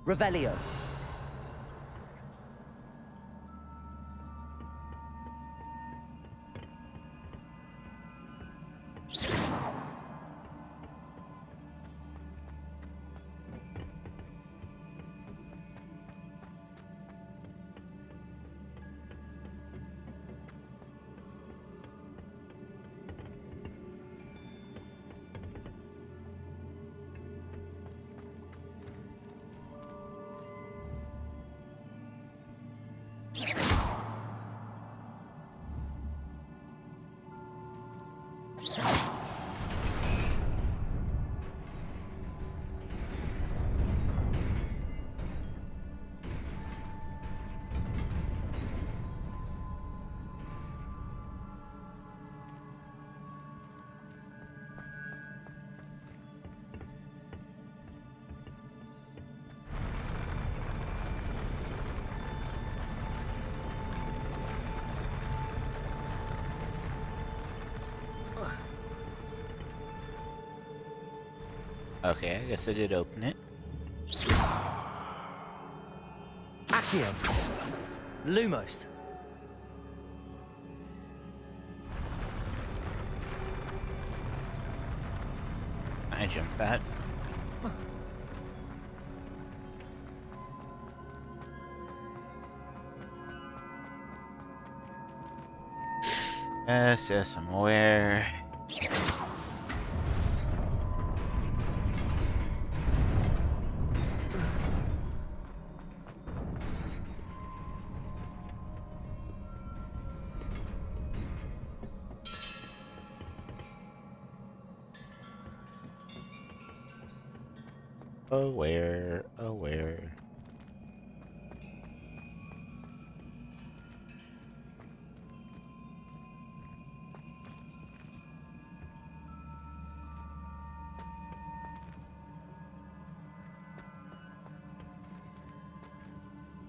Revelio. Okay, I guess I did open it. Accio. Lumos. I jumped that. Yes, I'm aware. Aware.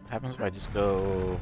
What happens if I just go...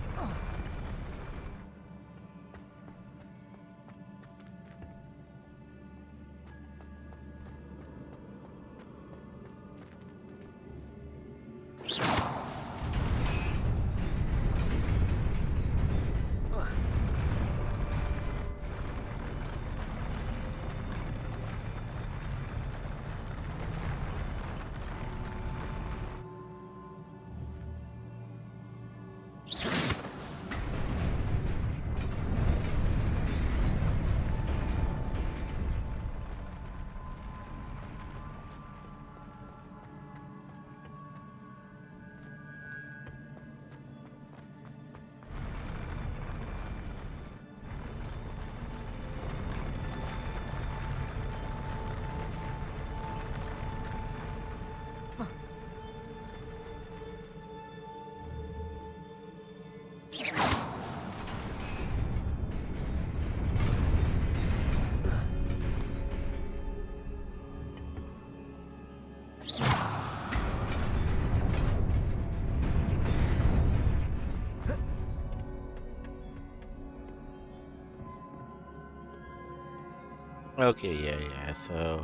Okay, yeah. So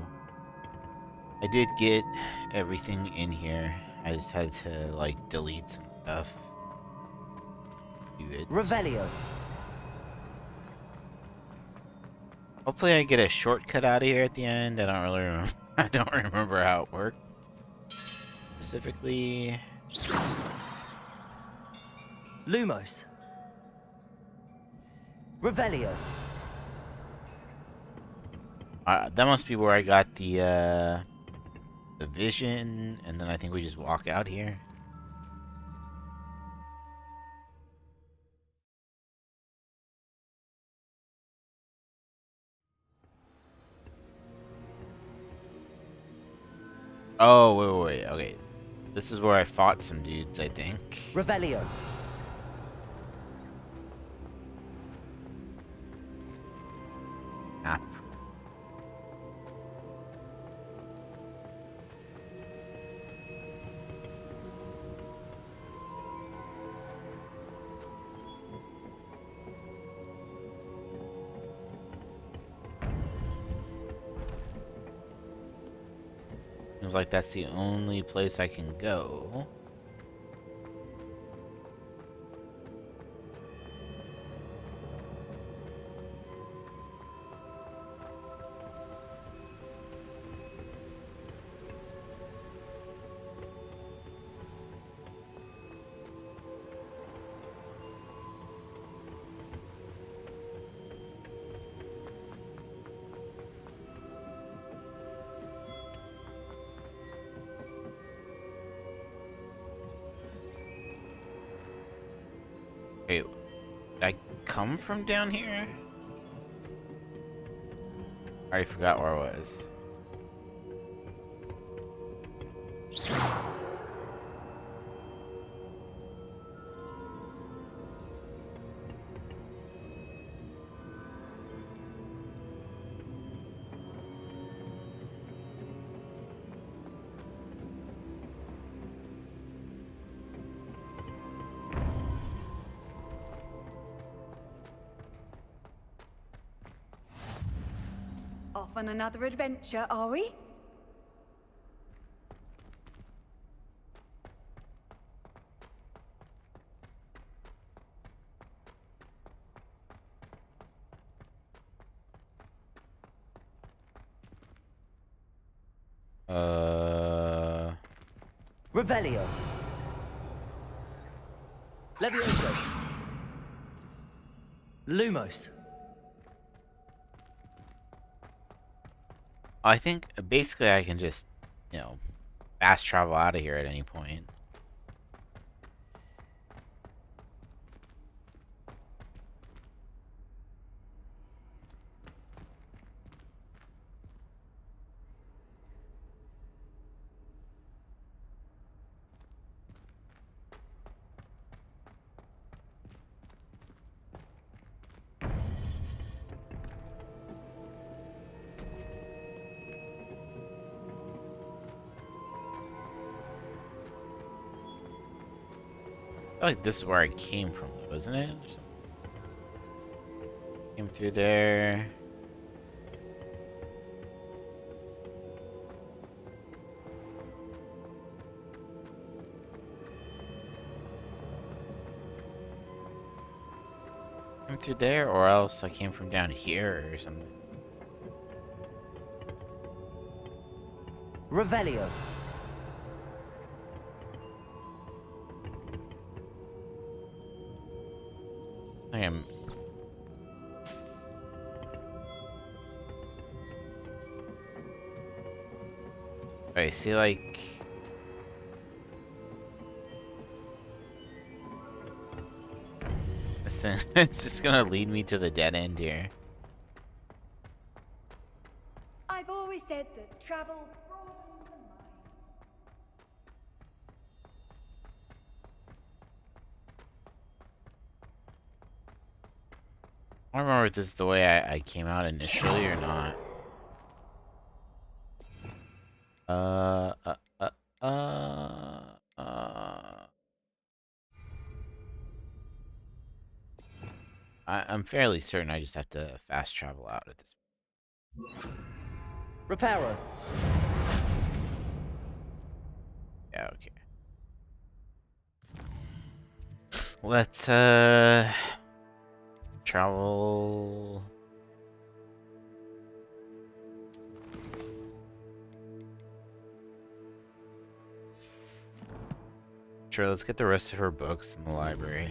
I did get everything in here. I just had to like delete some stuff. Do it. Revelio. Hopefully I get a shortcut out of here at the end. I don't really remember. I don't remember how it worked specifically. Lumos. Revelio. That must be where I got the vision, and then I think we just walk out here. Oh, wait, okay. This is where I fought some dudes, I think. Revelio. Map. Seems like that's the only place I can go. Wait, did I come from down here? I already forgot where I was. Off on another adventure, are we? Revelio. Levioso. Lumos. I think basically I can just, fast travel out of here at any point. I feel like this is where I came from, wasn't it? Came through there. Came through there, or else I came from down here or something. Revelio. I am. Wait, see, like. Listen, it's just gonna lead me to the dead end here. I've always said that travel broadens the mind. I don't remember if this is the way I came out initially or not. Uh, uh, uh, uh, uh. I'm fairly certain I just have to fast travel out at this point. Reparo. Yeah, okay. Let's travel. Sure, let's get the rest of her books in the library.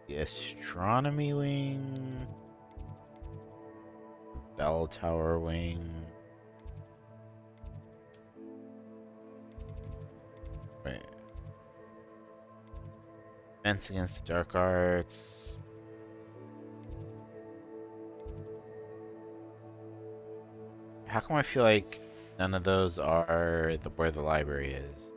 The astronomy wing. Bell tower wing. Wait. Defense against the dark arts. How come I feel like none of those are where the library is?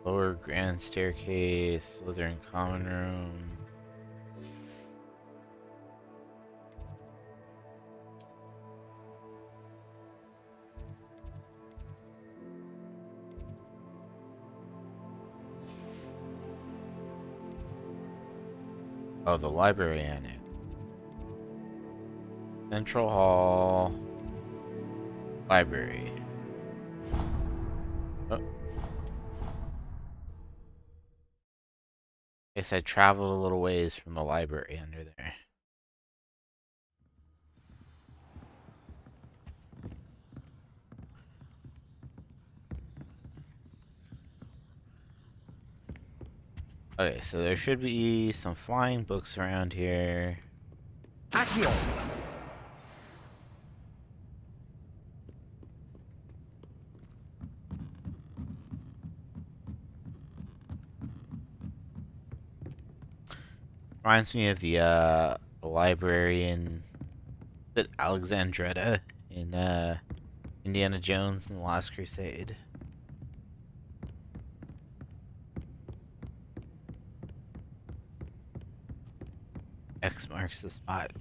Lower grand staircase, Slytherin common room. Oh, the library annex. Central Hall. Library. Oh. Guess I traveled a little ways from the library under there. Okay, so there should be some flying books around here. Accio. Reminds me of the library in Alexandretta in Indiana Jones and the Last Crusade. X marks the spot.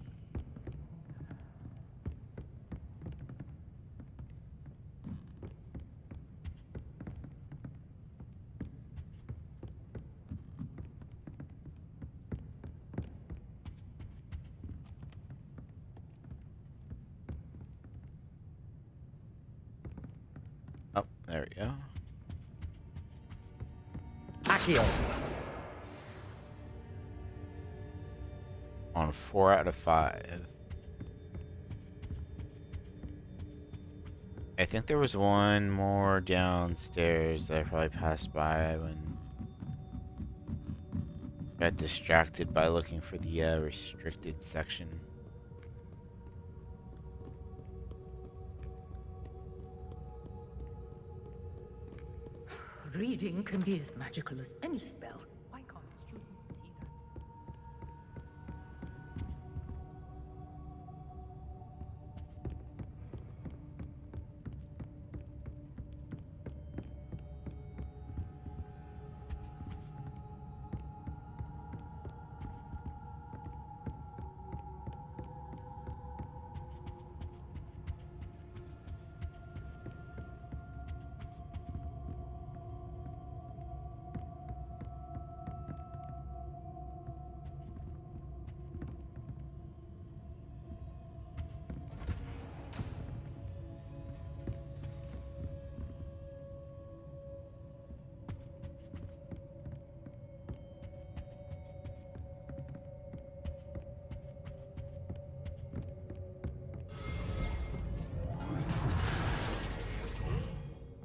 Oh, there we go. Accio. On 4 out of 5. I think there was one more downstairs that I probably passed by when I got distracted by looking for the restricted section. Reading can be as magical as any spell. Why can't students see that?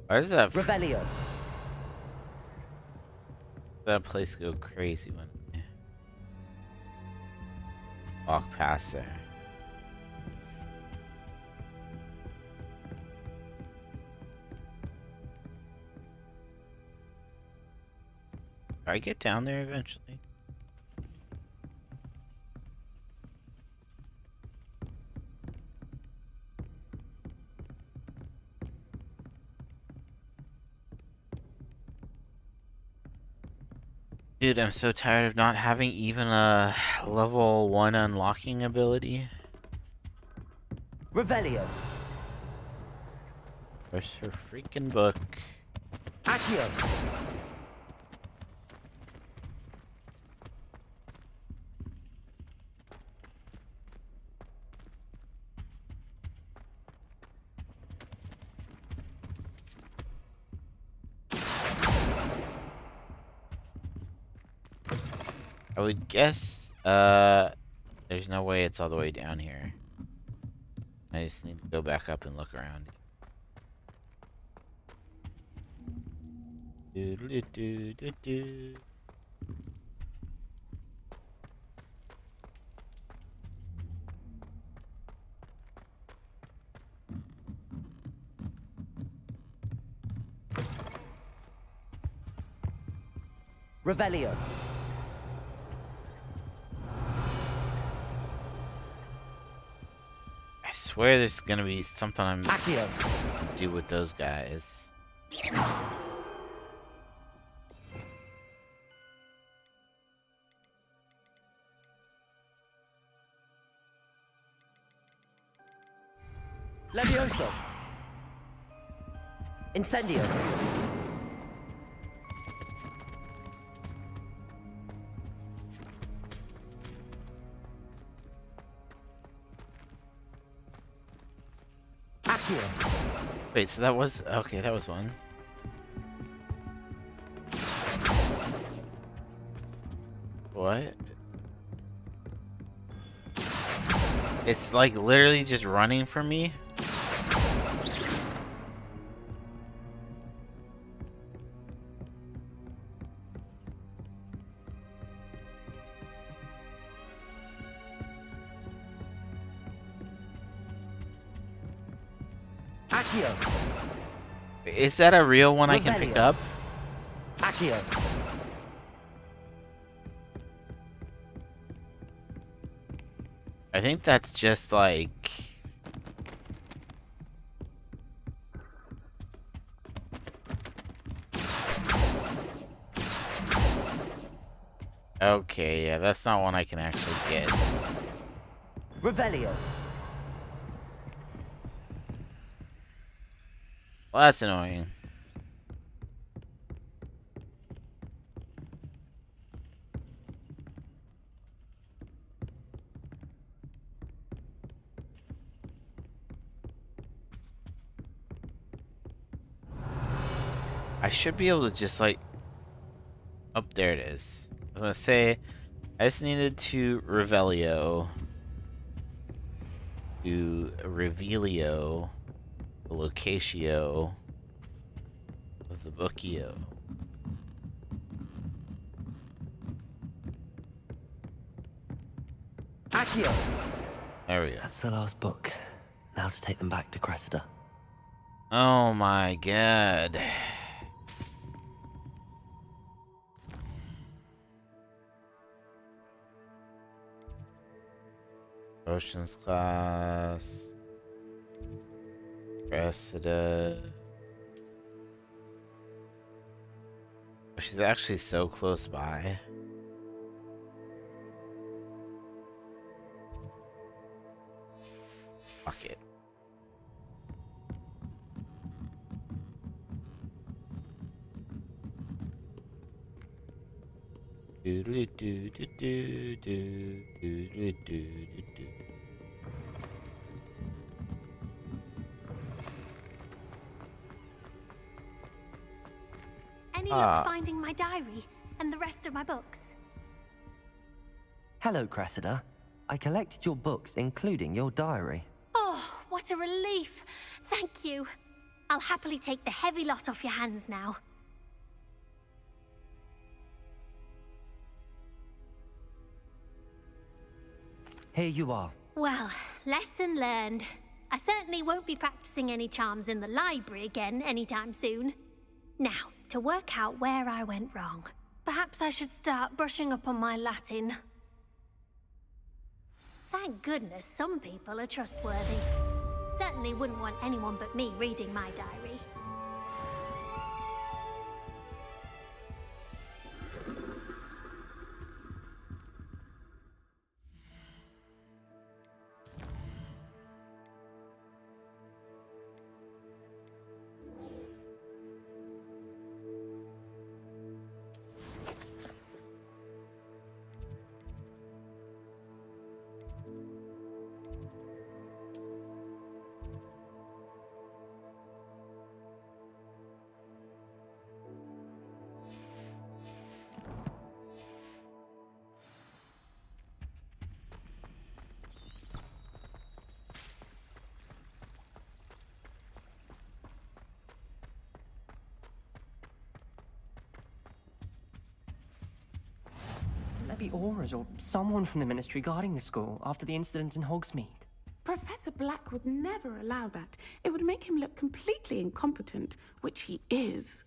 Why does that Revelio. That place go crazy when I walk past there? Do I get down there eventually? Dude, I'm so tired of not having even a level 1 unlocking ability. Revelio. Where's her freaking book? Accio. I would guess, there's no way it's all the way down here. I just need to go back up and look around. Doodle-doo-doo-doo. Revelio. I swear there's gonna be something I'm Accio. do with those guys. Levioso. Incendio. Accio. Wait, so that was okay. That was one. What? It's like literally just running from me. Accio. Is that a real one I can pick up? Accio. I think that's just like... Okay, yeah, that's not one I can actually get. Revelio. Well, that's annoying. I should be able to just like... Oh, there it is. I was gonna say, I just needed to Revelio. To Revelio. The Locatio. Of the Bookio. Accio. There we go. That's the last book. Now to take them back to Cressida. Oh my god. Oceans class. Cressida. Oh, she's actually so close by. Fuck it. Any luck finding my diary and the rest of my books? Hello, Cressida. I collected your books, including your diary. Oh, what a relief. Thank you. I'll happily take the heavy lot off your hands now. Here you are. Well, lesson learned. I certainly won't be practicing any charms in the library again anytime soon. Now, to work out where I went wrong. Perhaps I should start brushing up on my Latin. Thank goodness some people are trustworthy. Certainly wouldn't want anyone but me reading my diary. be Aura's or someone from the Ministry guarding the school after the incident in Hogsmeade. Professor Black would never allow that. It would make him look completely incompetent, which he is.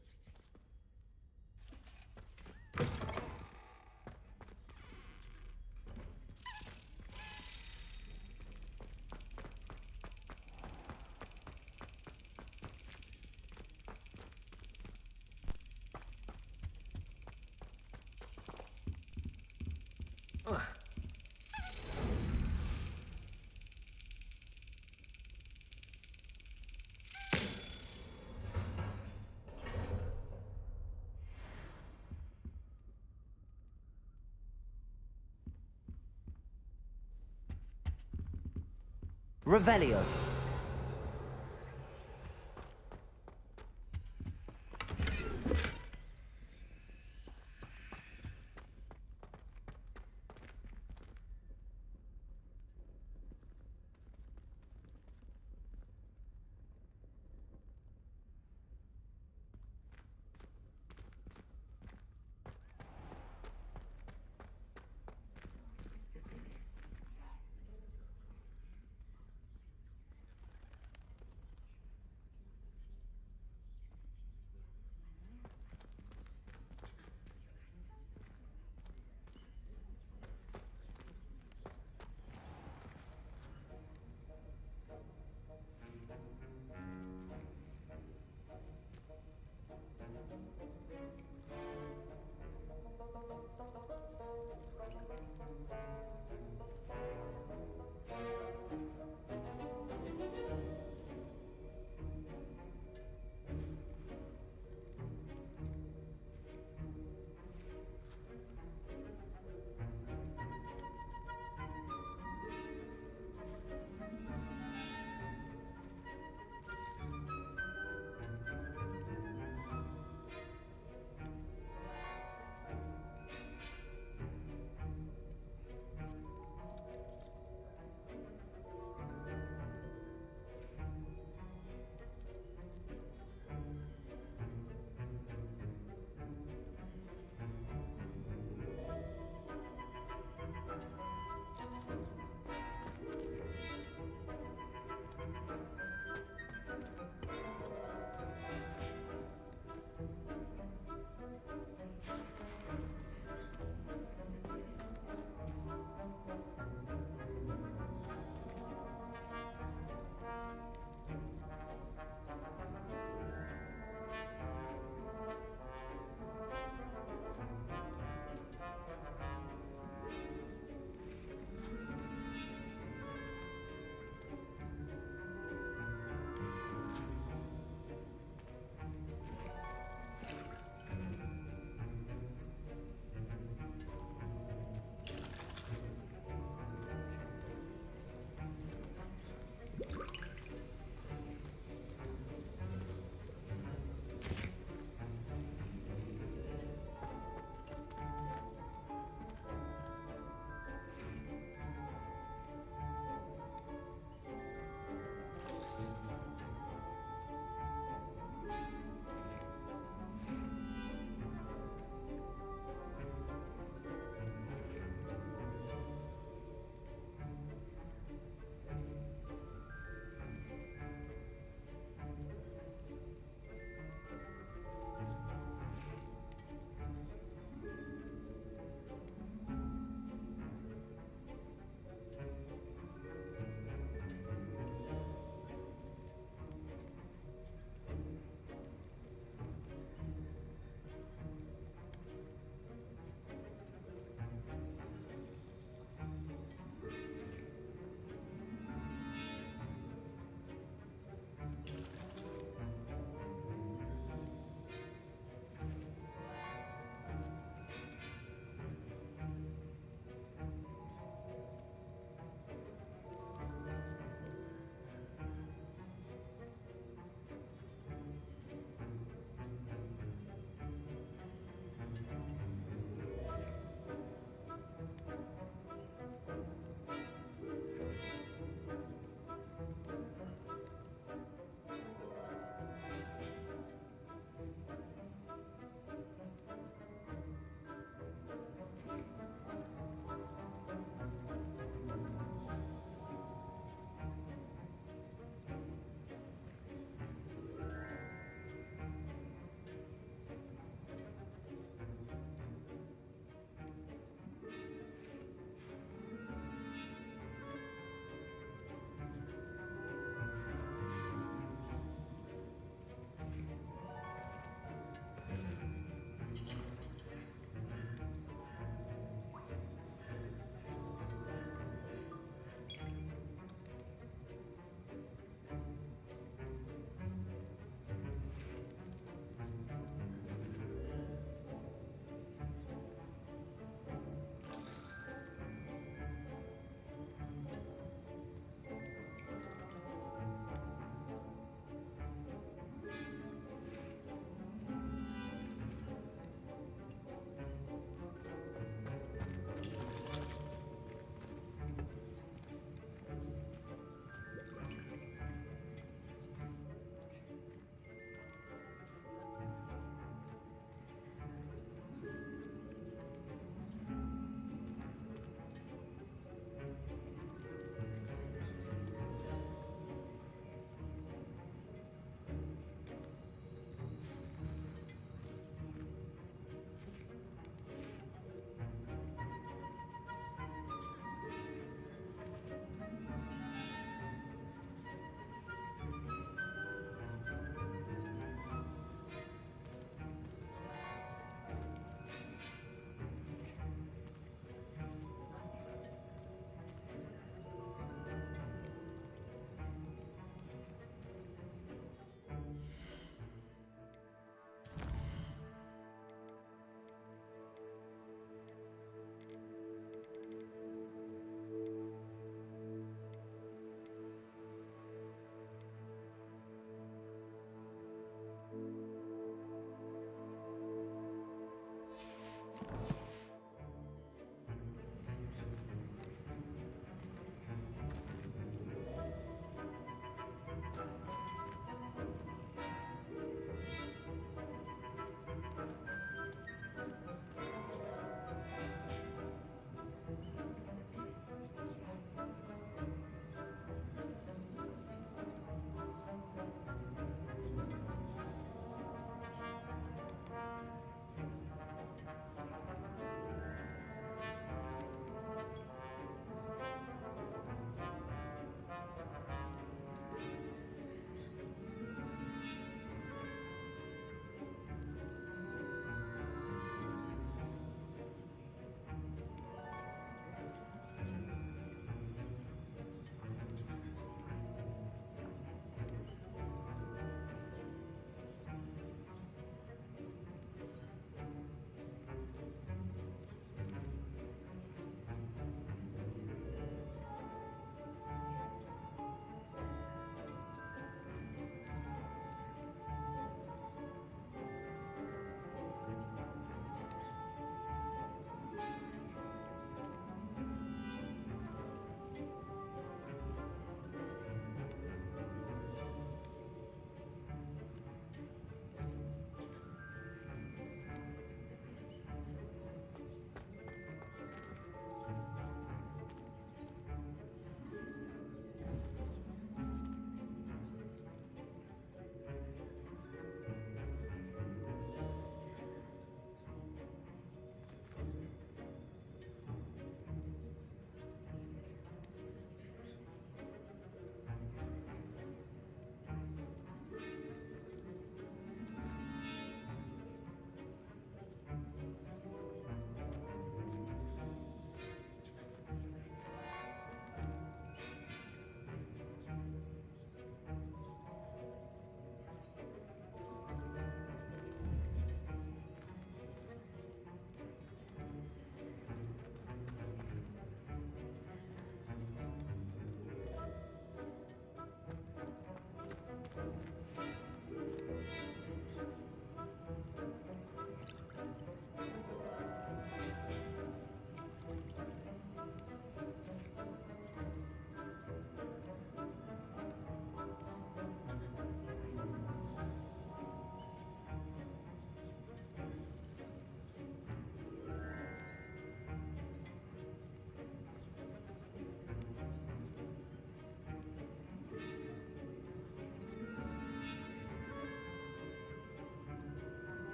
Revelio.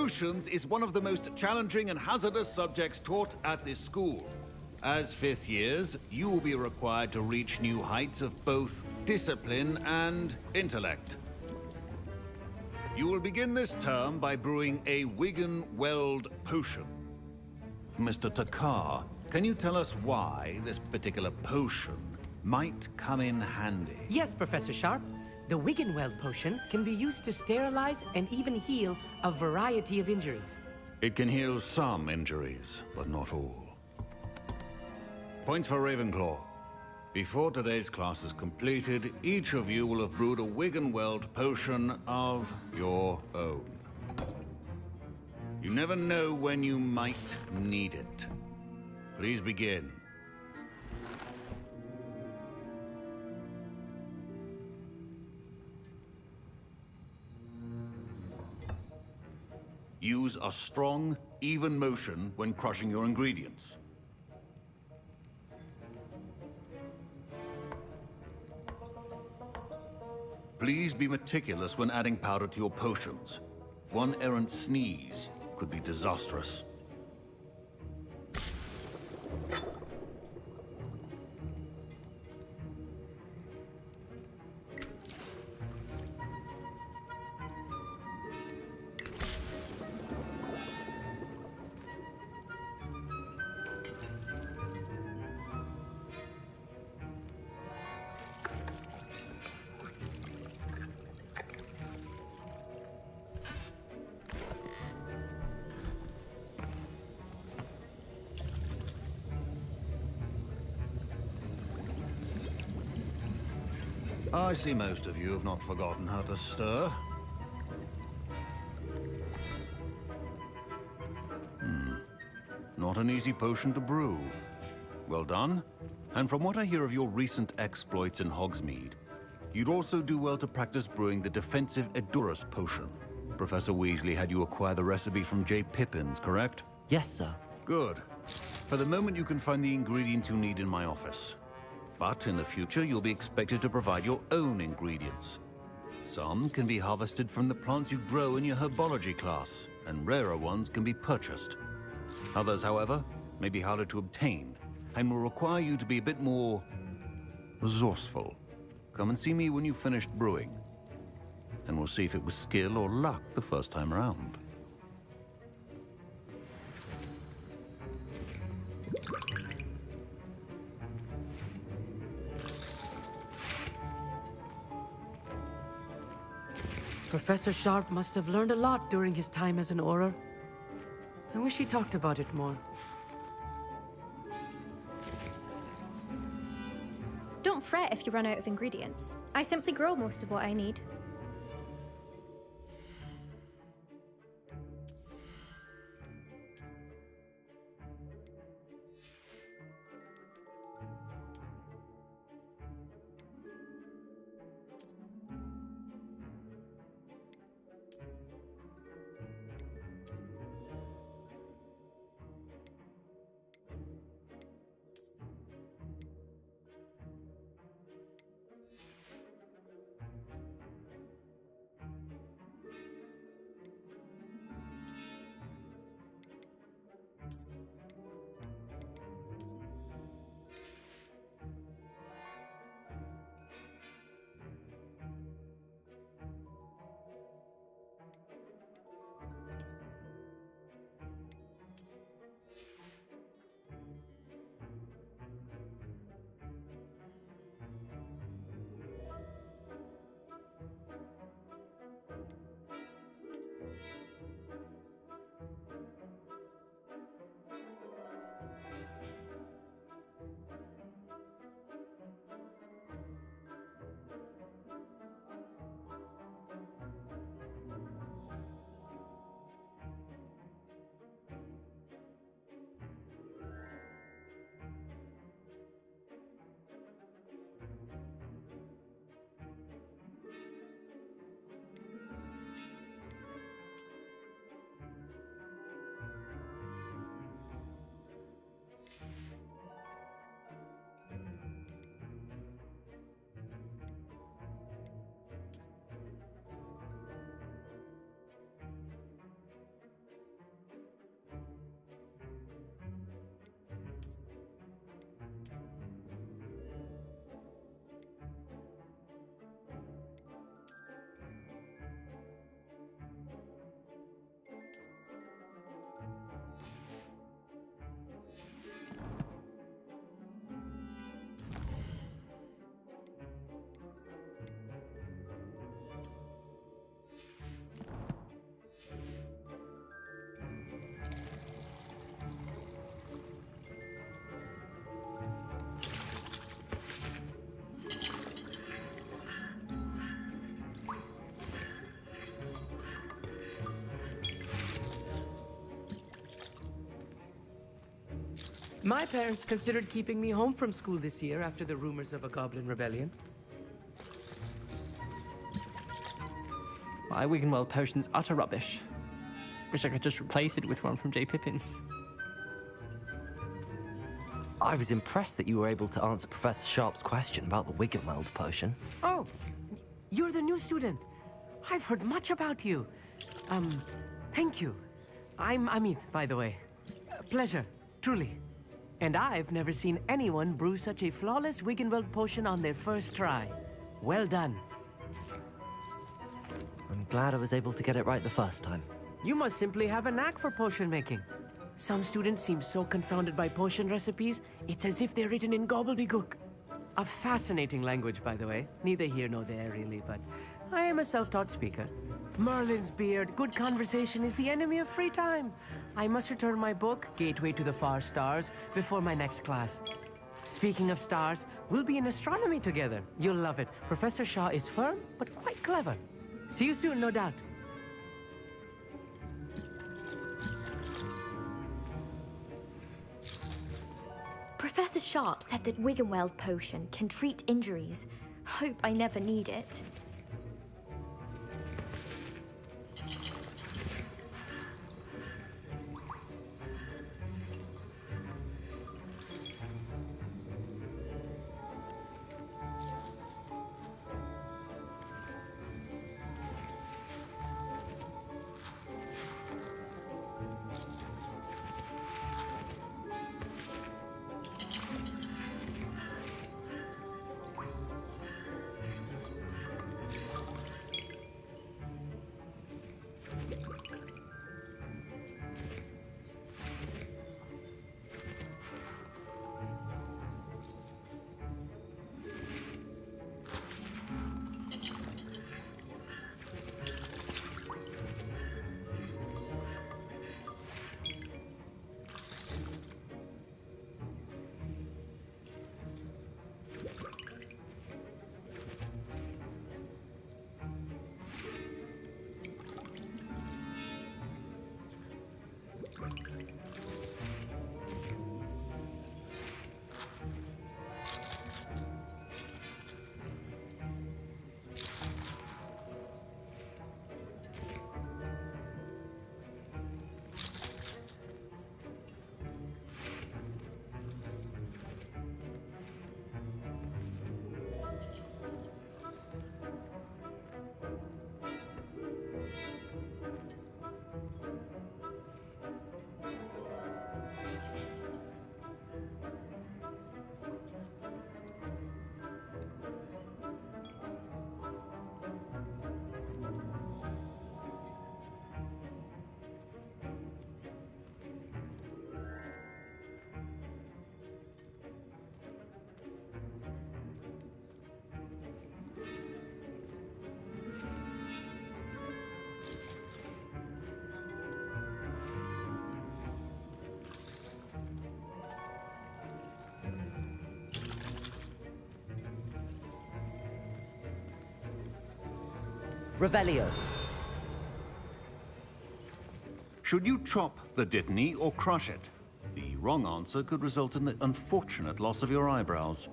Potions is one of the most challenging and hazardous subjects taught at this school. As fifth years, you will be required to reach new heights of both discipline and intellect. You will begin this term by brewing a Wigan-Weld potion. Mr. Takar, can you tell us why this particular potion might come in handy? Yes, Professor Sharp. The Wigan-Weld potion can be used to sterilize and even heal a variety of injuries. It can heal some injuries, but not all. Points for Ravenclaw. Before today's class is completed, each of you will have brewed a Wigan-Weld potion of your own. You never know when you might need it. Please begin. Use a strong, even motion when crushing your ingredients. Please be meticulous when adding powder to your potions. One errant sneeze could be disastrous. I see most of you have not forgotten how to stir. Not an easy potion to brew. Well done. And from what I hear of your recent exploits in Hogsmeade, you'd also do well to practice brewing the defensive Edurus potion. Professor Weasley had you acquire the recipe from J. Pippins, correct? Yes, sir. Good. For the moment, you can find the ingredients you need in my office. But in the future, you'll be expected to provide your own ingredients. Some can be harvested from the plants you grow in your herbology class, and rarer ones can be purchased. Others, however, may be harder to obtain, and will require you to be a bit more resourceful. Come and see me when you've finished brewing, and we'll see if it was skill or luck the first time around. Professor Sharp must have learned a lot during his time as an Auror. I wish he talked about it more. Don't fret if you run out of ingredients. I simply grow most of what I need. My parents considered keeping me home from school this year after the rumors of a goblin rebellion. My Wiggenweld potion's utter rubbish. Wish I could just replace it with one from J. Pippin's. I was impressed that you were able to answer Professor Sharp's question about the Wiggenweld potion. Oh, you're the new student. I've heard much about you. Thank you. I'm Amit, by the way. Pleasure, truly. And I've never seen anyone brew such a flawless Wiggenweld potion on their first try. Well done. I'm glad I was able to get it right the first time. You must simply have a knack for potion making. Some students seem so confounded by potion recipes, it's as if they're written in gobbledygook. A fascinating language, by the way. Neither here nor there, really, but I am a self-taught speaker. Merlin's beard, good conversation is the enemy of free time. I must return my book, Gateway to the Far Stars, before my next class. Speaking of stars, we'll be in astronomy together. You'll love it. Professor Shaw is firm, but quite clever. See you soon, no doubt. Professor Sharp said that Wiggenweld potion can treat injuries. Hope I never need it. Revelio. Should you chop the Dittany or crush it? The wrong answer could result in the unfortunate loss of your eyebrows.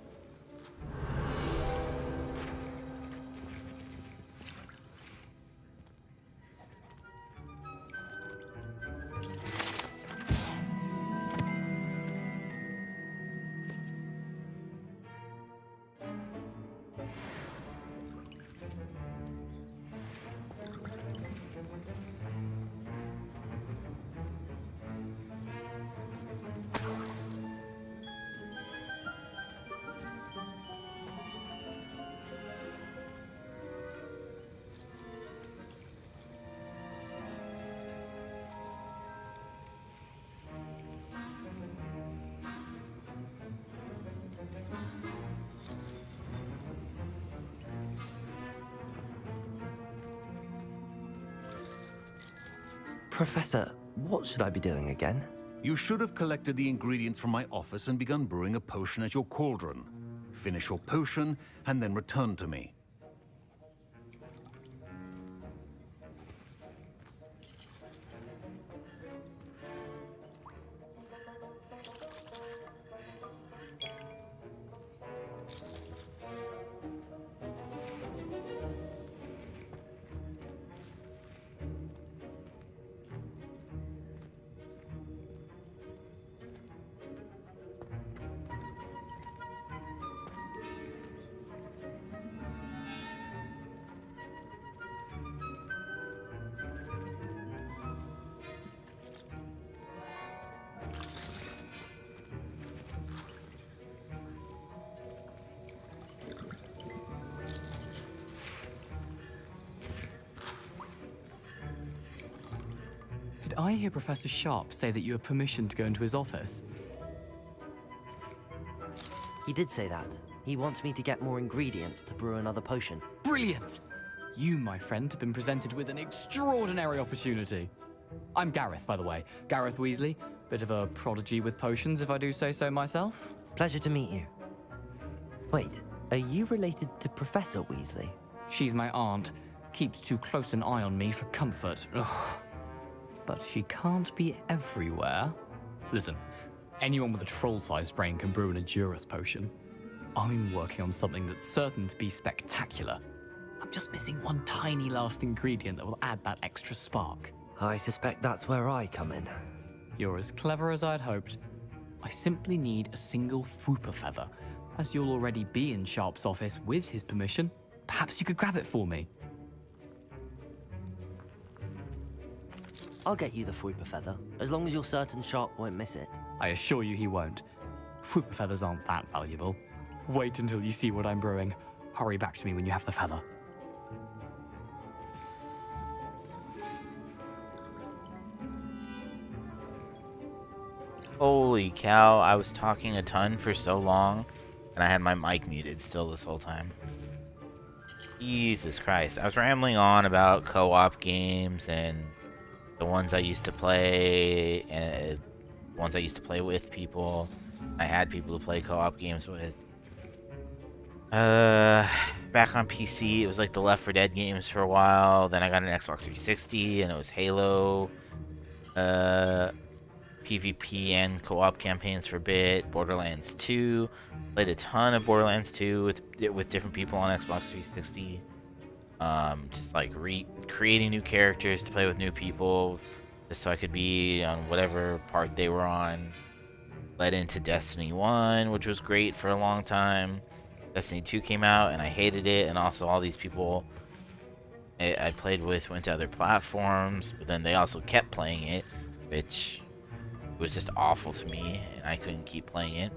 Professor, what should I be doing again? You should have collected the ingredients from my office and begun brewing a potion at your cauldron. Finish your potion and then return to me. I hear Professor Sharp say that you have permission to go into his office? He did say that. He wants me to get more ingredients to brew another potion. Brilliant! You, my friend, have been presented with an extraordinary opportunity. I'm Gareth, by the way. Gareth Weasley. Bit of a prodigy with potions, if I do say so myself. Pleasure to meet you. Wait, are you related to Professor Weasley? She's my aunt. Keeps too close an eye on me for comfort. Ugh. But she can't be everywhere. Listen, anyone with a troll-sized brain can brew an Edurus potion. I'm working on something that's certain to be spectacular. I'm just missing one tiny last ingredient that will add that extra spark. I suspect that's where I come in. You're as clever as I'd hoped. I simply need a single Fwooper feather. As you'll already be in Sharp's office with his permission, perhaps you could grab it for me. I'll get you the Fwooper feather, as long as you're certain Sharp won't miss it. I assure you he won't. Fwooper feathers aren't that valuable. Wait until you see what I'm brewing. Hurry back to me when you have the feather. Holy cow, I was talking a ton for so long, and I had my mic muted still this whole time. Jesus Christ. I was rambling on about co-op games and the ones I used to play, and ones I used to play with people. I had people to play co-op games with. Back on PC, it was like the Left 4 Dead games for a while. Then I got an Xbox 360, and it was Halo. PvP and co-op campaigns for a bit. Borderlands 2. Played a ton of Borderlands 2 with different people on Xbox 360. Just like creating new characters to play with new people, just so I could be on whatever part they were on. Led into Destiny 1, which was great for a long time. Destiny 2 came out, and I hated it, and also all these people I played with went to other platforms, but then they also kept playing it, which was just awful to me, and I couldn't keep playing it.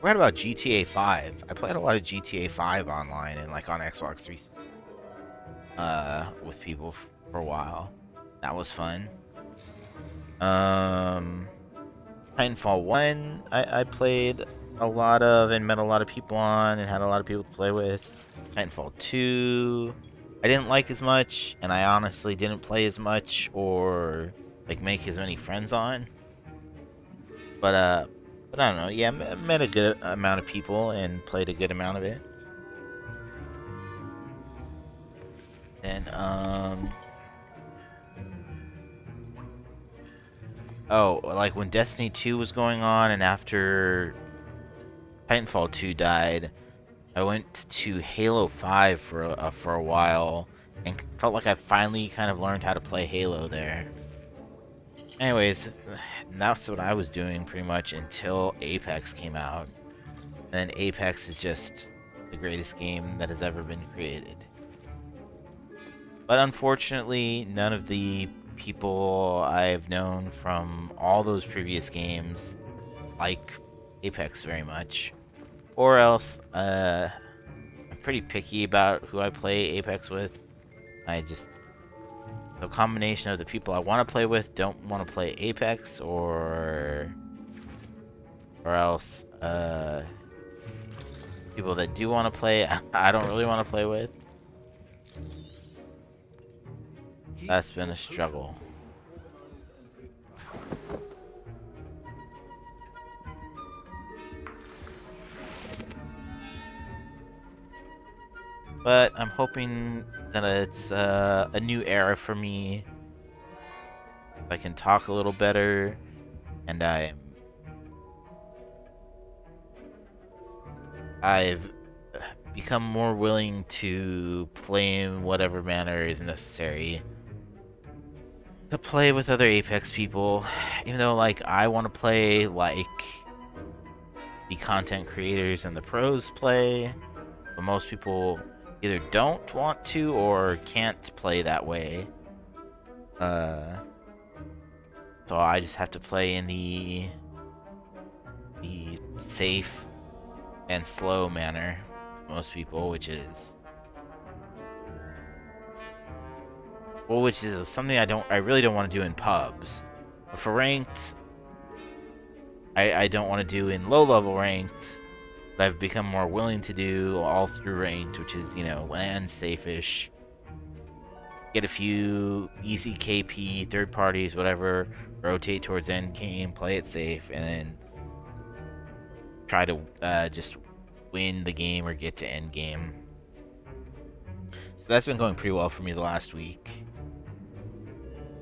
What about GTA 5? I played a lot of GTA 5 online and like on Xbox 360 with people for a while. That was fun. Titanfall 1 I played a lot of and met a lot of people on and had a lot of people to play with. Titanfall 2 I didn't like as much, and I honestly didn't play as much or like make as many friends on. But I don't know. Yeah, I met a good amount of people and played a good amount of it. And oh, like when Destiny 2 was going on, and after Titanfall 2 died, I went to Halo 5 for a while, and felt like I finally kind of learned how to play Halo there. Anyways, that's what I was doing pretty much until Apex came out. And then Apex is just the greatest game that has ever been created. But unfortunately, none of the people I've known from all those previous games like Apex very much. Or else, I'm pretty picky about who I play Apex with. The combination of the people I want to play with don't want to play Apex, or else people that do want to play, I don't really want to play with. That's been a struggle. But I'm hoping that it's a new era for me. I can talk a little better, and I've become more willing to play in whatever manner is necessary to play with other Apex people, even though like I want to play like the content creators and the pros play, but most people either don't want to or can't play that way. So I just have to play in the safe and slow manner, most people, which is Well, which is something I really don't want to do in pubs. But for ranked, I don't want to do in low-level ranked, but I've become more willing to do all through ranked, which is, you know, land safe-ish. Get a few easy KP, third parties, whatever, rotate towards end game, play it safe, and then try to just win the game or get to end game. So that's been going pretty well for me the last week.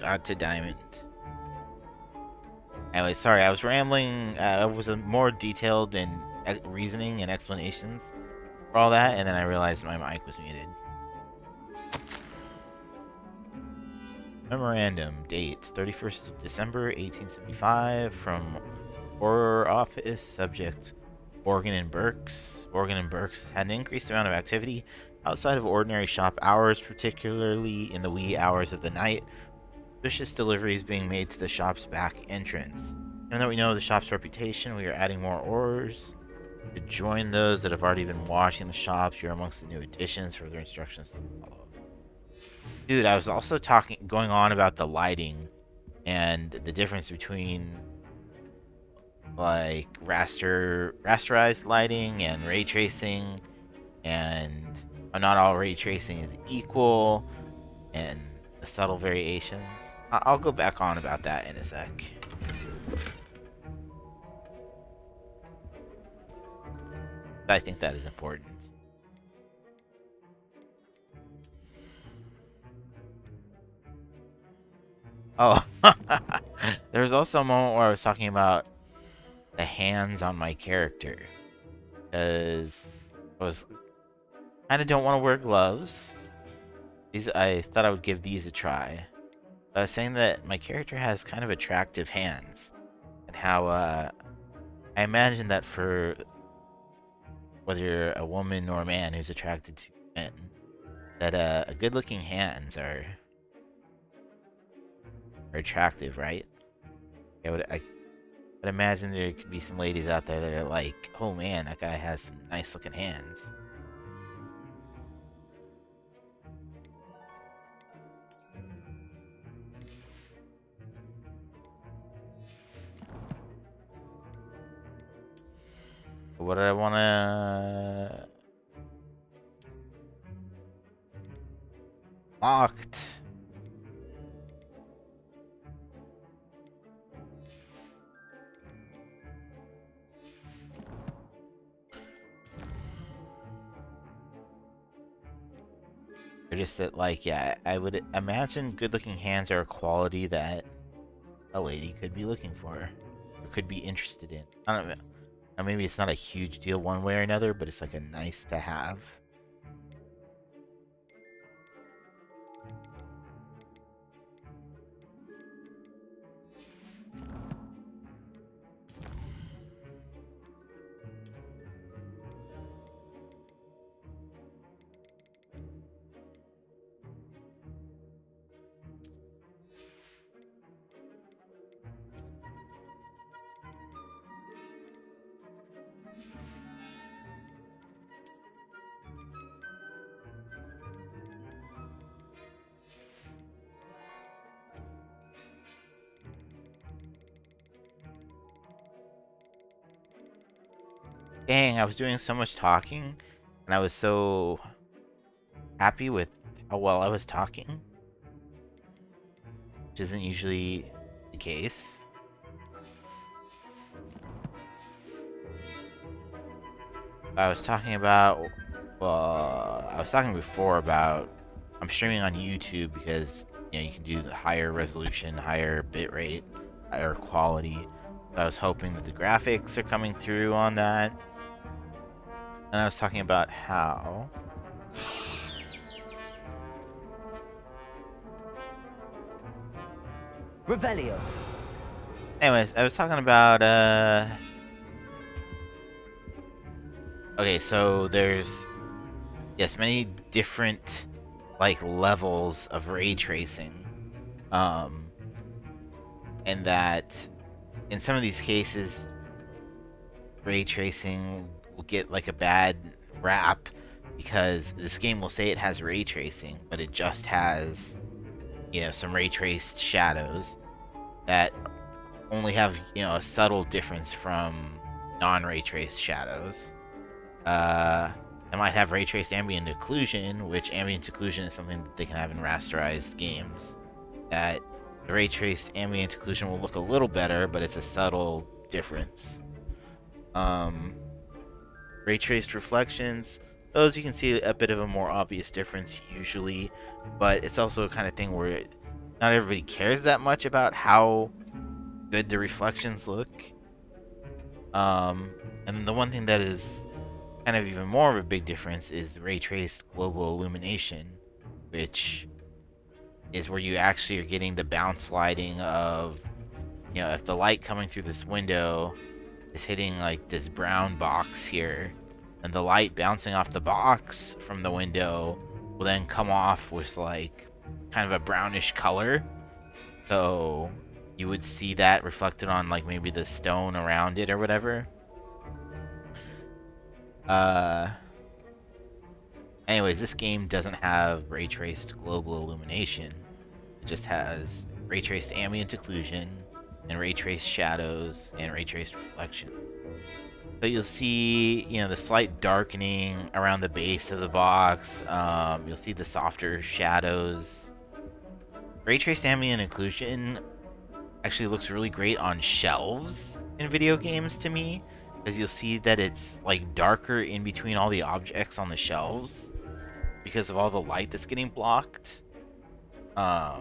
Got to diamond. Anyway, sorry, I was rambling. I was more detailed in reasoning and explanations for all that, and then I realized my mic was muted. Memorandum date 31st of December 1875 from Horror Office. Subject Organ and Burks. Organ and Burks had an increased amount of activity outside of ordinary shop hours, particularly in the wee hours of the night. Suspicious deliveries being made to the shop's back entrance. Even though we know the shop's reputation, we are adding more orders. To join those that have already been watching the shops, you're amongst the new additions. Further instructions to follow. Dude, I was also going on about the lighting and the difference between like rasterized lighting and ray tracing, and not all ray tracing is equal, and the subtle variations. I'll go back on about that in a sec. I think that is important. Oh, there was also a moment where I was talking about the hands on my character, because I was kind of don't want to wear gloves. I thought I would give these a try. I was saying that my character has kind of attractive hands, and how I imagine that for whether you're a woman or a man who's attracted to men, that good-looking hands are attractive, right? I would imagine there could be some ladies out there that are like, oh man, that guy has some nice-looking hands. What did I wanna... Locked. They're just that, like, yeah, I would imagine good-looking hands are a quality that a lady could be looking for, or could be interested in. I don't know. Maybe it's not a huge deal one way or another, but it's like a nice to have. Dang, I was doing so much talking, and I was so happy with how well I was talking, which isn't usually the case. I was talking about, well, I was talking before about, I'm streaming on YouTube because, you know, you can do the higher resolution, higher bitrate, higher quality. I was hoping that the graphics are coming through on that. And I was talking about how Revelio. Anyways, I was talking about okay, so there's many different like levels of ray tracing. And that in some of these cases ray tracing will get like a bad rap because this game will say it has ray tracing, but it just has some ray traced shadows that only have, a subtle difference from non-ray traced shadows. They might have ray traced ambient occlusion, which ambient occlusion is something that they can have in rasterized games. That the ray traced ambient occlusion will look a little better, but it's a subtle difference. Ray traced reflections, those you can see a bit of a more obvious difference usually, but it's also a kind of thing where not everybody cares that much about how good the reflections look. And then the one thing that is kind of even more of a big difference is ray traced global illumination, which is where you actually are getting the bounce lighting of, if the light coming through this window is hitting like this brown box here, and the light bouncing off the box from the window will then come off with like kind of a brownish color. So you would see that reflected on like maybe the stone around it or whatever. Anyways, this game doesn't have ray traced global illumination. It just has ray traced ambient occlusion and ray traced shadows and ray traced reflections. So you'll see, the slight darkening around the base of the box. You'll see the softer shadows. Ray traced ambient occlusion actually looks really great on shelves in video games to me, because you'll see that it's like darker in between all the objects on the shelves because of all the light that's getting blocked, as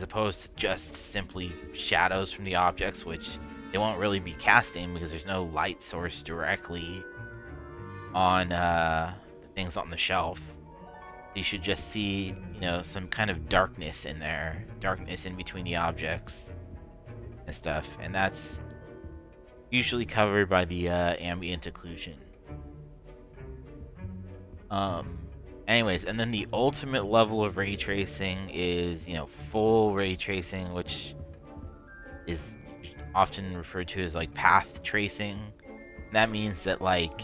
opposed to just simply shadows from the objects, which they won't really be casting because there's no light source directly on the things on the shelf. You should just see, some kind of darkness in there, darkness in between the objects and stuff, and that's usually covered by the ambient occlusion. Anyways, and then the ultimate level of ray tracing is, full ray tracing, which is often referred to as like path tracing. That means that like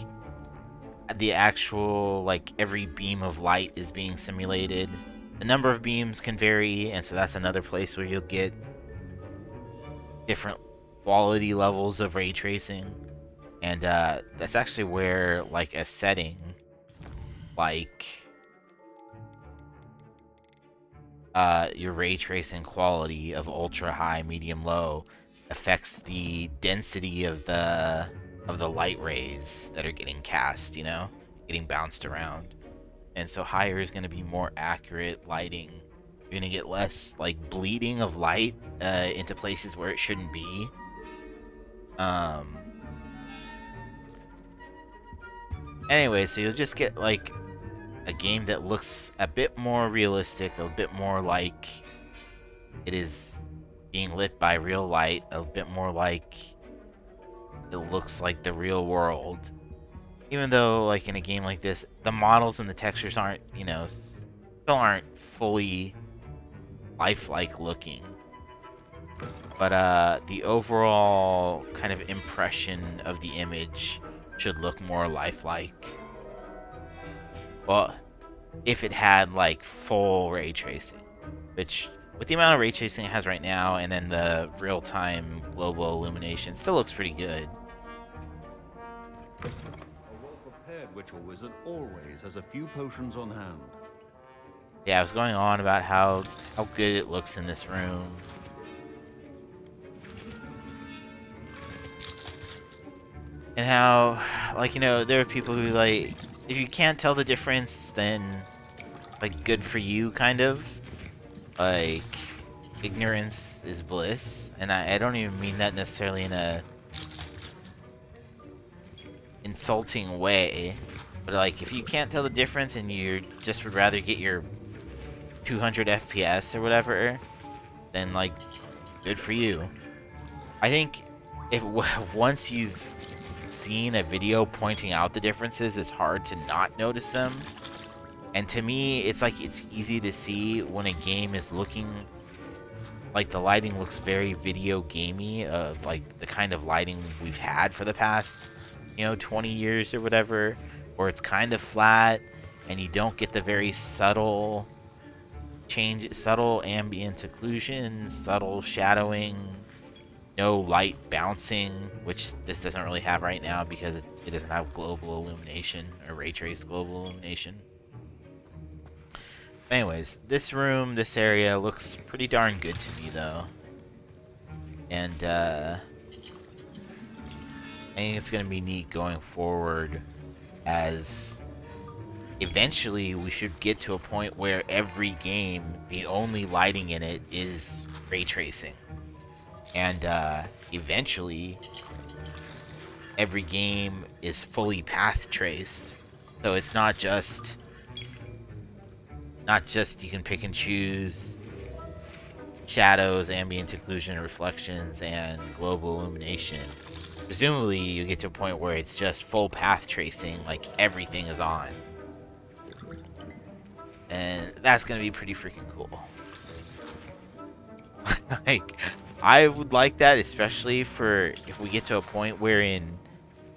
the actual, like, every beam of light is being simulated. The number of beams can vary, and so that's another place where you'll get different quality levels of ray tracing. And that's actually where like a setting like your ray tracing quality of ultra high, medium, low affects the density of the light rays that are getting cast, getting bounced around. And so higher is going to be more accurate lighting. You're going to get less like bleeding of light into places where it shouldn't be. Anyway, so you'll just get like a game that looks a bit more realistic, a bit more like it is being lit by real light, a bit more like it looks like the real world. Even though, like, in a game like this, the models and the textures aren't, still aren't fully lifelike looking. But the overall kind of impression of the image should look more lifelike. Well, if it had, like, full ray tracing, which, with the amount of ray tracing it has right now, and then the real-time global illumination, still looks pretty good. A well-prepared ritual wizard always has a few potions on hand. Yeah, I was going on about how good it looks in this room. And how, like, there are people who, like, if you can't tell the difference, then, like, good for you, kind of. Like, ignorance is bliss. And I don't even mean that necessarily in a insulting way. But, like, if you can't tell the difference and you just would rather get your 200 FPS or whatever, then, like, good for you. I think once you've seen a video pointing out the differences, it's hard to not notice them. And to me, it's like it's easy to see when a game is looking like the lighting looks very video gamey, like the kind of lighting we've had for the past 20 years or whatever, where it's kind of flat and you don't get the very subtle subtle ambient occlusion, subtle shadowing, no light bouncing, which this doesn't really have right now because it doesn't have global illumination or ray trace global illumination. Anyways, this room, this area looks pretty darn good to me though. And I think it's going to be neat going forward, as eventually we should get to a point where every game, the only lighting in it is ray tracing. And eventually every game is fully path traced. So it's not just you can pick and choose shadows, ambient occlusion, reflections, and global illumination. Presumably you get to a point where it's just full path tracing, like everything is on. And that's gonna be pretty freaking cool. Like, I would like that, especially for if we get to a point where in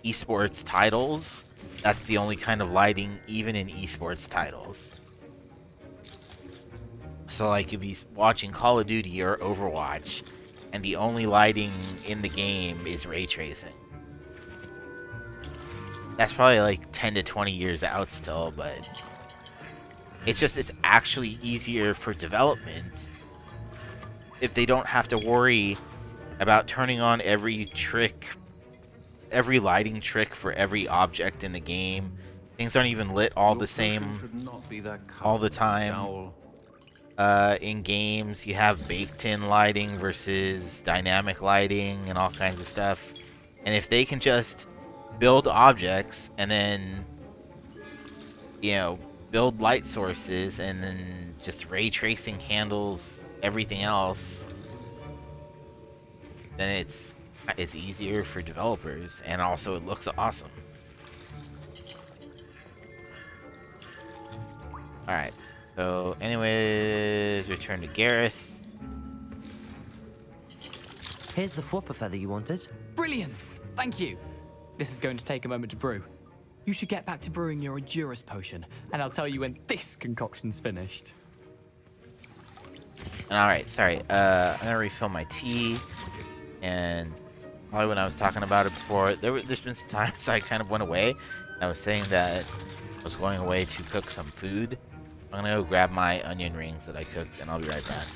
esports titles, that's the only kind of lighting, even in esports titles. So like, you'll be watching Call of Duty or Overwatch, and the only lighting in the game is ray tracing. That's probably like 10 to 20 years out still, but it's actually easier for development if they don't have to worry about turning on every lighting trick for every object in the game. Things aren't even lit all the same all the time. In games, you have baked-in lighting versus dynamic lighting and all kinds of stuff. And if they can just build objects and then, you know, build light sources and then just ray tracing handles everything else, then it's easier for developers, and also it looks awesome. Alright, so anyways, return to Gareth. Here's the Fwopper feather you wanted. Brilliant! Thank you! This is going to take a moment to brew. You should get back to brewing your Endurus potion, and I'll tell you when this concoction's finished. Alright, sorry. I'm gonna refill my tea, and probably when I was talking about it before, there's been some times I kind of went away. I was saying that I was going away to cook some food. I'm gonna go grab my onion rings that I cooked, and I'll be right back.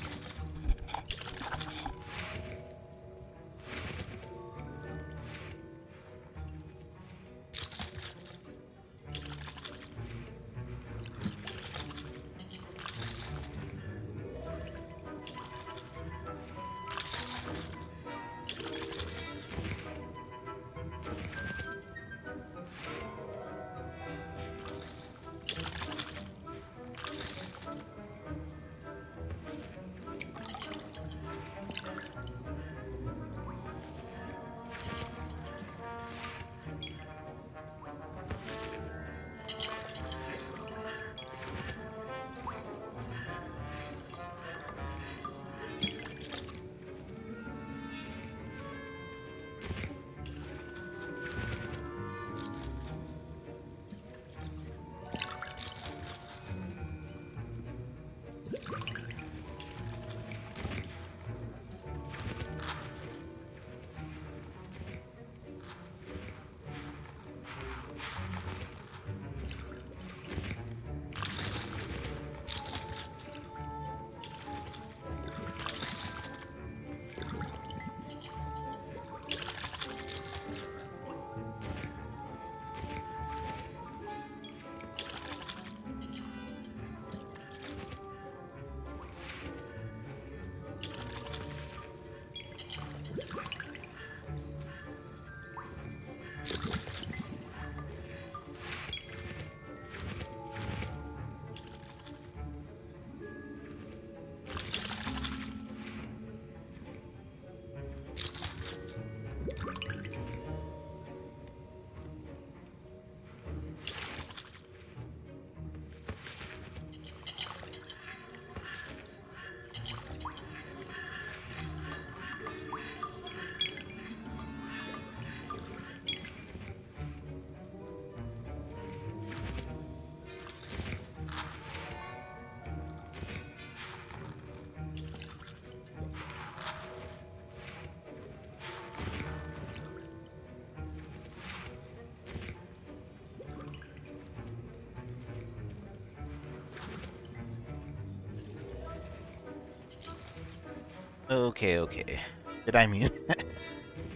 Okay, okay. Did I mute?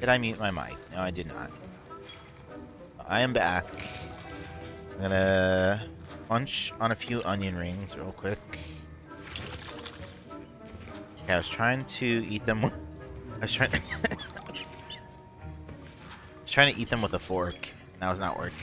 Did I mute my mic? No, I did not. I am back. I'm gonna punch on a few onion rings real quick. Okay, I was trying to eat them. I was trying. I was trying to eat them with a fork. That was not working.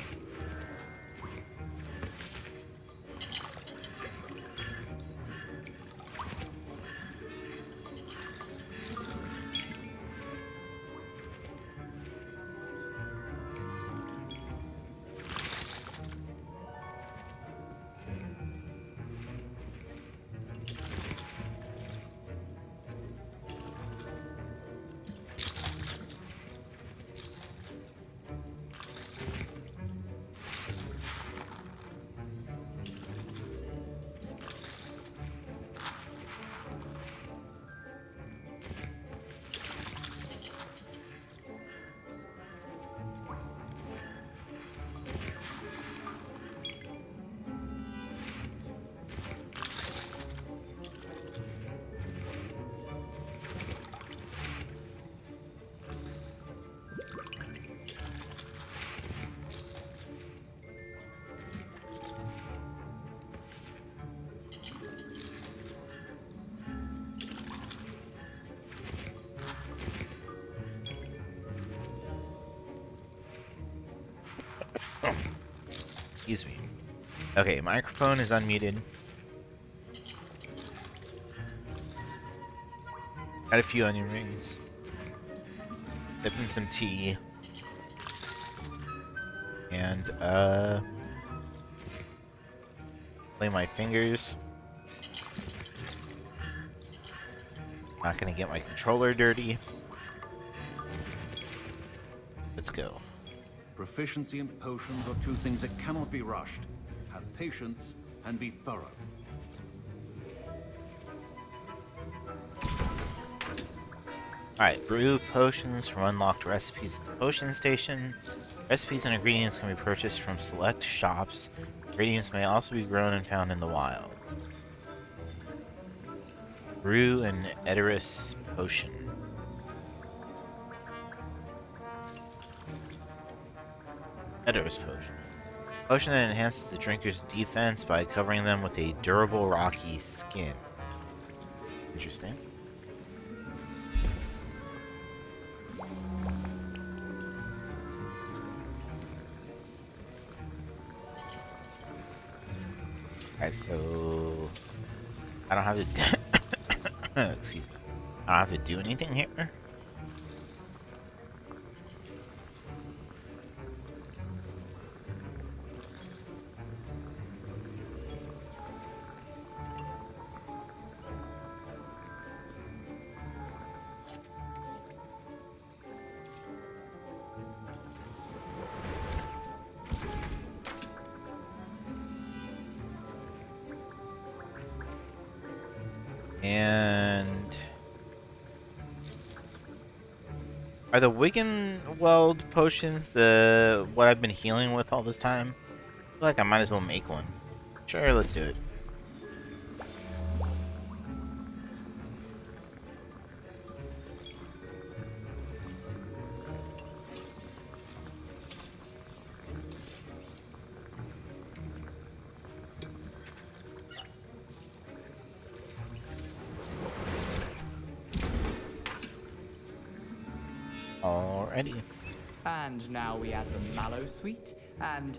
Excuse me. Okay, microphone is unmuted. Had a few onion rings. Sipping some tea. And, play my fingers. Not gonna get my controller dirty. Let's go. Proficiency in potions are two things that cannot be rushed. Have patience and be thorough. Alright, brew potions from unlocked recipes at the potion station. Recipes and ingredients can be purchased from select shops. Ingredients may also be grown and found in the wild. Brew an Edoris potion. Edoris potion. Potion that enhances the drinker's defense by covering them with a durable rocky skin. Interesting. Alright, so I don't have to excuse me. I don't have to do anything here. And are the Wiggenweld potions what I've been healing with all this time? I feel like I might as well make one. Sure, let's do it. Alrighty. And now we add the mallow sweet, and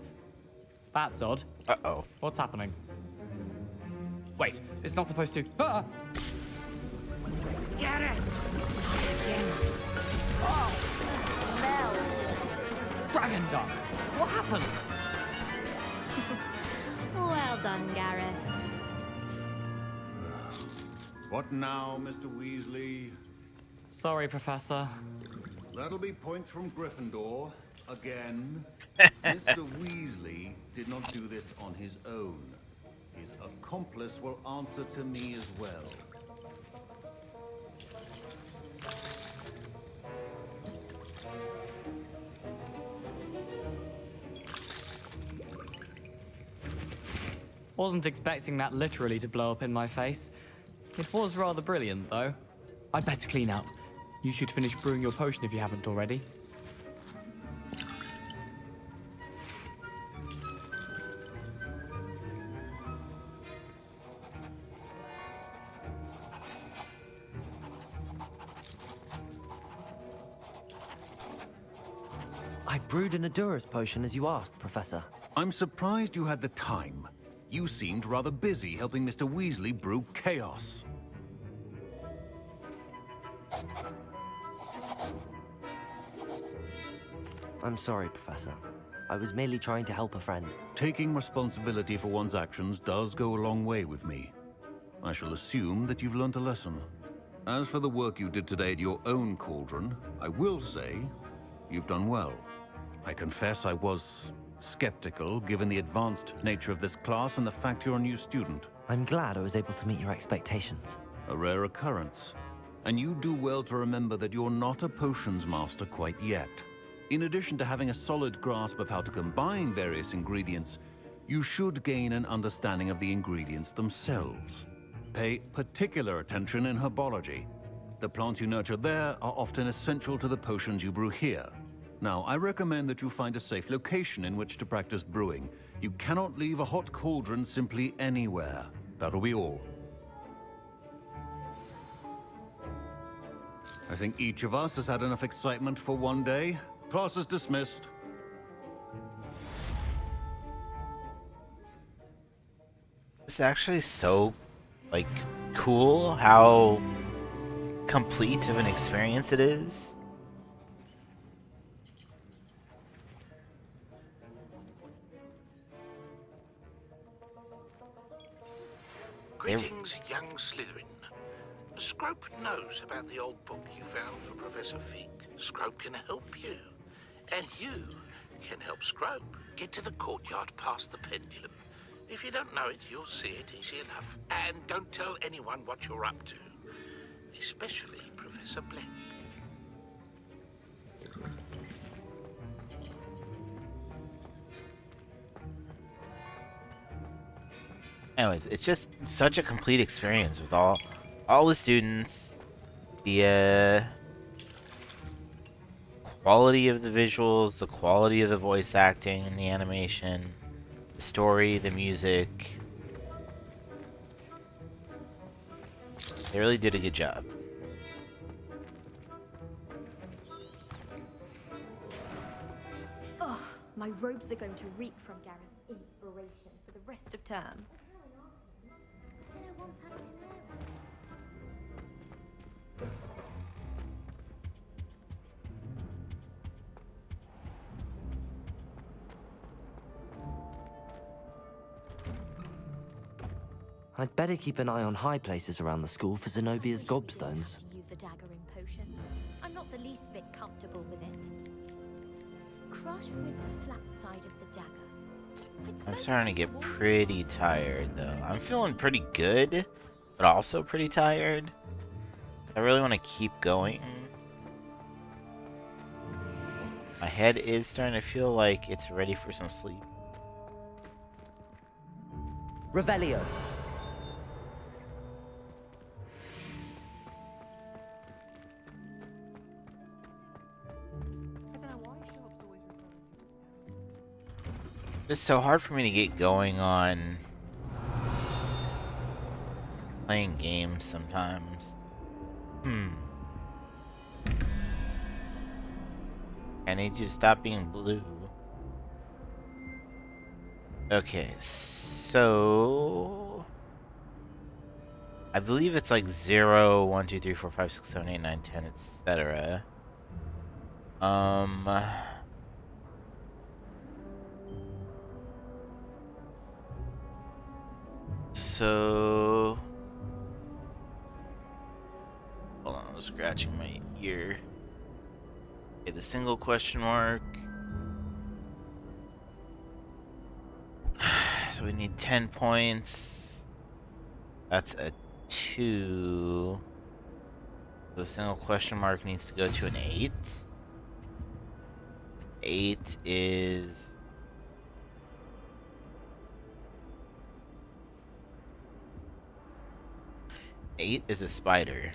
that's odd. Uh-oh. What's happening? Wait, it's not supposed to. Ah! Get it! Dragon Dung! What happened? Well done, Gareth. What now, Mr. Weasley? Sorry, Professor. That'll be points from Gryffindor. Again. Mr. Weasley did not do this on his own. His accomplice will answer to me as well. Wasn't expecting that literally to blow up in my face. It was rather brilliant, though. I'd better clean up. You should finish brewing your potion if you haven't already. I brewed an Adura's potion as you asked, Professor. I'm surprised you had the time. You seemed rather busy helping Mr. Weasley brew chaos. I'm sorry, Professor. I was merely trying to help a friend. Taking responsibility for one's actions does go a long way with me. I shall assume that you've learnt a lesson. As for the work you did today at your own cauldron, I will say you've done well. I confess I was skeptical, given the advanced nature of this class and the fact you're a new student. I'm glad I was able to meet your expectations. A rare occurrence. And you do well to remember that you're not a potions master quite yet. In addition to having a solid grasp of how to combine various ingredients, you should gain an understanding of the ingredients themselves. Pay particular attention in herbology. The plants you nurture there are often essential to the potions you brew here. Now, I recommend that you find a safe location in which to practice brewing. You cannot leave a hot cauldron simply anywhere. That'll be all. I think each of us has had enough excitement for one day. Class is dismissed. It's actually so, like, cool how complete of an experience it is. Greetings, young Slytherin. Scrope knows about the old book you found for Professor Fig. Scrope can help you. And you can help Scrope. Get to the courtyard past the pendulum. If you don't know it, you'll see it easy enough. And don't tell anyone what you're up to. Especially Professor Black. Anyways, it's just such a complete experience with all the students, the quality of the visuals, the quality of the voice acting and the animation, the story, the music. They really did a good job. Ugh, my robes are going to reek from Gareth's inspiration for the rest of term. I'd better keep an eye on high places around the school for Zenobia's gobstones. Use a dagger in potions. I'm not the least bit comfortable with it. Crush with the flat side of the dagger. I'm starting to get pretty tired, though. I'm feeling pretty good, but also pretty tired. I really want to keep going. My head is starting to feel like it's ready for some sleep. Revelio. It's so hard for me to get going on playing games sometimes. I need you to stop being blue. Okay, so I believe it's like 0, 1, 2, 3, 4, 5, 6, 7, 8, 9, 10, etc. So hold on, I was scratching my ear. Okay, the single question mark. So we need 10 points. That's a 2. The single question mark needs to go to an 8. 8 is... Eight is a spider.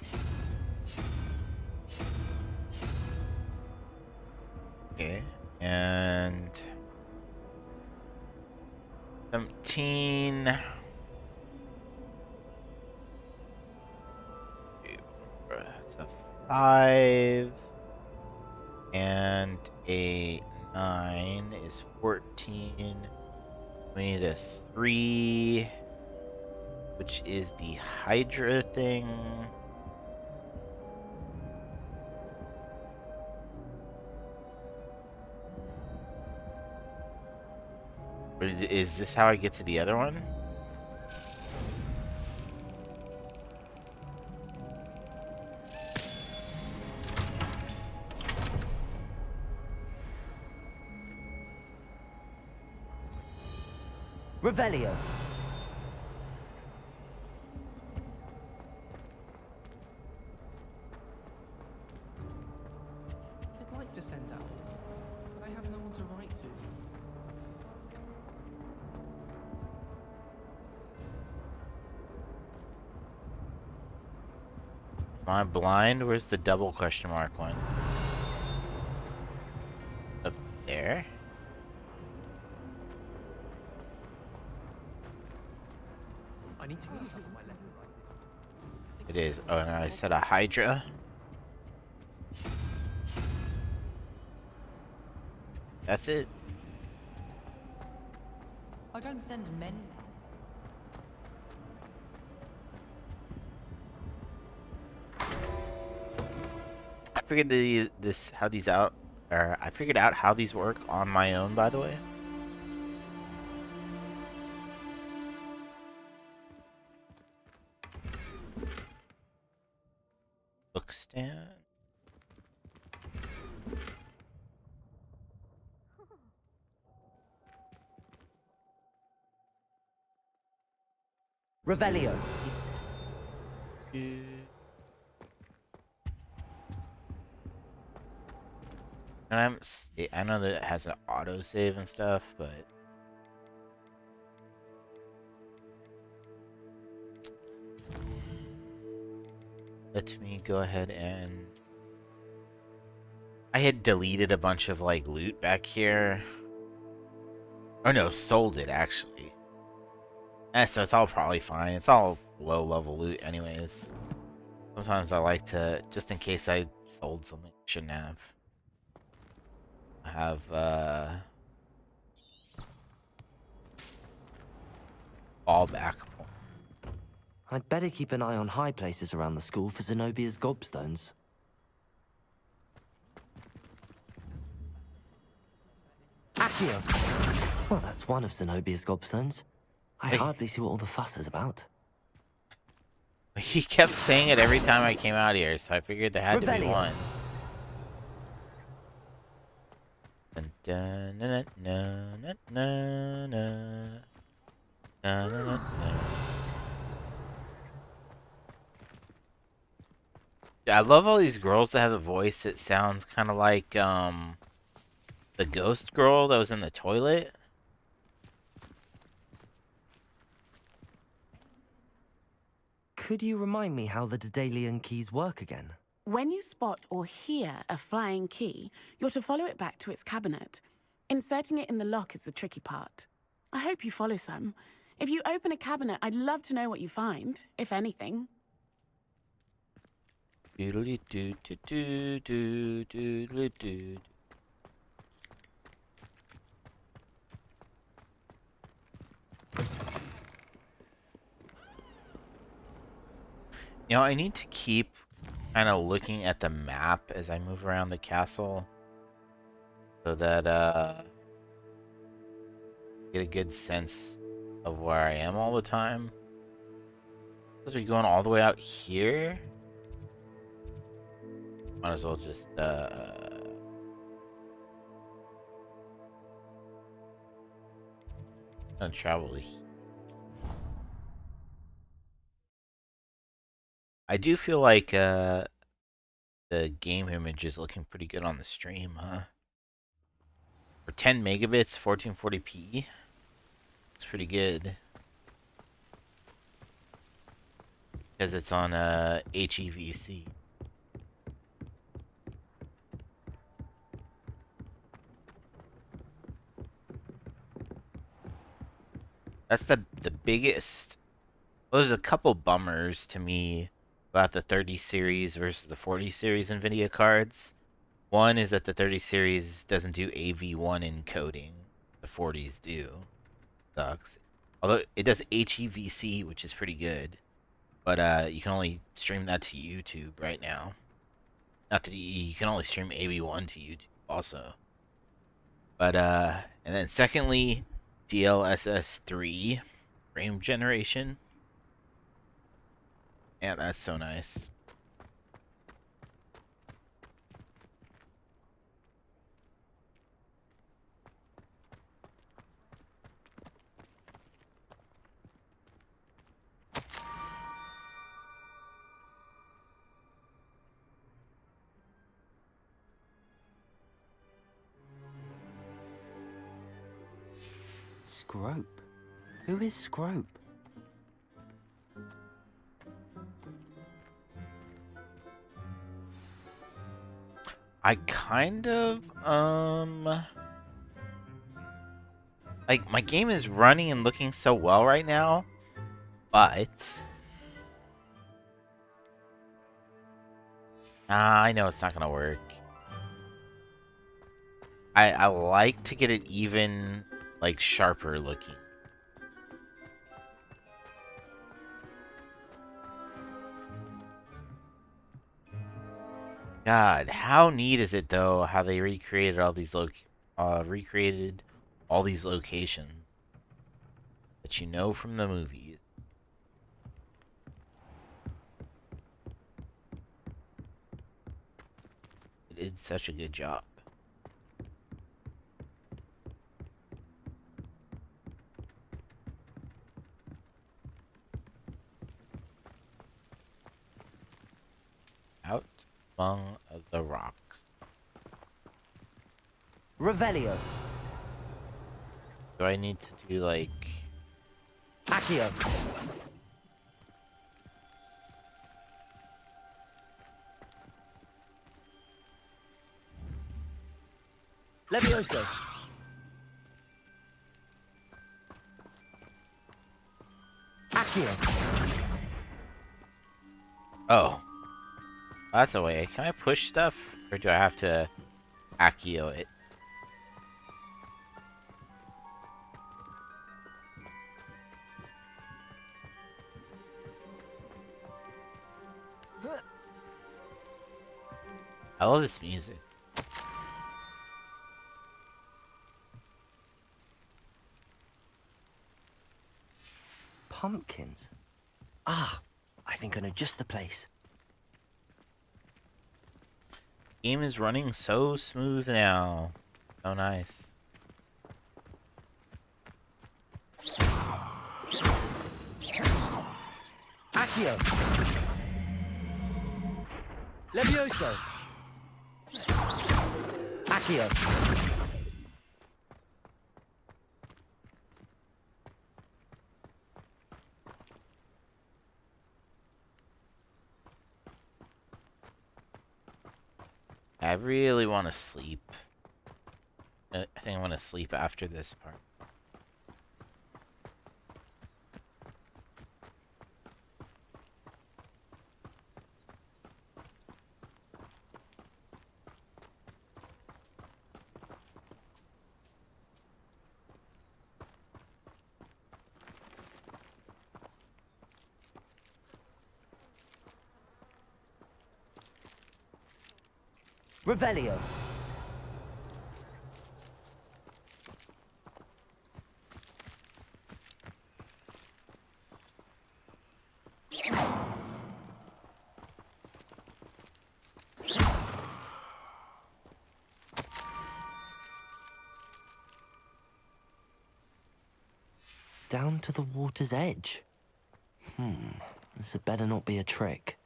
Okay. And 17. That's a 5. And a 9 is 14. We need a 3, which is the Hydra thing. Is this how I get to the other one? Revelio. I'd like to send out, but I have no one to write to. Am I blind? Where's the double question mark one? Up there? I need to go back on my letter. It is. Oh, no, I said a Hydra. That's it. I don't send men. I figured I figured out how these work on my own, by the way. Book stand. Revelio. And I know that it has an autosave and stuff, but let me go ahead and I had deleted a bunch of like loot back here. Oh no, sold it actually. So it's all probably fine. It's all low level loot anyways. Sometimes I like to, just in case I sold something I shouldn't have. I have fallback. I'd better keep an eye on high places around the school for Zenobia's gobstones. Accio! Well, that's one of Zenobia's gobstones. I hardly see what all the fuss is about. He kept saying it every time I came out here, so I figured there had to be one. Dun, dun, dun, dun, dun, dun, dun, dun, dun, dun. I love all these girls that have a voice that sounds kind of like the ghost girl that was in the toilet. Could you remind me how the Daedalian keys work again? When you spot or hear a flying key, you're to follow it back to its cabinet. Inserting it in the lock is the tricky part. I hope you follow some. If you open a cabinet, I'd love to know what you find, if anything. Doodly doo doo doo doo doodly doo. You know, I need to keep kind of looking at the map as I move around the castle so that get a good sense of where I am all the time. Supposed to be going all the way out here. Might as well just gonna travel here. I do feel like the game image is looking pretty good on the stream, huh? For 10 megabits, 1440p, it's pretty good. Because it's on HEVC. That's the biggest. Well, there's a couple bummers to me about the 30 series versus the 40 series NVIDIA cards. One is that the 30 series doesn't do AV1 encoding. The 40s do. Sucks. Although it does HEVC, which is pretty good. But you can only stream that to YouTube right now. Not that you can only stream AV1 to YouTube also. And then secondly, DLSS3 frame generation. Yeah, that's so nice. Scrope? Who is Scrope? I kind of, like, my game is running and looking so well right now, but I know it's not gonna work. I like to get it even, like, sharper looking. God, how neat is it though? How they recreated all these locations that you know from the movies. It did such a good job. Out among the rocks. Revelio. Do I need to do like Accio? Levioso. Accio. Oh. That's a way. Can I push stuff? Or do I have to Accio it? I love this music. Pumpkins? Ah, I think I know just the place. Game is running so smooth now. So nice. Accio. Levioso. Accio. I really want to sleep. I think I want to sleep after this part. Revelio. Down to the water's edge. This had better not be a trick.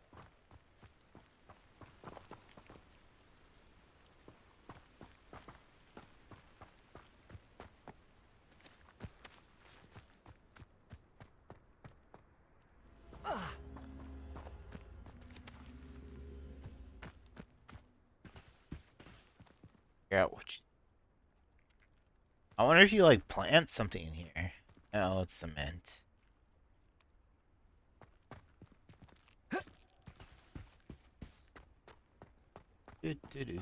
Figure out what I wonder if you like plant something in here. Oh, it's cement. Do.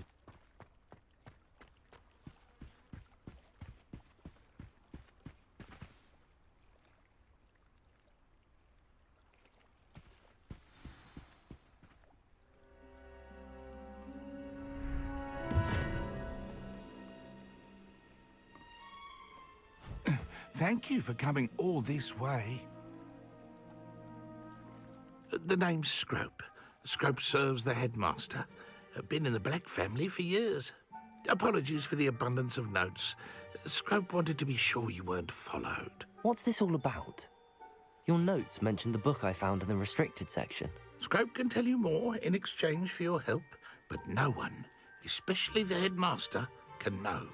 Thank you for coming all this way. The name's Scrope. Scrope serves the headmaster. Been in the Black family for years. Apologies for the abundance of notes. Scrope wanted to be sure you weren't followed. What's this all about? Your notes mentioned the book I found in the restricted section. Scrope can tell you more in exchange for your help, but no one, especially the headmaster, can know.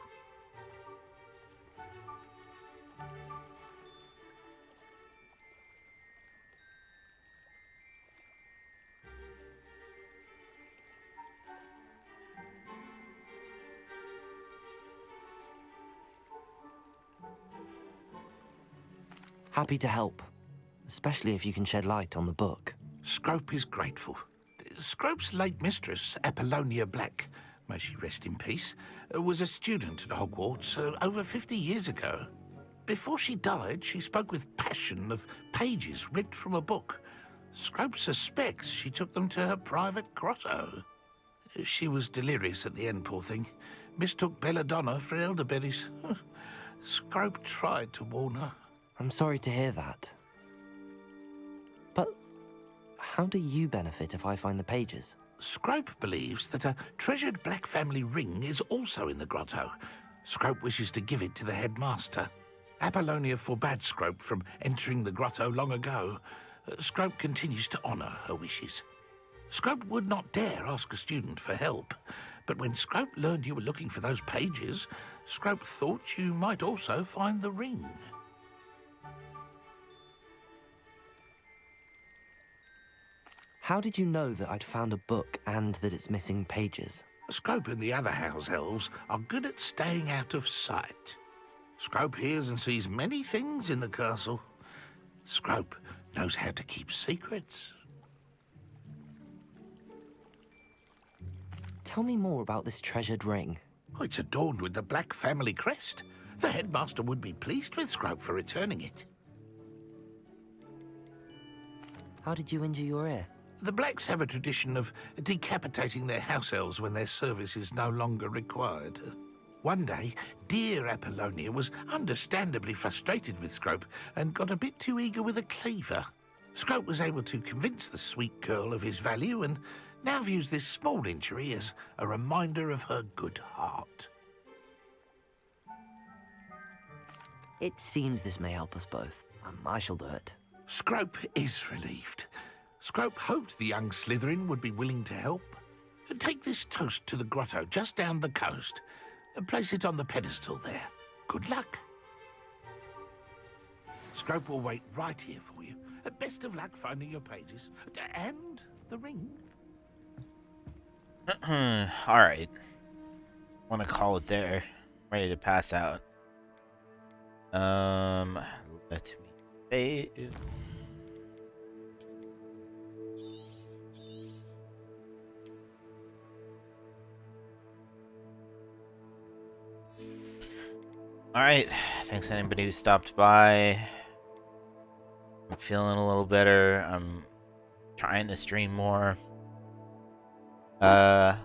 Happy to help, especially if you can shed light on the book. Scrope is grateful. Scrope's late mistress, Apollonia Black, may she rest in peace, was a student at Hogwarts over 50 years ago. Before she died, she spoke with passion of pages ripped from a book. Scrope suspects she took them to her private grotto. She was delirious at the end, poor thing. Mistook belladonna for elderberries. Scrope tried to warn her. I'm sorry to hear that. But how do you benefit if I find the pages? Scrope believes that a treasured Black family ring is also in the grotto. Scrope wishes to give it to the headmaster. Apollonia forbade Scrope from entering the grotto long ago. Scrope continues to honour her wishes. Scrope would not dare ask a student for help, but when Scrope learned you were looking for those pages, Scrope thought you might also find the ring. How did you know that I'd found a book and that it's missing pages? Scrope and the other house elves are good at staying out of sight. Scrope hears and sees many things in the castle. Scrope knows how to keep secrets. Tell me more about this treasured ring. Oh, it's adorned with the Black family crest. The headmaster would be pleased with Scrope for returning it. How did you injure your ear? The Blacks have a tradition of decapitating their house elves when their service is no longer required. One day, dear Apollonia was understandably frustrated with Scrope and got a bit too eager with a cleaver. Scrope was able to convince the sweet girl of his value and now views this small injury as a reminder of her good heart. It seems this may help us both. I shall do it. Scrope is relieved. Scrope hoped the young Slytherin would be willing to help. Take this toast to the grotto just down the coast and place it on the pedestal there. Good luck. Scrope will wait right here for you. Best of luck finding your pages. And the ring. Alright. Want to call it there. Ready to pass out. Let me save. Alright, thanks anybody who stopped by. I'm feeling a little better. I'm trying to stream more. I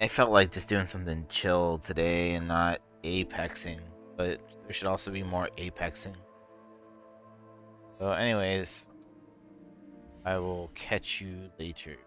felt like just doing something chill today and not apexing, but there should also be more apexing. So anyways, I will catch you later.